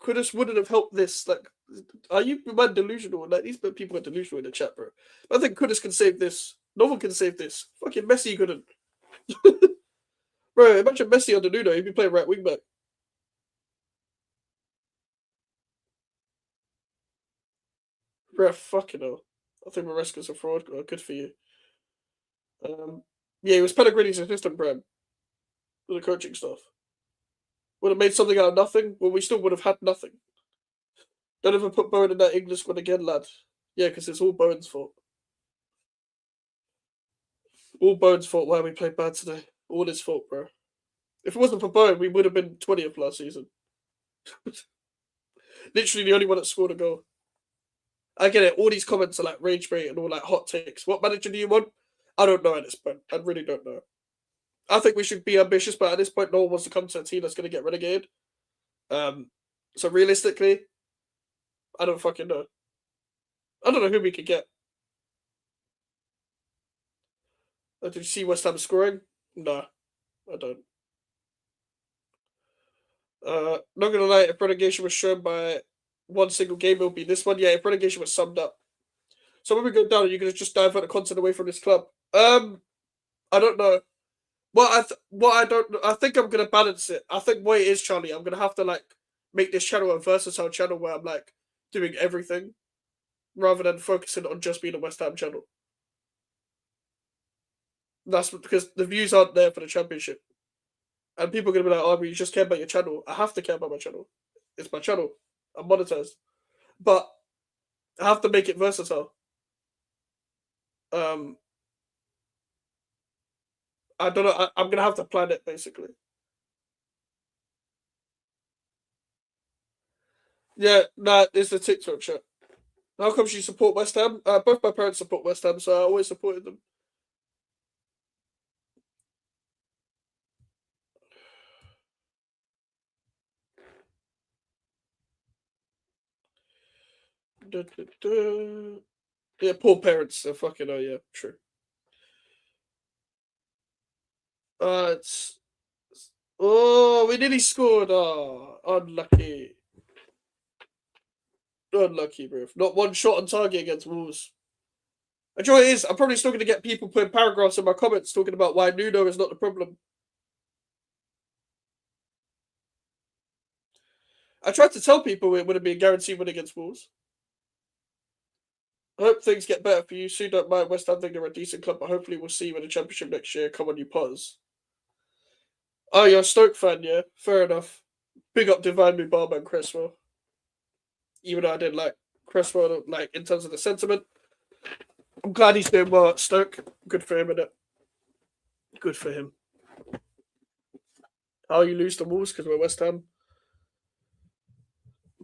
Kudus wouldn't have helped this. Like, are you man delusional? Like, these people are delusional in the chat, bro. I think Kudus can save this. No one can save this. Fucking Messi couldn't. Bro, imagine Messi on the Nuno. He'd be playing right wing back. Bro, fucking hell. I think Maresca's a fraud. Oh, good for you. Yeah, he was Pellegrini's assistant, bro. With the coaching stuff. Would have made something out of nothing. Well, we still would have had nothing. Don't ever put Bowen in that English squad again, lad. Yeah, because it's all Bowen's fault. All Bowen's fault why we played bad today. All his fault, bro. If it wasn't for Bowen, we would have been 20th last season. Literally the only one that scored a goal. I get it. All these comments are like rage bait and all like hot takes. What manager do you want? I don't know at this point. I really don't know. I think we should be ambitious, but at this point, no one wants to come to a team that's going to get relegated. So realistically, I don't fucking know. I don't know who we could get. Did you see West Ham scoring? No, I don't. Not gonna lie, if relegation was shown by one single game, it would be this one. Yeah, if relegation was summed up. So when we go down, are you gonna just divert the content away from this club? I don't know. I think I'm gonna balance it. I think what it is, Charlie, I'm gonna have to like make this channel a versatile channel where I'm like doing everything rather than focusing on just being a West Ham channel. That's because the views aren't there for the championship. And people are gonna be like, oh, but you just care about your channel. I have to care about my channel. It's my channel. I'm monetized. But I have to make it versatile. I don't know. I'm gonna have to plan it basically. Yeah, nah, it's the TikTok chat. How come you support West Ham? Both my parents support West Ham, so I always supported them. Yeah, poor parents. So fucking oh yeah, true. It's we nearly scored. Oh, unlucky. Unlucky, bro. Not one shot on target against Wolves. The joy is, I'm probably still going to get people putting paragraphs in my comments talking about why Nuno is not the problem. I tried to tell people it wouldn't be a guaranteed win against Wolves. I hope things get better for you. Soon don't mind West Ham think they're a decent club, but hopefully we'll see you in the Championship next year. Come on, you Potters. Oh, you're a Stoke fan, yeah? Fair enough. Big up Divine Mubama and Cresswell. Even though I didn't like Cresswell, like, in terms of the sentiment. I'm glad he's doing well at Stoke. Good for him, innit? Good for him. How you lose the Wolves because we're West Ham.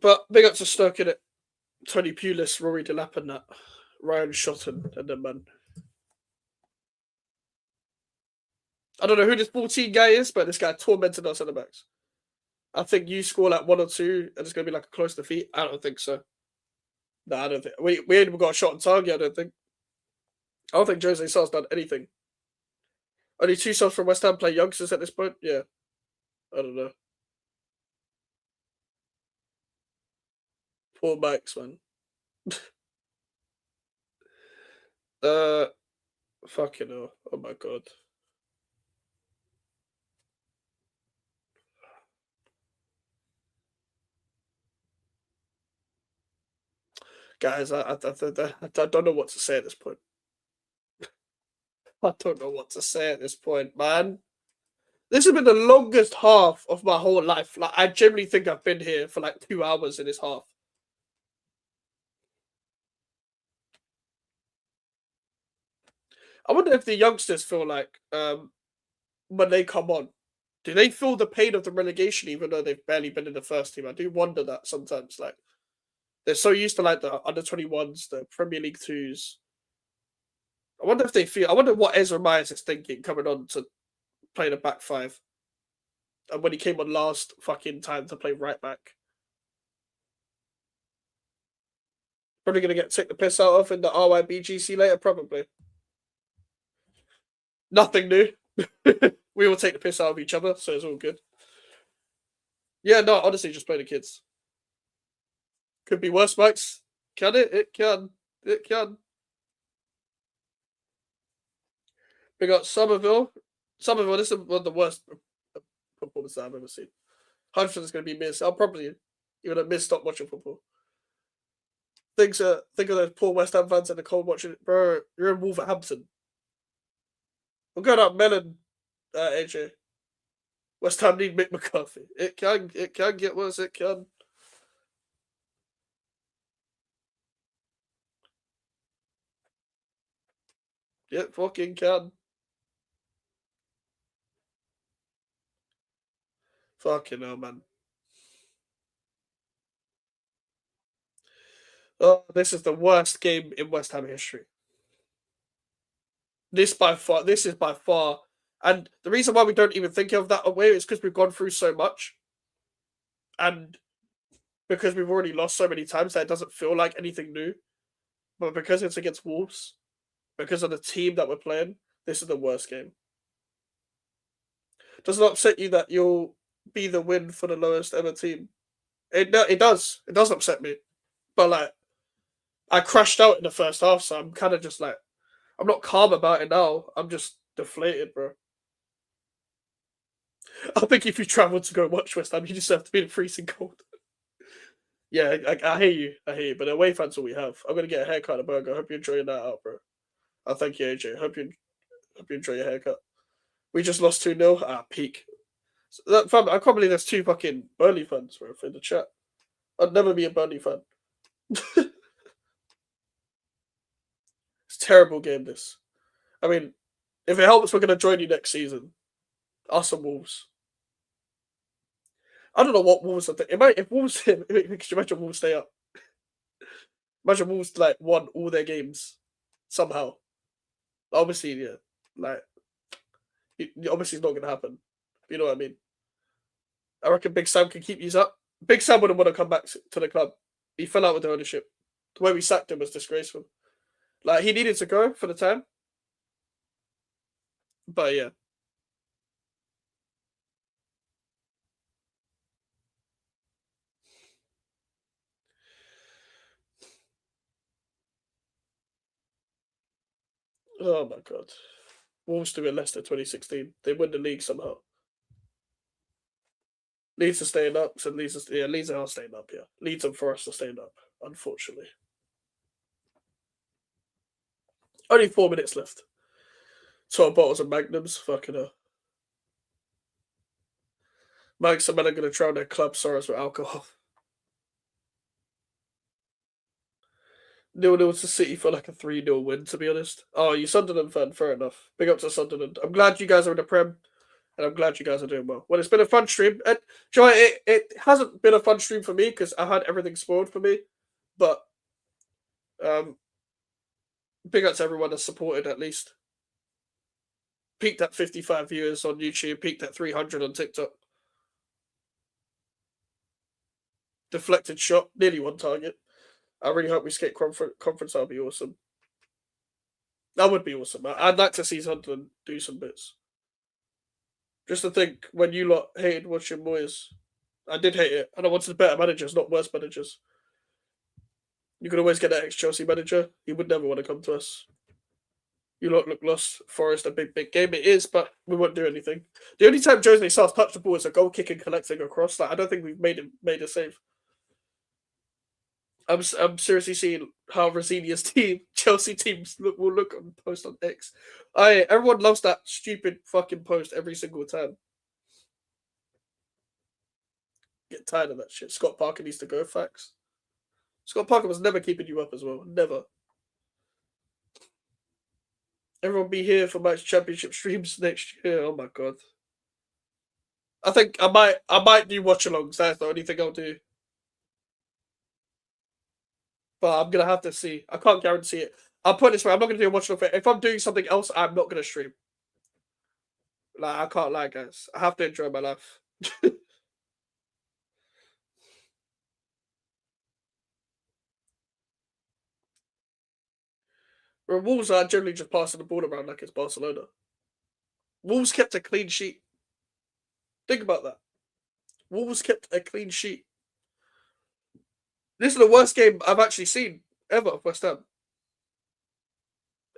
But big up to Stoke, innit? Tony Pulis, Rory Delap and that. Ryan Shotton and them, man. I don't know who this 14 guy is, but this guy tormented our centre backs. I think you score like 1 or 2 and it's going to be like a close defeat. I don't think so. No, I don't think. We ain't even got a shot on target, I don't think. I don't think Jose Sar's done anything. Only 2 subs from West Ham play youngsters at this point? Yeah. I don't know. Poor Max, man. Fucking hell. Oh my god. Guys, I don't know what to say at this point. I don't know what to say at this point, man. This has been the longest half of my whole life. Like, I genuinely think I've been here for like 2 hours in this half. I wonder if the youngsters feel like when they come on, do they feel the pain of the relegation even though they've barely been in the first team? I do wonder that sometimes. Like they're so used to like the under 21s, the Premier League twos. I wonder if they feel. I wonder what Ezra Myers is thinking coming on to play the back five, and when he came on last fucking time to play right back. Probably gonna get take the piss out of in the RYBGC later, probably. Nothing new. We will take the piss out of each other, so it's all good. Yeah, no, honestly, just play the kids. Could be worse, Max. Can it? It can. It can. We got Somerville. Somerville, this is one of the worst performances I've ever seen. 100% is going to be missed. I'll probably even a miss stop watching football. Think of those poor West Ham fans in the cold watching it. Bro, you're in Wolverhampton. We're going up Melon, AJ. West Ham need Mick McCarthy. It can get worse. It can. It fucking can. Fucking hell, man. Oh, this is the worst game in West Ham history. This is by far, and the reason why we don't even think of that away is because we've gone through so much, and because we've already lost so many times that it doesn't feel like anything new. But because it's against Wolves, because of the team that we're playing, this is the worst game. Does it upset you that you'll be the win for the lowest ever team? It does. It does upset me. But like, I crashed out in the first half, so I'm kind of just like, I'm not calm about it now. I'm just deflated, bro. I think if you travel to go watch West Ham, you just have to be in freezing cold. Yeah, I hear you. I hear you. But away fans all we have. I'm gonna get a haircut and a burger. I hope you're enjoying that out, bro. Thank you, AJ. Hope you enjoy your haircut. We just lost 2-0. Peak. So fam, I can't believe there's 2 fucking Burnley fans, bro, in the chat. I'd never be a Burnley fan. It's a terrible game, this. I mean, if it helps, we're gonna join you next season. Us and Wolves. I don't know what Wolves are thinking. If Wolves, could you imagine Wolves stay up? Imagine Wolves like won all their games somehow. Obviously, yeah, like obviously it's not gonna happen. You know what I mean? I reckon Big Sam can keep these up. Big Sam wouldn't want to come back to the club. He fell out with the ownership. The way we sacked him was disgraceful. Like he needed to go for the time, but yeah. Oh my god. Wolves do it Leicester 2016. They win the league somehow. Leeds are staying up, so Leeds are staying up, yeah. Leeds and Forest are staying up, unfortunately. Only 4 minutes left. 12 bottles of Magnums, fucking hell. Mike's and men are going to drown their club sorrows with alcohol. 0-0 to City for like a 3-0 win, to be honest. Oh, you Sunderland fan, fair enough. Big up to Sunderland. I'm glad you guys are in the Prem, and I'm glad you guys are doing well. Well, it's been a fun stream. And, you know, it hasn't been a fun stream for me because I had everything spoiled for me. But big up to everyone that's supported at least. Peaked at 55 viewers on YouTube, peaked at 300 on TikTok. Deflected shot, nearly one target. I really hope we skate conference. That'll be awesome. That would be awesome. I'd like to see Sunderland do some bits. Just to think, when you lot hated watching Moyes, I did hate it, and I wanted better managers, not worse managers. You could always get that ex-Chelsea manager. He would never want to come to us. You lot look lost. Forest, a big game. It is, but we won't do anything. The only time Jose starts touch the ball is a goal kick and collecting across. Like, I don't think we've made a save. I'm seriously seeing how Rosinia's team, Chelsea teams will look on post on X. Everyone loves that stupid fucking post every single time. Get tired of that shit. Scott Parker needs to go. Facts. Scott Parker was never keeping you up as well. Never. Everyone be here for match championship streams next year. Oh my god. I think I might do watchalongs. That's the only thing I'll do. But I'm gonna have to see. I can't guarantee it. I'll put it this way: I'm not gonna do a watchalong. If I'm doing something else, I'm not gonna stream. Like, I can't lie, guys. I have to enjoy my life. Where Wolves are generally just passing the ball around like it's Barcelona. Wolves kept a clean sheet. Think about that. Wolves kept a clean sheet. This is the worst game I've actually seen ever of West Ham.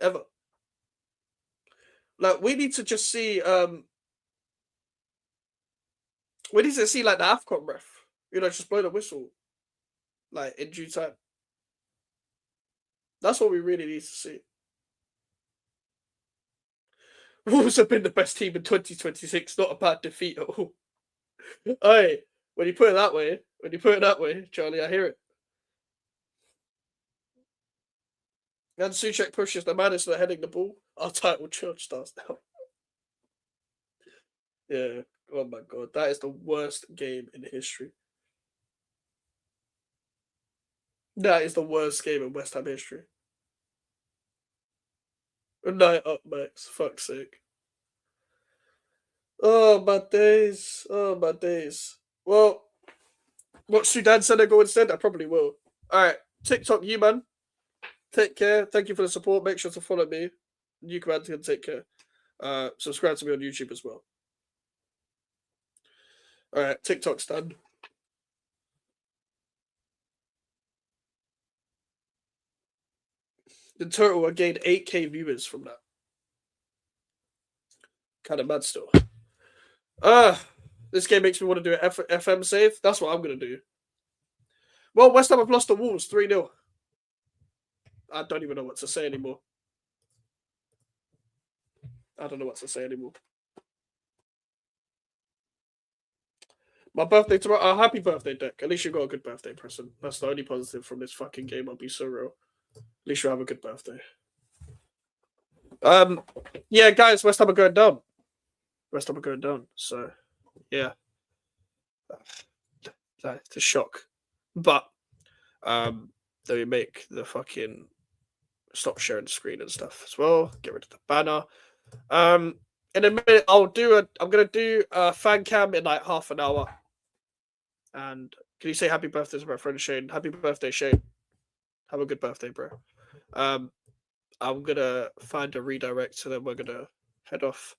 Ever. Like, we need to just see we need to see like the AFCON ref. You know, just blow the whistle. Like, in due time. That's what we really need to see. Wolves have been the best team in 2026, not a bad defeat at all. Hey, when you put it that way, Charlie, I hear it. And Suchek pushes the man instead of heading the ball. Our title church starts now. Yeah. Oh my god, that is the worst game in history. That is the worst game in West Ham history. A night up, Max. Fuck's sake. Oh my days. Oh my days. Well, watch Sudan Senegal instead? I probably will. Alright. TikTok, you man. Take care. Thank you for the support. Make sure to follow me. You command can take care. Subscribe to me on YouTube as well. Alright, TikTok's done. In total, I gained 8K viewers from that. Kind of mad still. This game makes me want to do an FM save. That's what I'm going to do. Well, West Ham have lost the Wolves 3-0. I don't even know what to say anymore. I don't know what to say anymore. My birthday tomorrow. Happy birthday, Dick. At least you got a good birthday present. That's the only positive from this fucking game. I'll be so real. At least you have a good birthday. Yeah, guys, West Ham are going down. West Ham are going down. So, yeah. That's a shock. But, let me make the fucking stop sharing the screen and stuff as well. Get rid of the banner. In a minute, I'm gonna do a fan cam in like half an hour. And can you say happy birthday to my friend Shane? Happy birthday, Shane. Have a good birthday, bro. I'm gonna find a redirect, so then we're gonna head off.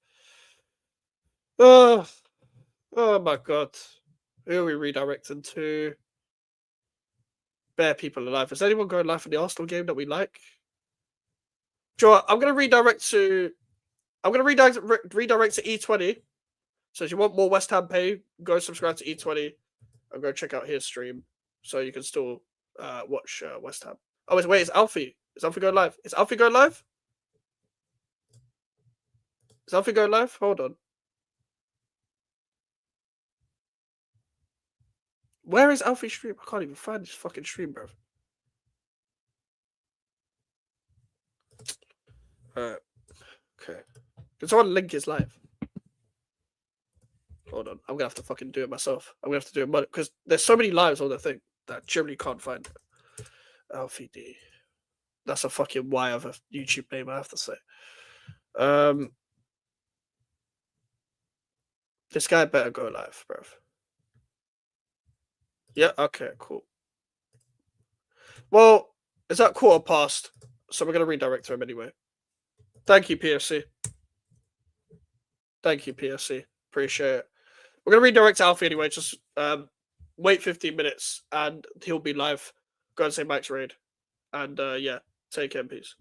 Oh my god. Who are we redirecting to? Bare people alive. Is anyone going live for the Arsenal game that we like? Joe, I'm gonna redirect to E20. So if you want more West Ham pay, go subscribe to E20 and go check out his stream so you can still watch West Ham. Oh, wait, is Alfie? Is Alfie going live? Is Alfie going live? Is Alfie going live? Hold on. Where is Alfie's stream? I can't even find his fucking stream, bro. Alright. Okay. Can someone link his live? Hold on. I'm gonna have to fucking do it myself. I'm gonna have to do it because there's so many lives on the thing that I generally can't find. Alfie D. That's a fucking Y of a YouTube name, I have to say. This guy better go live, bro. Yeah, okay, cool. Well, it's at 1:15, so we're gonna redirect to him anyway. Thank you, PFC. Thank you, PFC. Appreciate it. We're gonna redirect to Alfie anyway. Just wait 15 minutes and he'll be live. Go and say Mike's raid. And yeah, take care, peace.